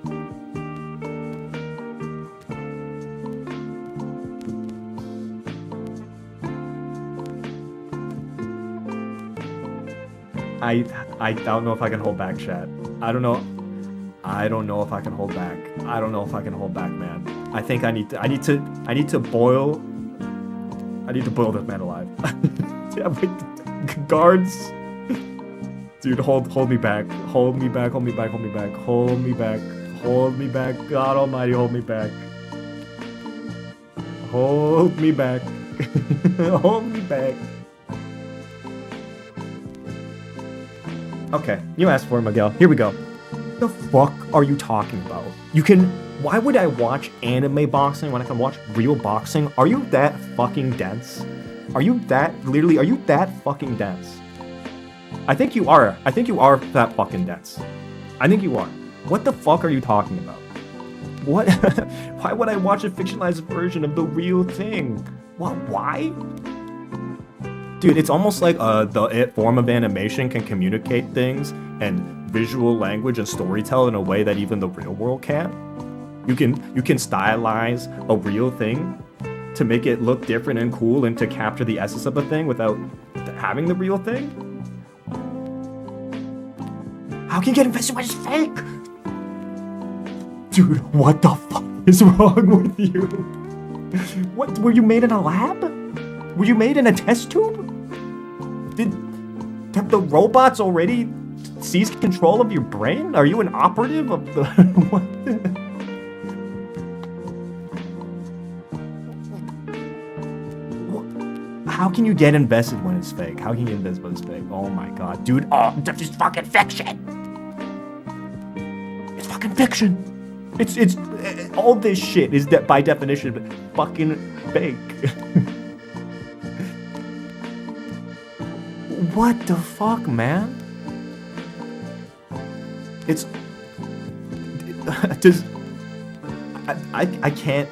I don't know if I can hold back, chat. I don't know if I can hold back. I don't know if I can hold back, man. I think I need to boil this man alive. Yeah, wait, guards. Dude, hold me back. Hold me back. Hold me back. Hold me back. Hold me back. Hold me back. God almighty, hold me back. Hold me back. Hold me back. Okay, you asked for it, Miguel. Here we go. The fuck are you talking about? Why would I watch anime boxing when I can watch real boxing? Are you that fucking dense? Are you that fucking dense? I think you are. I think you are that fucking dense. I think you are. What the fuck are you talking about? What? Why would I watch a fictionalized version of the real thing? What? Why? Dude, it's almost like the form of animation can communicate things and visual language and storytell in a way that even the real world can't. You can stylize a real thing to make it look different and cool and to capture the essence of a thing without having the real thing. How can you get invested when it's fake? Dude, what the fuck is wrong with you? What, were you made in a lab? Were you made in a test tube? Have the robots already seized control of your brain? Are you an operative of the... What the... How can you get invested when it's fake? How can you get invested when it's fake? Oh my god, dude. Oh, this is fucking fiction. It's fucking fiction. It's all this shit is that by definition fucking fake. What the fuck, man? It's... I can't...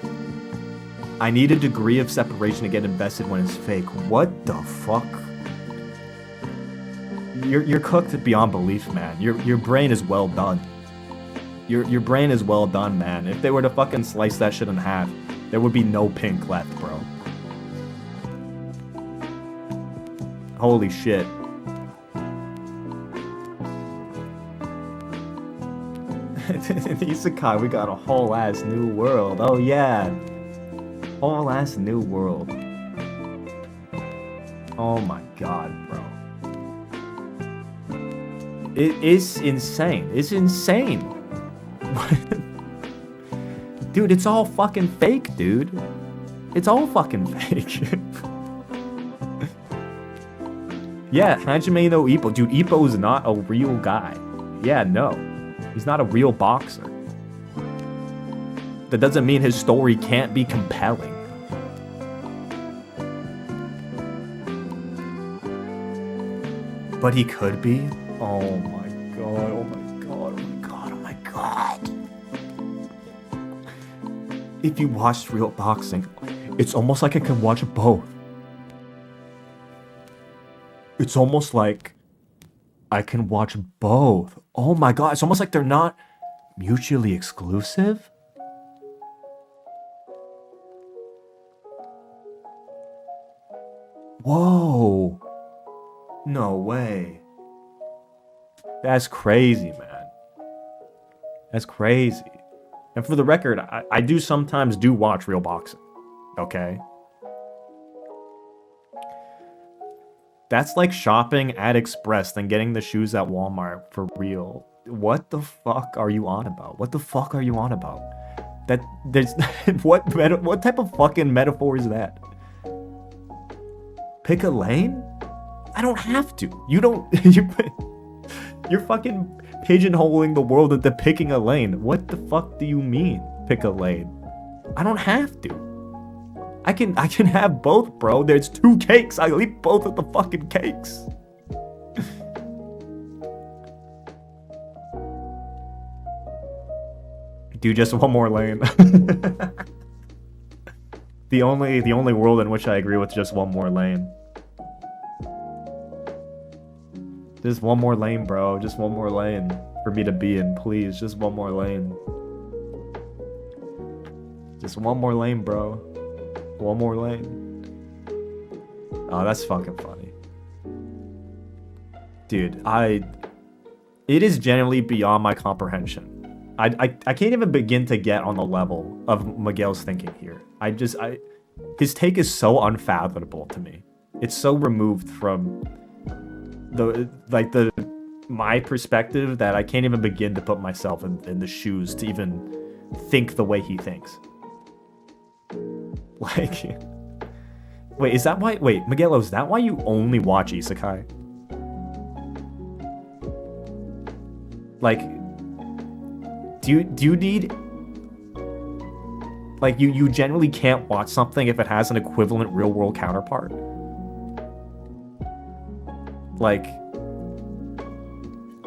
I need a degree of separation to get invested when it's fake. What the fuck? You're cooked beyond belief, man. Your brain is well done. Your brain is well done, man. If they were to fucking slice that shit in half, there would be no pink left, bro. Holy shit. In Isekai, we got a whole ass new world. Oh yeah. Whole ass new world. Oh my god, bro. It is insane. It's insane. Dude, it's all fucking fake, dude. It's all fucking fake. Yeah, Hajime no Ippo. Dude, Ippo is not a real guy. Yeah, no. He's not a real boxer. That doesn't mean his story can't be compelling. But he could be? Oh my god, oh my god, oh my god, oh my god. If you watched real boxing, It's almost like I can watch both. It's almost like I can watch both. Oh my god, it's almost like they're not mutually exclusive. Whoa. No way. That's crazy, man. That's crazy. And for the record, I do sometimes watch real boxing. Okay? That's like shopping at Express and getting the shoes at Walmart for real. What the fuck are you on about? What the fuck are you on about? That there's what type of fucking metaphor is that? Pick a lane? I don't have to. You don't. You're fucking pigeonholing the world into picking a lane. What the fuck do you mean? Pick a lane? I don't have to. I can have both, bro. There's 2 cakes. I'll eat both of the fucking cakes. Do just one more lane. The only world in which I agree with just one more lane. Just one more lane, bro. Just one more lane for me to be in, please. Just one more lane. Just one more lane, bro. One more lane. Oh, that's fucking funny. Dude, it is genuinely beyond my comprehension. I can't even begin to get on the level of Miguel's thinking here. His take is so unfathomable to me. It's so removed from my perspective that I can't even begin to put myself in the shoes to even think the way he thinks. Like, wait, is that why? Wait, Miguel, is that why you only watch isekai? Like, do you need, like, you generally can't watch something if it has an equivalent real world counterpart? Like,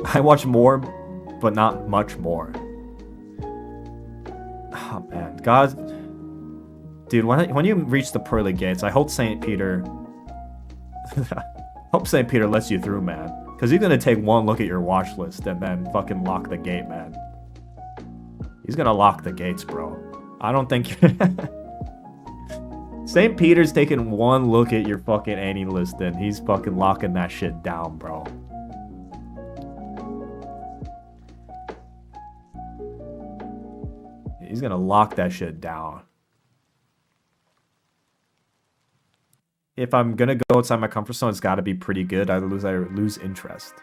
I watch more, but not much more. Oh man, God, dude, when you reach the pearly gates, I hope St. Peter lets you through, man. Because he's gonna take one look at your watch list and then fucking lock the gate, man. He's gonna lock the gates, bro. I don't think St. Peter's taking one look at your fucking Annie list and he's fucking locking that shit down, bro. He's gonna lock that shit down. If I'm gonna go outside my comfort zone, it's gotta be pretty good. I lose interest.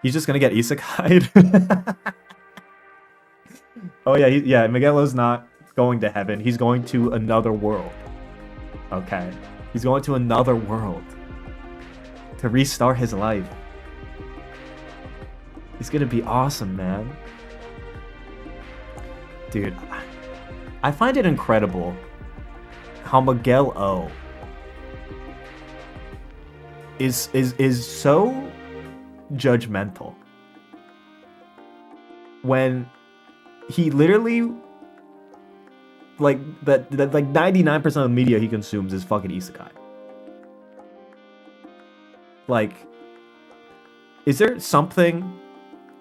He's just gonna get isekai'd. Oh yeah, Miguelo's not going to heaven. He's going to another world. Okay, he's going to another world to restart his life. It's gonna be awesome, man. Dude, I find it incredible how Miguel O is so judgmental when he literally, like, that like 99% of the media he consumes is fucking isekai. Like, is there something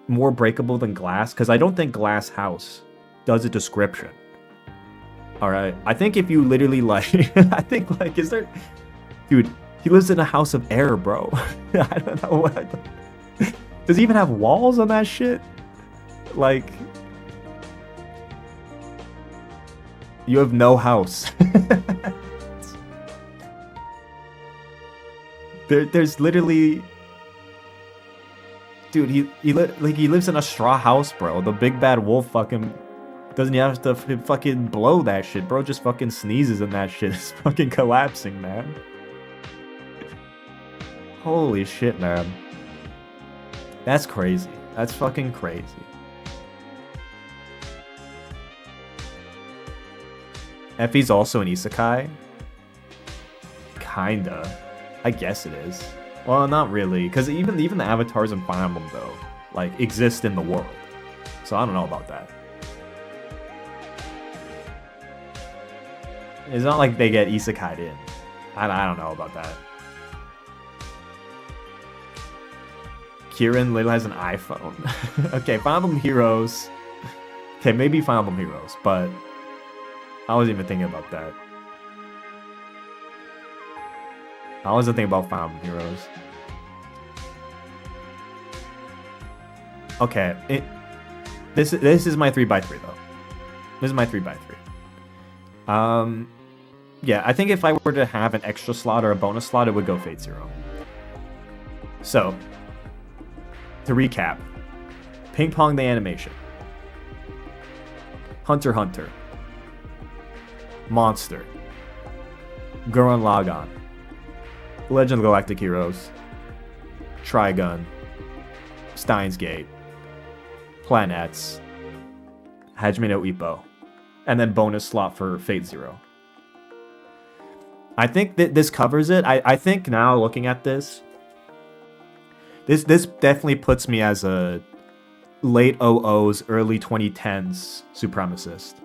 more breakable than Glass? Because I don't think Glass House does a description. All right, I think if you literally like, I think like, is there, dude? He lives in a house of air, bro. I don't know what. Does he even have walls on that shit? Like, you have no house. There's literally, dude. He lives in a straw house, bro. The big bad wolf fucking doesn't have to fucking blow that shit, bro. Just fucking sneezes and that shit is fucking collapsing, man. Holy shit, man. That's crazy. That's fucking crazy. Effie's also an isekai? Kinda. I guess it is. Well, not really, because even the avatars in Fire Emblem, though, like, exist in the world. So I don't know about that. It's not like they get isekai'd in. I don't know about that. Kieran literally has an iPhone. Okay, Fire Emblem Heroes. Okay, maybe Fire Emblem Heroes, but I wasn't even thinking about that. I wasn't thinking about Fire Emblem Heroes. Okay, this is my 3x3 though. This is my 3x3. Yeah, I think if I were to have an extra slot or a bonus slot, it would go Fate Zero. So, to recap, Ping Pong the animation, Hunter x Hunter, Monster, Gurren Lagann, Legend of Galactic Heroes, Trigun, Steins Gate, Planets, Hajime no Ippo, and then bonus slot for Fate Zero. I think that this covers it. I think now looking at this definitely puts me as a late 00s, early 2010s supremacist.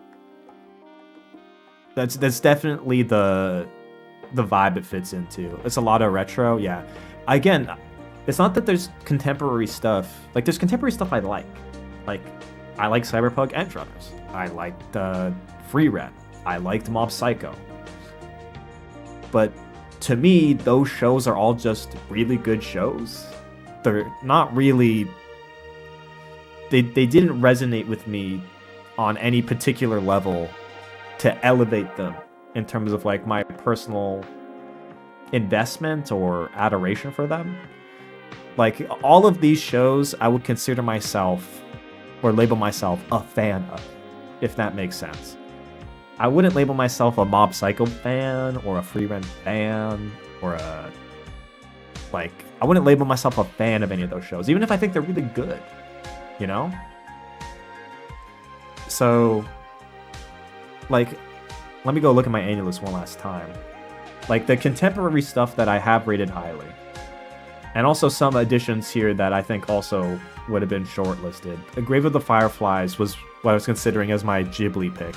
That's definitely the vibe it fits into. It's a lot of retro, yeah. Again, it's not that there's contemporary stuff. Like, there's contemporary stuff I like. Like, I like Cyberpunk Edgerunners. I liked Free Ren. I liked Mob Psycho. But to me, those shows are all just really good shows. They're not really... They didn't resonate with me on any particular level to elevate them in terms of like my personal investment or adoration for them. Like, all of these shows, I would consider myself, or label myself, a fan of, if that makes sense. I wouldn't label myself a Mob Psycho fan, or a Free Ren fan, or a... Like, I wouldn't label myself a fan of any of those shows, even if I think they're really good, you know? So, like, let me go look at my annual list one last time. Like, the contemporary stuff that I have rated highly, and also some additions here that I think also would have been shortlisted. The Grave of the Fireflies was what I was considering as my Ghibli pick.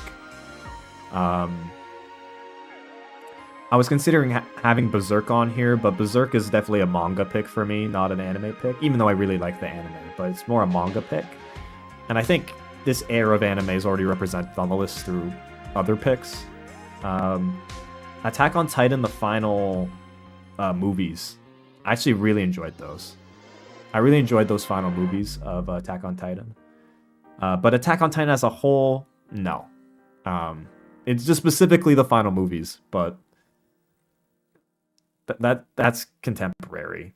I was considering having Berserk on here, but Berserk is definitely a manga pick for me, not an anime pick, even though I really like the anime, but it's more a manga pick. And I think this era of anime is already represented on the list through other picks. Attack on Titan, the final movies. I actually really enjoyed those. I really enjoyed those final movies of Attack on Titan. But Attack on Titan as a whole, no. It's just specifically the final movies, but that's contemporary.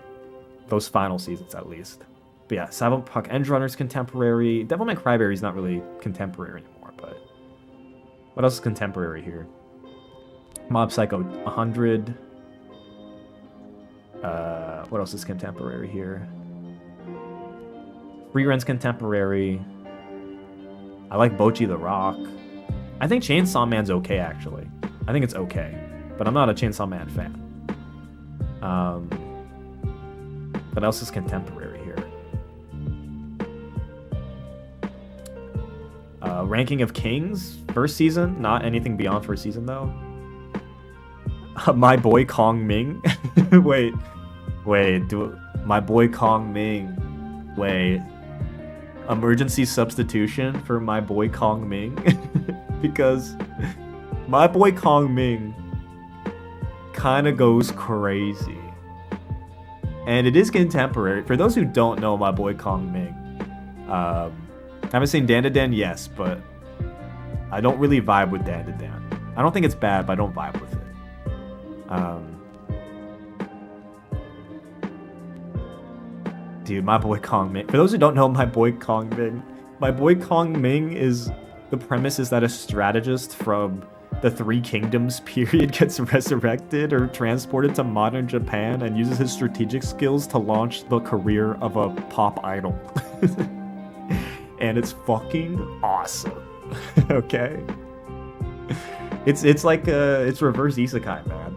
Those final seasons, at least. But yeah, Cyberpunk Edgerunner's contemporary. Devil May Cry Baby's not really contemporary anymore, but what else is contemporary here? Mob Psycho 100. What else is contemporary here? Free Ren's contemporary. I like Bocchi the Rock. I think Chainsaw Man's okay, actually. I think it's okay, but I'm not a Chainsaw Man fan. What else is contemporary here? Ranking of Kings, first season. Not anything beyond first season, though. My Boy Kong Ming. Wait. My Boy Kong Ming. Wait. Emergency substitution for My Boy Kong Ming. Because My Boy Kong Ming kind of goes crazy. And it is contemporary. For those who don't know My Boy Kong Ming, haven't seen Dan to Dan? Yes, but I don't really vibe with Dan to Dan. I don't think it's bad, but I don't vibe with it. Dude, My Boy Kong Ming. For those who don't know My Boy Kong Ming is... The premise is that a strategist from the Three Kingdoms period gets resurrected or transported to modern Japan and uses his strategic skills to launch the career of a pop idol. And it's fucking awesome. Okay? It's like it's reverse isekai, man.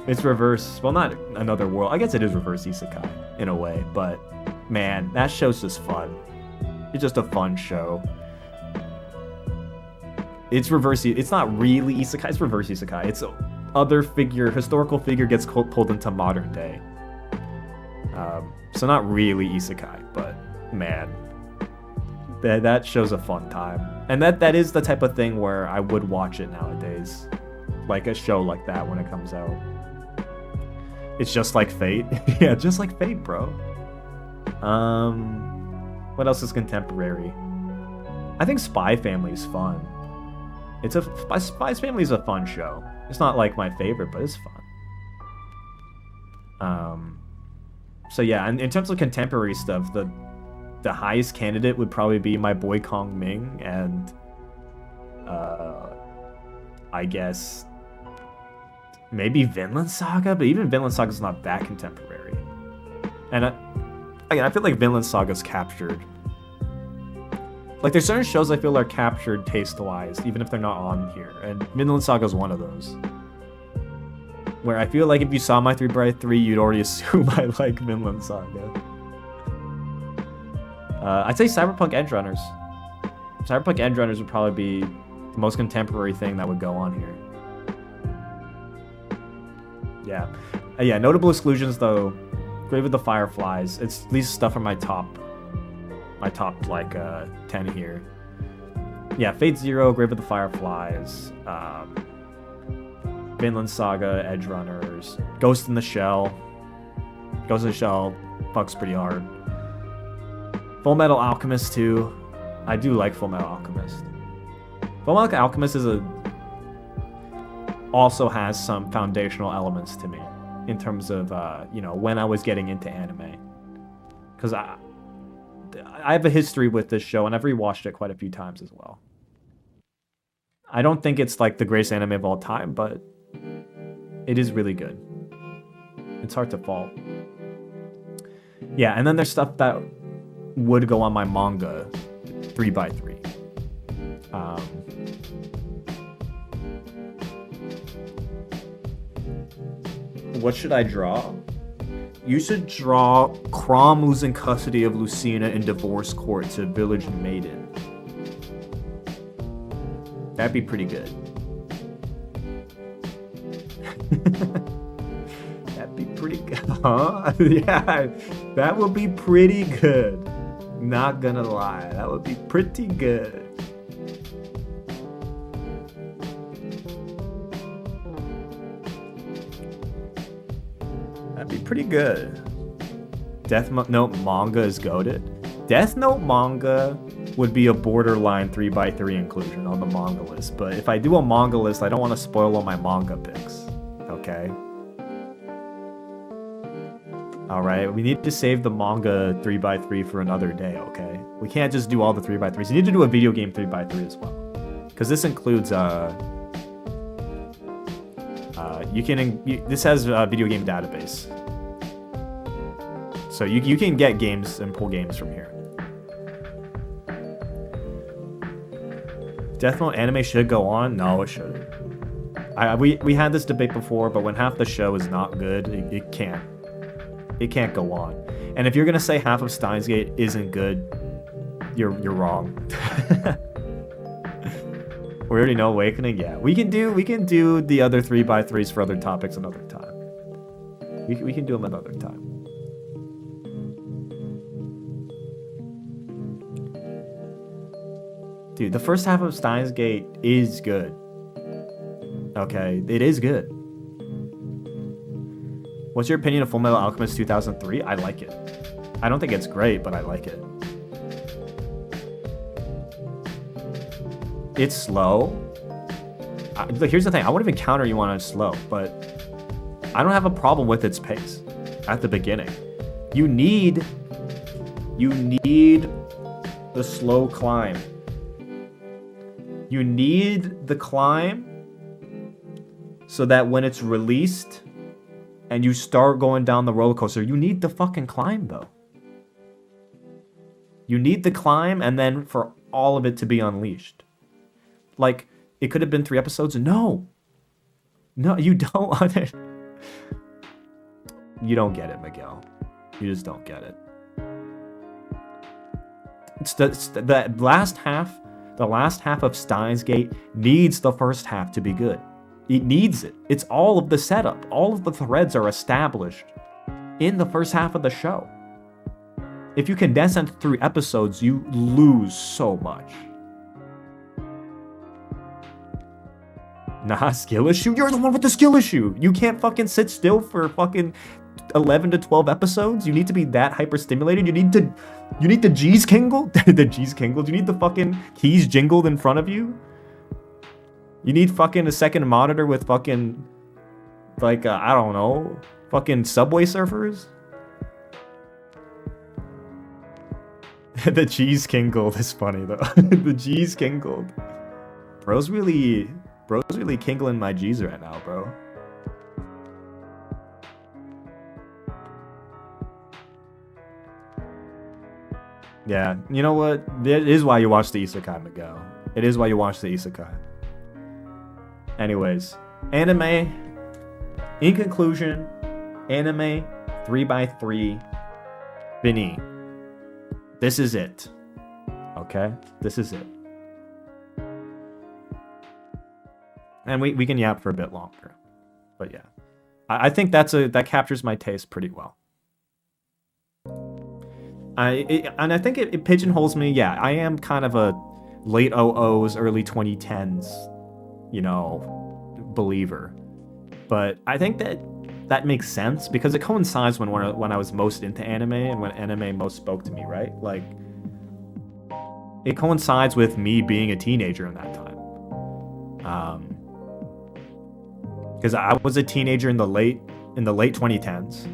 It's reverse, well, not another world. I guess it is reverse isekai in a way, but man, that show's just fun. It's just a fun show. It's reverse. It's not really isekai. It's reverse isekai. It's other figure, historical figure gets pulled into modern day. So not really isekai, but man, that show's a fun time. And that is the type of thing where I would watch it nowadays, like a show like that when it comes out. It's just like Fate. Yeah, just like Fate, bro. What else is contemporary? I think Spy Family is fun. Spy Family is a fun show. It's not like my favorite, but it's fun. So yeah, in terms of contemporary stuff, the highest candidate would probably be my boy Kong Ming, and I guess maybe Vinland Saga, but even Vinland Saga is not that contemporary. And I feel like Vinland Saga's captured. Like, there's certain shows I feel are captured taste-wise, even if they're not on here. And Vinland Saga is one of those. Where I feel like if you saw my 3x3, you'd already assume I like Vinland Saga. I'd say Cyberpunk Edgerunners. Cyberpunk Edgerunners would probably be the most contemporary thing that would go on here. Yeah, notable exclusions though. Grave of the Fireflies. It's these stuff from my top like 10 here. Yeah, Fate Zero, Grave of the Fireflies, Vinland Saga, Edgerunners, Ghost in the Shell. Ghost in the Shell fucks pretty hard. Full Metal Alchemist 2. I do like Full Metal Alchemist. Full Metal Alchemist also has some foundational elements to me in terms of when I was getting into anime, because I have a history with this show and I've rewatched it quite a few times as well. I don't think it's like the greatest anime of all time, but it is really good. It's hard to fault. Yeah, and then there's stuff that would go on my manga 3x3. What should I draw? You should draw Crom losing custody of Lucina in divorce court to Village Maiden. That'd be pretty good. That'd be pretty good, huh? Yeah, that would be pretty good. Not gonna lie, that would be pretty good. That'd be pretty good. Death Note manga is goated. Death Note manga would be a borderline 3x3 inclusion on the manga list, but if I do a manga list, I don't want to spoil all my manga picks. Okay? Alright, we need to save the manga 3x3 for another day, okay? We can't just do all the 3x3s. You need to do a video game 3x3 as well. Because this includes, this has a video game database. So you can get games and pull games from here. Death Note anime should go on? No, it shouldn't. We had this debate before, but when half the show is not good, it can't. It can't go on. And if you're gonna say half of Steins Gate isn't good, you're wrong. We already know Awakening. Yeah, we can do the other 3x3s for other topics another time. We can do them another time. Dude, the first half of Steins Gate is good. Okay, it is good. What's your opinion of Fullmetal Alchemist 2003? I like it. I don't think it's great, but I like it. It's slow. Look, here's the thing. I wouldn't even counter you on it slow, but I don't have a problem with its pace at the beginning. You need the slow climb. You need the climb so that when it's released and you start going down the roller coaster, you need the fucking climb, though. You need the climb and then for all of it to be unleashed. Like, it could have been 3 episodes. No, you don't want it. You don't get it, Miguel. You just don't get it. It's the last half. The last half of Steins Gate needs the first half to be good. It needs it. It's all of the setup. All of the threads are established in the first half of the show. If you condense into 3 episodes, you lose so much. Nah, skill issue? You're the one with the skill issue. You can't fucking sit still for fucking 11 to 12 episodes. You need to be that hyper-stimulated. You need the G's kingled. The G's kingled. You need the fucking keys jingled in front of you. You need fucking a second monitor with fucking, like, I don't know, fucking Subway Surfers. The G's kingled is funny though. The G's kingled. Bro's really kingling my G's right now, bro. Yeah, you know what? It is why you watch the Isekai, Miguel. It is why you watch the Isekai. Anyways, anime. In conclusion, anime 3x3. Vinny. This is it. Okay? This is it. And we can yap for a bit longer. But yeah. I think that captures my taste pretty well. And I think it pigeonholes me. Yeah, I am kind of a late 00s, early 2010s, believer. But I think that makes sense because it coincides when I was most into anime and when anime most spoke to me, right? Like, it coincides with me being a teenager in that time. Because I was a teenager in the late 2010s.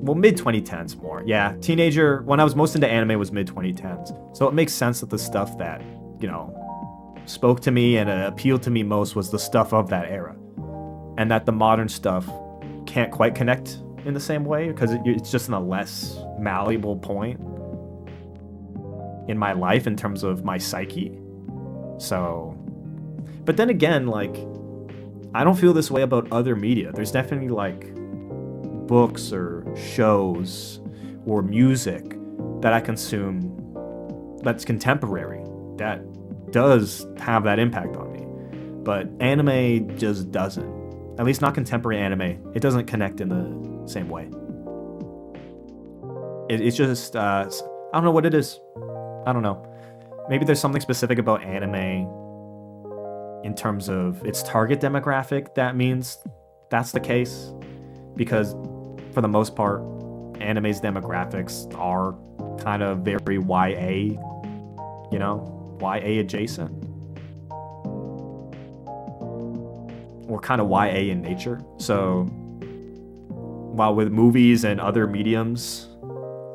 Well, mid 2010s more. Yeah, teenager, when I was most into anime was mid 2010s. So it makes sense that the stuff that, spoke to me and appealed to me most was the stuff of that era. And that the modern stuff can't quite connect in the same way because it's just in a less malleable point in my life in terms of my psyche. So, but then again, like, I don't feel this way about other media. There's definitely like books or shows or music that I consume that's contemporary that does have that impact on me, but anime just doesn't. At least not contemporary anime. It doesn't connect in the same way. It's just I don't know what it is. I don't know. Maybe there's something specific about anime in terms of its target demographic that means that's the case, because for the most part, anime's demographics are kind of very YA, YA adjacent. Or kind of YA in nature. So, while with movies and other mediums,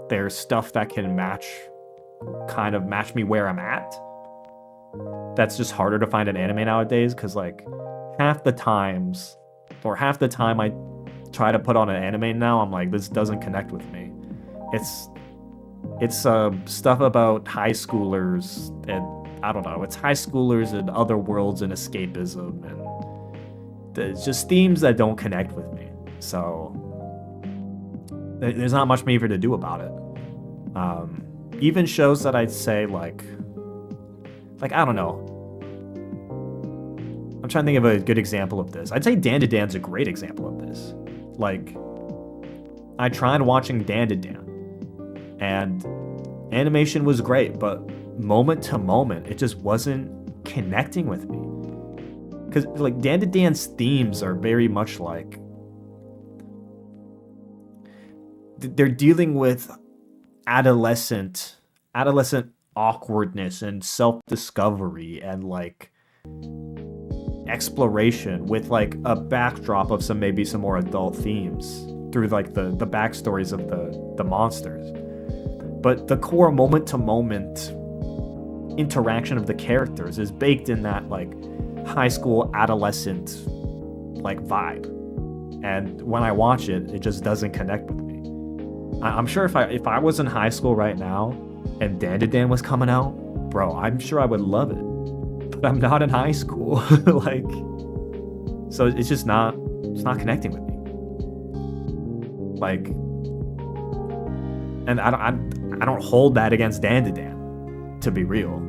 there's stuff that can match me where I'm at. That's just harder to find in anime nowadays, because like half the time I try to put on an anime now, I'm like, this doesn't connect with me. It's stuff about high schoolers, and I don't know, it's high schoolers and other worlds and escapism, and it's just themes that don't connect with me. So there's not much for to do about it. Even shows that I'd say like I don't know. I'm trying to think of a good example of this. I'd say Dan to Dan's a great example of this. Like, I tried watching Dan to Dan, and animation was great, but moment to moment, it just wasn't connecting with me. Because like Dan to Dan's themes are very much like they're dealing with adolescent awkwardness and self-discovery and like exploration with like a backdrop of some more adult themes through like the backstories of the monsters. But the core moment to moment interaction of the characters is baked in that like high school adolescent like vibe, and when I watch it, it just doesn't connect with me. I'm sure if I was in high school right now and Dan to Dan was coming out, bro, I'm sure I would love it, but I'm not in high school. Like, so it's not connecting with me. Like, and I don't hold that against Dan to Dan. to be real.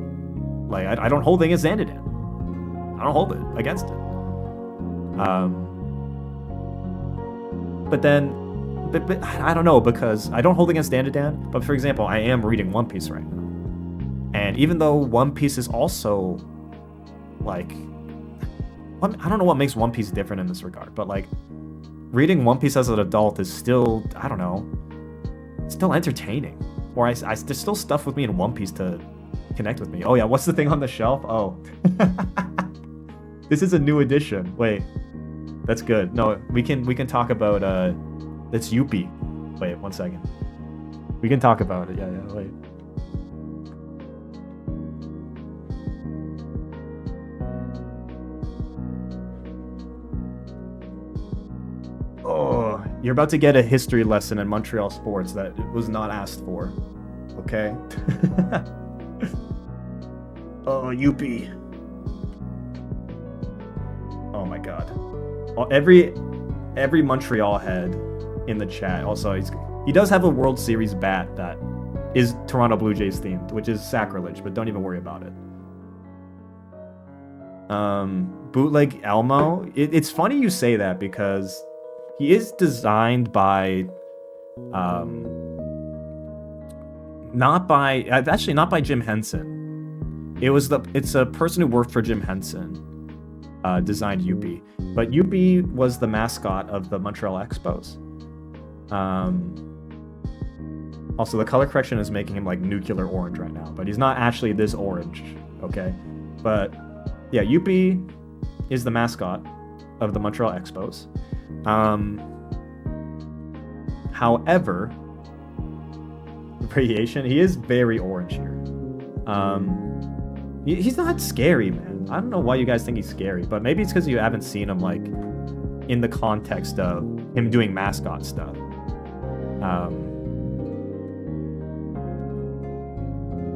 Like, I don't hold it against Xanadu. I don't hold it against it. But then, but I don't know, because I don't hold against Dandadan, but for example, I am reading One Piece right now. And even though One Piece is also, like, I don't know what makes One Piece different in this regard, but like, reading One Piece as an adult is still, I don't know, still entertaining. Or there's still stuff with me in One Piece to connect with me. Oh yeah, what's the thing on the shelf? Oh. This is a new edition. Wait. That's good. No, we can talk about that's Yuppie. Wait, 1 second. We can talk about it. Yeah, wait. Oh, you're about to get a history lesson in Montreal sports that was not asked for. Okay? Oh, Yuppie. Oh my god. Every Montreal head in the chat. Also, he does have a World Series bat that is Toronto Blue Jays themed, which is sacrilege, but don't even worry about it. Bootleg Elmo. It's funny you say that because he is designed by, not by Jim Henson. It's a person who worked for Jim Henson. Designed Yuppie, but Yuppie was the mascot of the Montreal Expos. Also, the color correction is making him like nuclear orange right now, but he's not actually this orange, okay? But yeah, Yuppie is the mascot of the Montreal Expos. However, variation, he is very orange here. He's not scary, man. I don't know why you guys think he's scary, but maybe it's because you haven't seen him like in the context of him doing mascot stuff.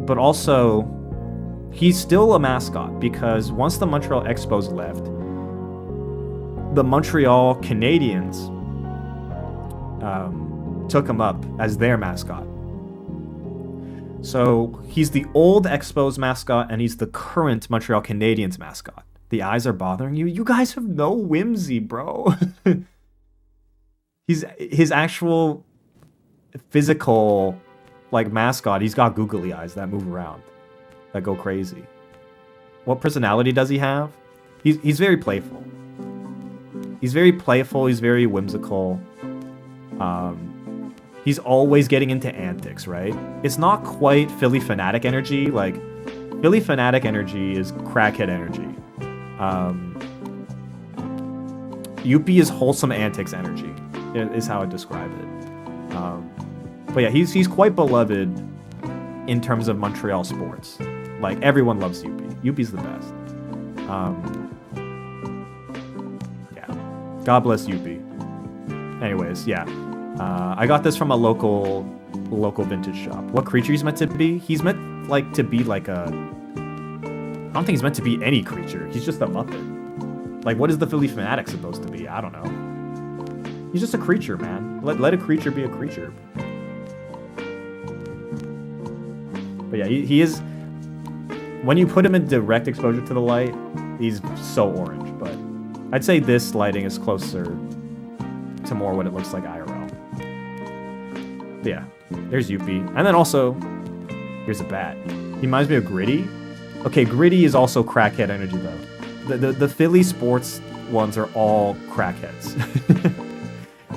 But also, he's still a mascot because once the Montreal Expos left, the Montreal Canadiens took him up as their mascot. So he's the old Expos mascot, and he's the current Montreal Canadiens mascot. The eyes are bothering you? You guys have no whimsy, bro. His actual physical, like, mascot, he's got googly eyes that move around, that go crazy. What personality does he have? He's very playful. He's very playful, he's very whimsical. He's always getting into antics, right? It's not quite Philly Fanatic energy. Like, Philly Fanatic energy is crackhead energy. Yuppie is wholesome antics energy, is how I describe it. But yeah, he's quite beloved in terms of Montreal sports. Like, everyone loves Yuppie. Yuppie's the best. Yeah. God bless Yuppie. Anyways, yeah. I got this from a local vintage shop. What creature he's meant to be? He's meant like to be like a... I don't think he's meant to be any creature. He's just a Muppet. Like, what is the Philly Fanatic supposed to be? I don't know. He's just a creature, man. Let a creature be a creature. But yeah, he is... When you put him in direct exposure to the light, he's so orange. But I'd say this lighting is closer to more what it looks like IRL. But yeah, there's Yuppie. And then also, here's a bat. He reminds me of Gritty. Okay, Gritty is also crackhead energy, though. The Philly sports ones are all crackheads.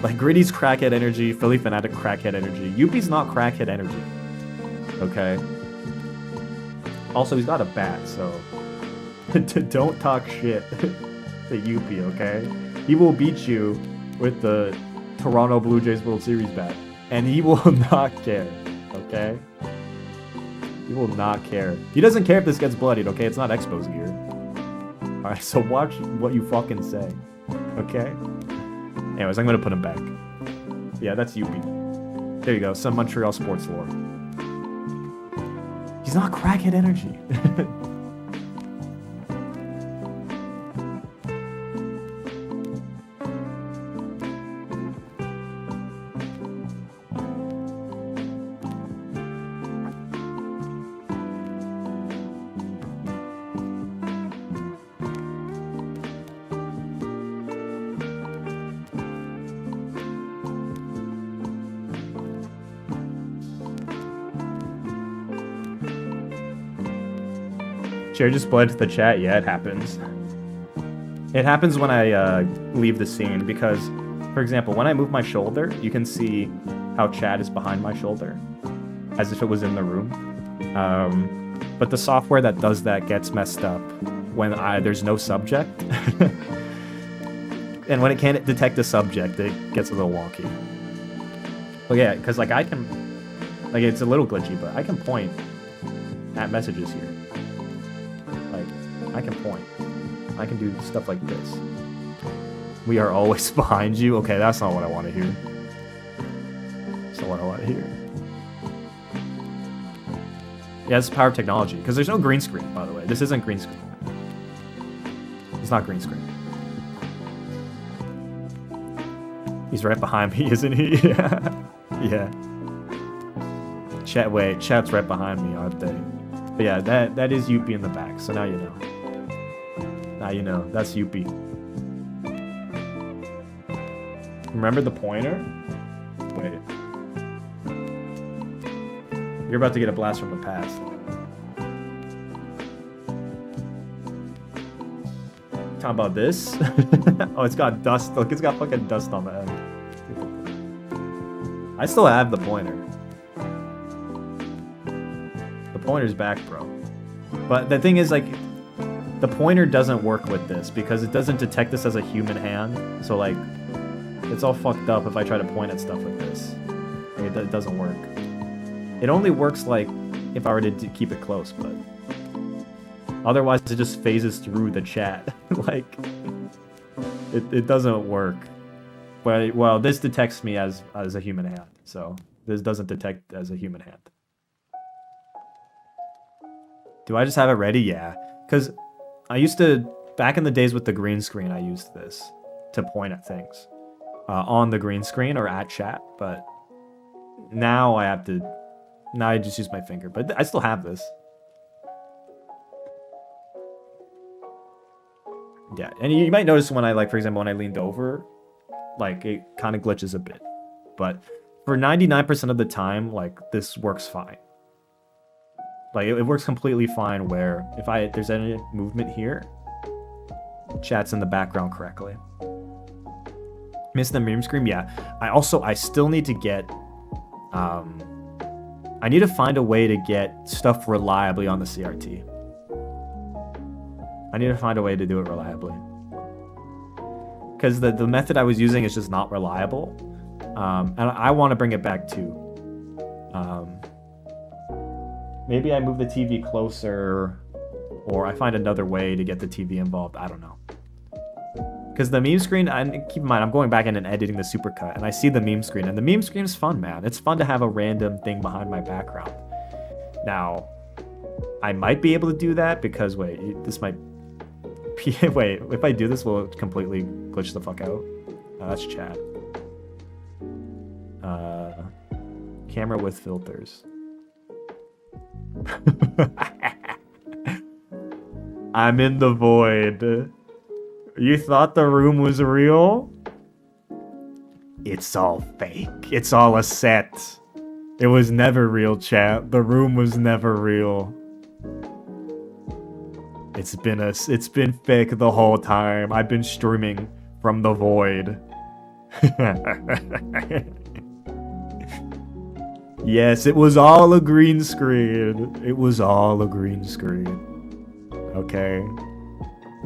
Like, Gritty's crackhead energy, Philly Fanatic crackhead energy. Yuppie's not crackhead energy. Okay? Also, he's got a bat, so... don't talk shit to Yuppie, okay? He will beat you with the Toronto Blue Jays World Series bat. And he will not care, okay? He will not care. He doesn't care if this gets bloodied, okay? It's not Expos gear. Alright, so watch what you fucking say, okay? Anyways, I'm gonna put him back. Yeah, that's Yuppie. There you go, some Montreal sports lore. He's not crackhead energy. Chair just bled to the chat. Yeah, it happens. It happens when I leave the scene because, for example, when I move my shoulder, you can see how chat is behind my shoulder, as if it was in the room. But the software that does that gets messed up when there's no subject. And when it can't detect a subject, it gets a little wonky. But yeah, because like I can, like it's a little glitchy, but I can point at messages here. Like I can point. I can do stuff like this. We are always behind you. Okay, that's not what I want to hear. That's not what I want to hear. Yeah, this is power of technology. Because there's no green screen, by the way. This isn't green screen. It's not green screen. He's right behind me, isn't he? Yeah. Yeah. Chat's right behind me, aren't they? But yeah, that is Yuppie in the back, so now you know. Now you know. That's Yuppie. Remember the pointer? Wait. You're about to get a blast from the past. Talking about this? Oh, it's got dust. Look, it's got fucking dust on the end. I still have the pointer. The pointer's back, bro. But the thing is, like, the pointer doesn't work with this because it doesn't detect this as a human hand. So, like, it's all fucked up if I try to point at stuff with this. Like, it doesn't work. It only works, like, if I were to keep it close, but otherwise it just phases through the chat. Like, it doesn't work. But, well, this detects me as a human hand, so this doesn't detect as a human hand. Do I just have it ready? Yeah. Because I used to, back in the days with the green screen, I used this to point at things on the green screen or at chat, but now I just use my finger, but I still have this. Yeah, and you might notice when I, like, for example, when I leaned over, like, it kind of glitches a bit. But for 99% of the time, like, this works fine. Like, it works completely fine where if there's any movement here, chat's in the background correctly. Miss the meme screen? Yeah. I still need to get, I need to find a way to get stuff reliably on the CRT. I need to find a way to do it reliably. Because the method I was using is just not reliable. And I want to bring it back too. Maybe I move the TV closer, or I find another way to get the TV involved. I don't know. Because the meme screen, and keep in mind, I'm going back in and editing the supercut, and I see the meme screen, and the meme screen is fun, man. It's fun to have a random thing behind my background. Now, I might be able to do that because, wait, this might... Wait, if I do this, will it completely glitch the fuck out? That's chat. Camera with filters. I'm in the void. You thought the room was real? It's all fake. It's all a set. It was never real, chat. The room was never real. It's been fake the whole time. I've been streaming from the void. Yes, it was all a green screen. It was all a green screen. Okay.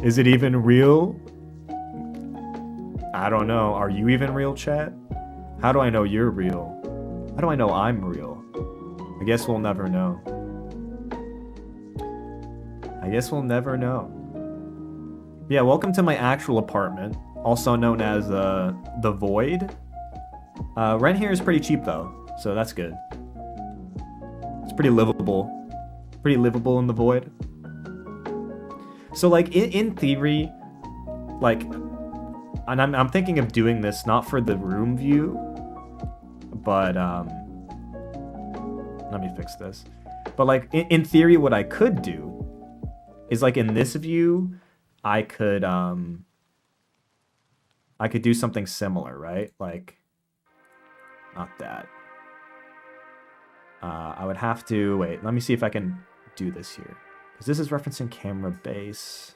Is it even real? I don't know. Are you even real, chat? How do I know you're real? How do I know I'm real? I guess we'll never know. I guess we'll never know. Yeah, welcome to my actual apartment, also known as the Void. Rent here is pretty cheap though, so that's good. It's pretty livable. Pretty livable in the Void. So like in theory, like, and I'm thinking of doing this not for the room view, but let me fix this. But like in theory, what I could do is like in this view, I could do something similar, right? Like, not that. I would have to wait. Let me see if I can do this here. Because this is referencing camera base.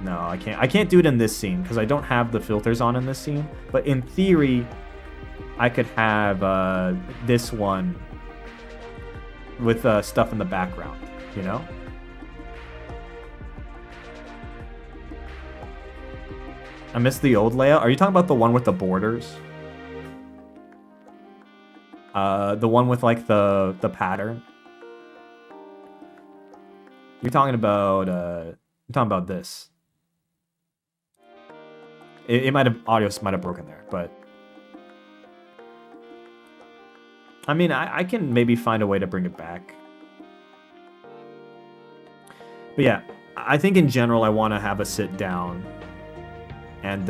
No, I can't. I can't do it in this scene because I don't have the filters on in this scene. But in theory, I could have this one with stuff in the background, you know? I missed the old layout. Are you talking about the one with the borders? The one with like the pattern? You're talking about this. It might have audio might have broken there, but I mean, I can maybe find a way to bring it back. But yeah, I think in general I want to have a sit down and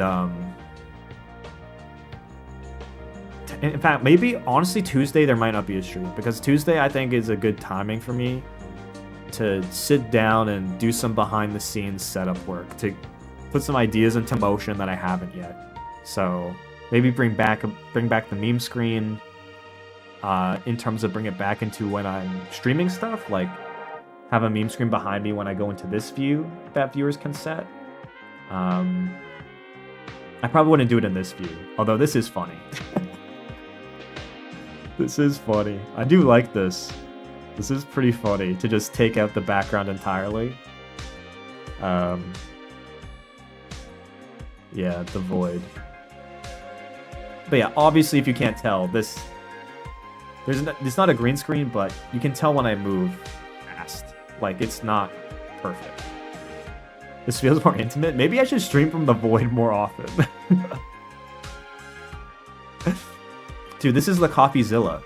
in fact, maybe honestly Tuesday there might not be a stream because Tuesday I think is a good timing for me to sit down and do some behind the scenes setup work to put some ideas into motion that I haven't yet. So maybe bring back the meme screen in terms of bring it back into when I'm streaming stuff, like have a meme screen behind me when I go into this view that viewers can set. I probably wouldn't do it in this view, although this is funny. This is funny. I do like this. This is pretty funny to just take out the background entirely. Yeah, the void. But yeah, obviously if you can't tell, it's not a green screen, but you can tell when I move fast. Like, it's not perfect. This feels more intimate. Maybe I should stream from the void more often. Dude, this is the CoffeeZilla.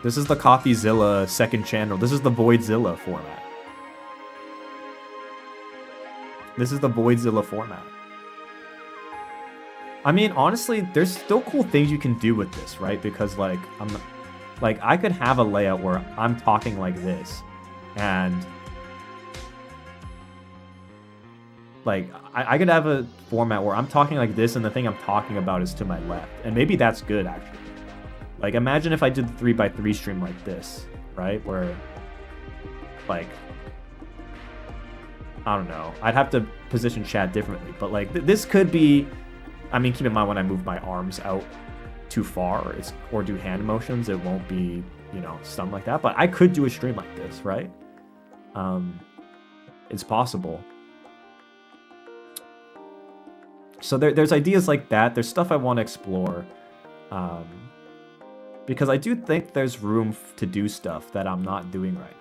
This is the CoffeeZilla second channel. This is the Voidzilla format. This is the Voidzilla format. I mean, honestly, there's still cool things you can do with this, right? Because like I could have a layout where I'm talking like this, and like I could have a format where I'm talking like this, and the thing I'm talking about is to my left, and maybe that's good actually. Like imagine if I did the 3x3 stream like this, right? Where like I don't know, I'd have to position chat differently, but like this could be. I mean, keep in mind when I move my arms out too far or do hand motions, it won't be, you know, stuff like that. But I could do a stream like this, right? It's possible. So there's ideas like that. There's stuff I want to explore. Because I do think there's room to do stuff that I'm not doing right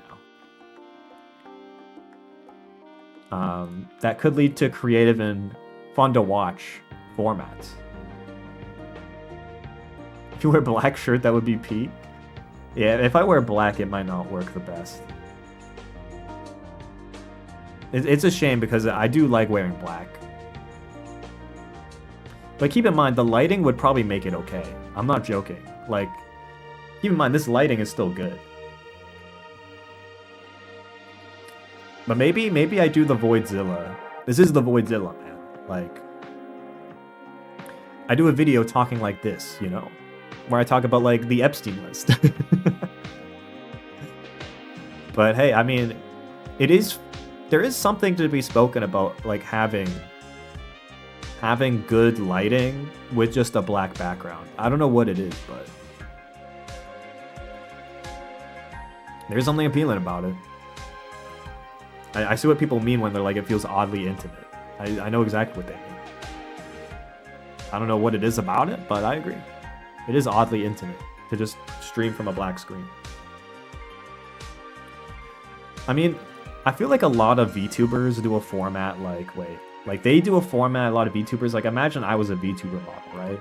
now. That could lead to creative and fun to watch formats. If you wear a black shirt, that would be peak. Yeah, if I wear black, it might not work the best. It's a shame because I do like wearing black. But keep in mind, the lighting would probably make it okay. I'm not joking. Like, keep in mind, this lighting is still good. But maybe I do the Voidzilla. This is the Voidzilla, man. Like, I do a video talking like this, you know, where I talk about like the Epstein list. But hey, I mean, there is something to be spoken about, like having good lighting with just a black background. I don't know what it is, but there's something appealing about it. I see what people mean when they're like, it feels oddly intimate. I know exactly what they mean. I don't know what it is about it, but I agree. It is oddly intimate to just stream from a black screen. I mean, I feel like a lot of VTubers do a format like they do a format, a lot of VTubers, like imagine I was a VTuber model, right?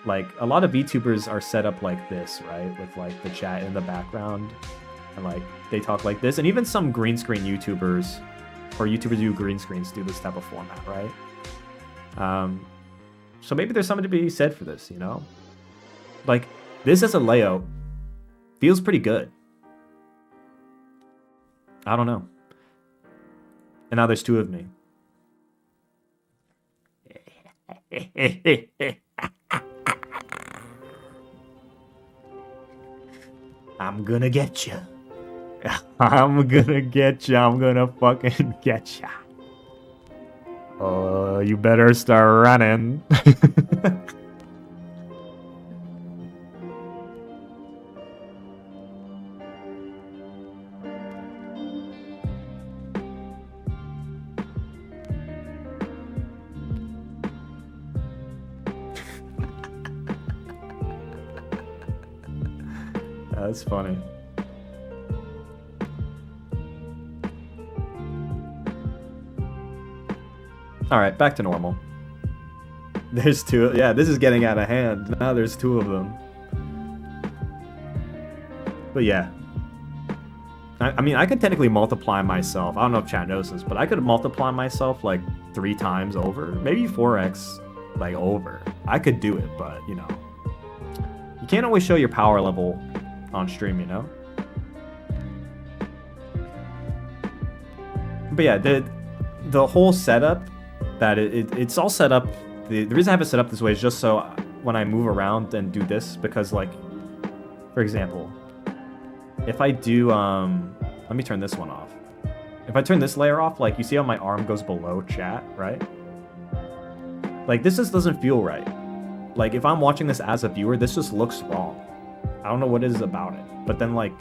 Like a lot of VTubers are set up like this, right? With like the chat in the background and like they talk like this. And even some green screen YouTubers or YouTubers who do green screens do this type of format, right? So maybe there's something to be said for this, you know? Like, this as a layout feels pretty good. I don't know. And now there's two of me. I'm gonna get you. I'm gonna get you. I'm gonna fucking get you. You better start running. That's funny. Alright, back to normal. There's two. Yeah, this is getting out of hand. Now there's two of them. But yeah. I mean, I could technically multiply myself. I don't know if chat knows this, but I could multiply myself like 3 times over. Maybe 4x like over. I could do it, but you know. You can't always show your power level on stream, you know? But yeah, the whole setup, that it's all set up. The reason I have it set up this way is just so when I move around and do this, because like, for example, if I do, let me turn this one off. If I turn this layer off, like you see how my arm goes below chat, right? Like this just doesn't feel right. Like if I'm watching this as a viewer, this just looks wrong. I don't know what it is about it. But then like,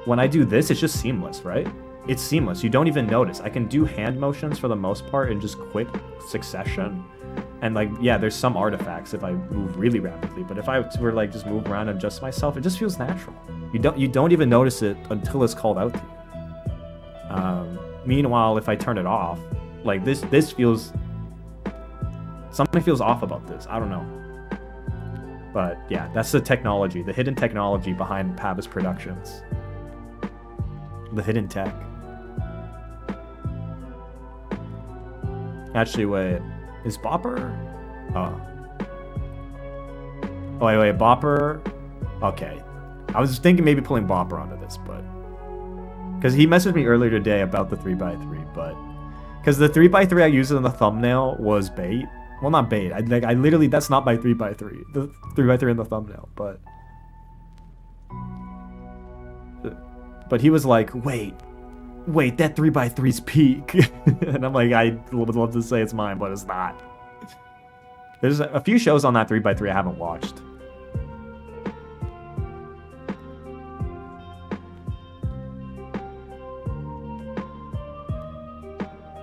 when I do this, it's just seamless, right? It's seamless. You don't even notice. I can do hand motions for the most part in just quick succession. And like, yeah, there's some artifacts if I move really rapidly, but if I were like just move around and adjust myself, it just feels natural. You don't even notice it until it's called out to you. Meanwhile, if I turn it off, like this feels, something feels off about this. I don't know. But yeah, that's the technology, the hidden technology behind Pabas Productions. The hidden tech. Actually, wait. Is Bopper? Oh. Oh, wait, Bopper? Okay. I was thinking maybe pulling Bopper onto this, but... Because he messaged me earlier today about the 3x3, but... Because the 3x3 I used in the thumbnail was bait. Well, not bait. I literally, that's not my 3x3. The 3x3 in the thumbnail, but... But he was like, wait, that 3x3's peak. And I'm like, I would love to say it's mine, but it's not. There's a few shows on that 3x3 I haven't watched.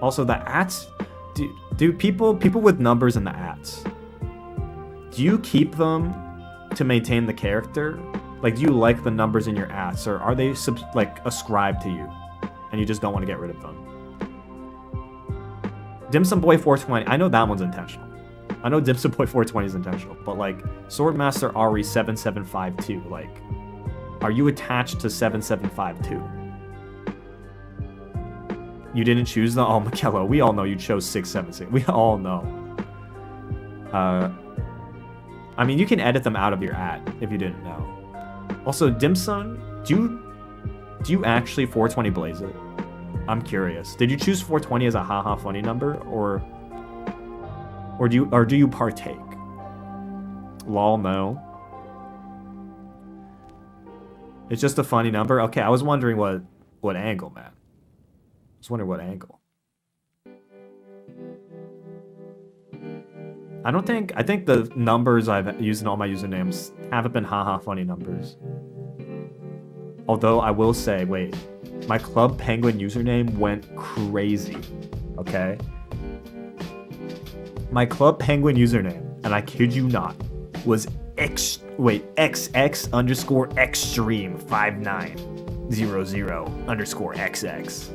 Also, the ats, do people with numbers in the ats, do you keep them to maintain the character? Like, do you like the numbers in your ats, or are they like ascribed to you, and you just don't want to get rid of them? Dimsum Boy 420, I know that one's intentional. I know Dimsum Boy 420 is intentional, but like Swordmaster Ari 7752, like, are you attached to 7752? You didn't choose the, oh, Mikello, we all know you chose 676. We all know. I mean, you can edit them out of your ad if you didn't know. Also, Dimson, do you actually 420 blaze it? I'm curious. Did you choose 420 as a haha funny number, or do you partake? Lol, no. It's just a funny number. Okay, I was wondering what angle, man. I was wondering what angle. I think the numbers I've used in all my usernames haven't been haha funny numbers. Although I will say, wait, my Club Penguin username went crazy, okay? My Club Penguin username, and I kid you not, was XX underscore extreme 5900 underscore XX.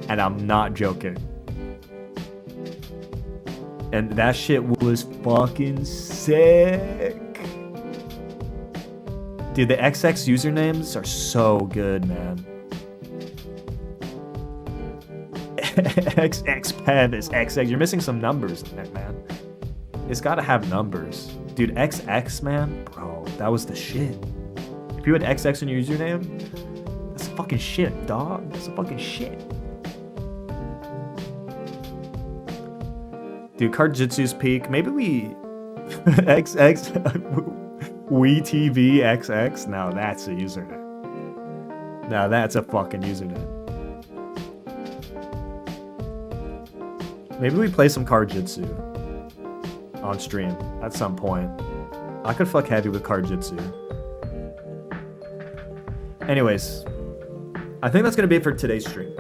And I'm not joking. And that shit was fucking sick. Dude, the XX usernames are so good, man. XX Pen is XX. You're missing some numbers in there, man. It's gotta have numbers. Dude, XX, man, bro, that was the shit. If you had XX in your username, that's fucking shit, dog. That's fucking shit. Dude, Card Jitsu's peak. Maybe we XX. WeTVXX. Now that's a username. Now that's a fucking username. Maybe we play some card jitsu on stream at some point. I could fuck heavy with card jitsu. Anyways, I think that's gonna be it for today's stream.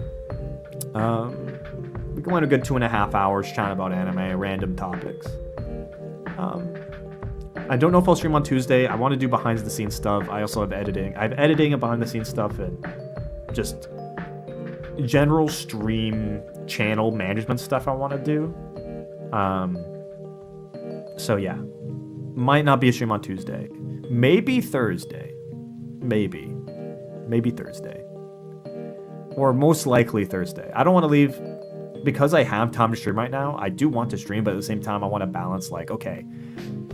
We can win a good 2.5 hours chatting about anime, random topics. I don't know if I'll stream on Tuesday. I want to do behind the scenes stuff. I also have editing. I have editing and behind the scenes stuff and just general stream channel management stuff I want to do. So yeah, might not be a stream on Tuesday. Maybe Thursday. Maybe Thursday. Or most likely Thursday. I don't want to leave because I have time to stream right now. I do want to stream, but at the same time, I want to balance like, okay,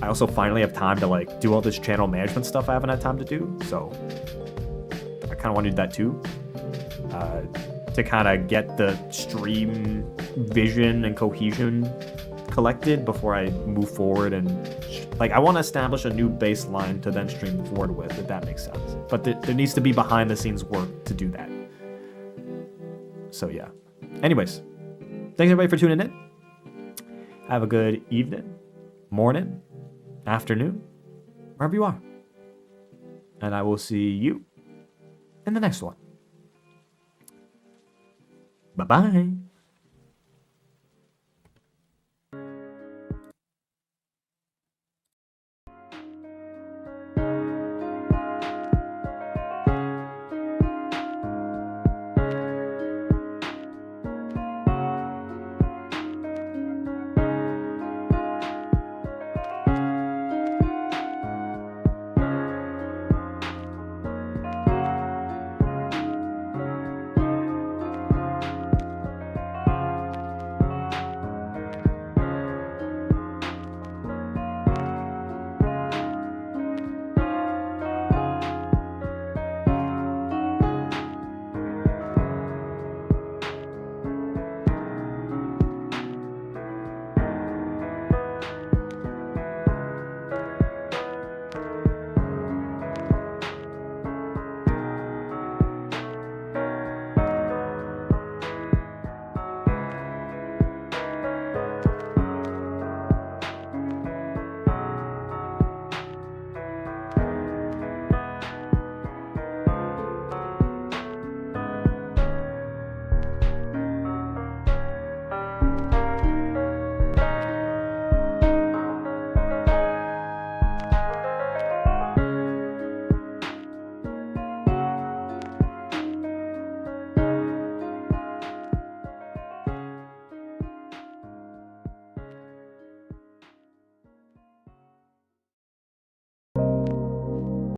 I also finally have time to like do all this channel management stuff I haven't had time to do. So I kind of want to do that too. To kind of get the stream vision and cohesion collected before I move forward, and like I want to establish a new baseline to then stream forward with, if that makes sense. But there needs to be behind the scenes work to do that. So yeah. Anyways, thanks everybody for tuning in. Have a good evening, morning, afternoon, wherever you are. And I will see you in the next one. Bye-bye.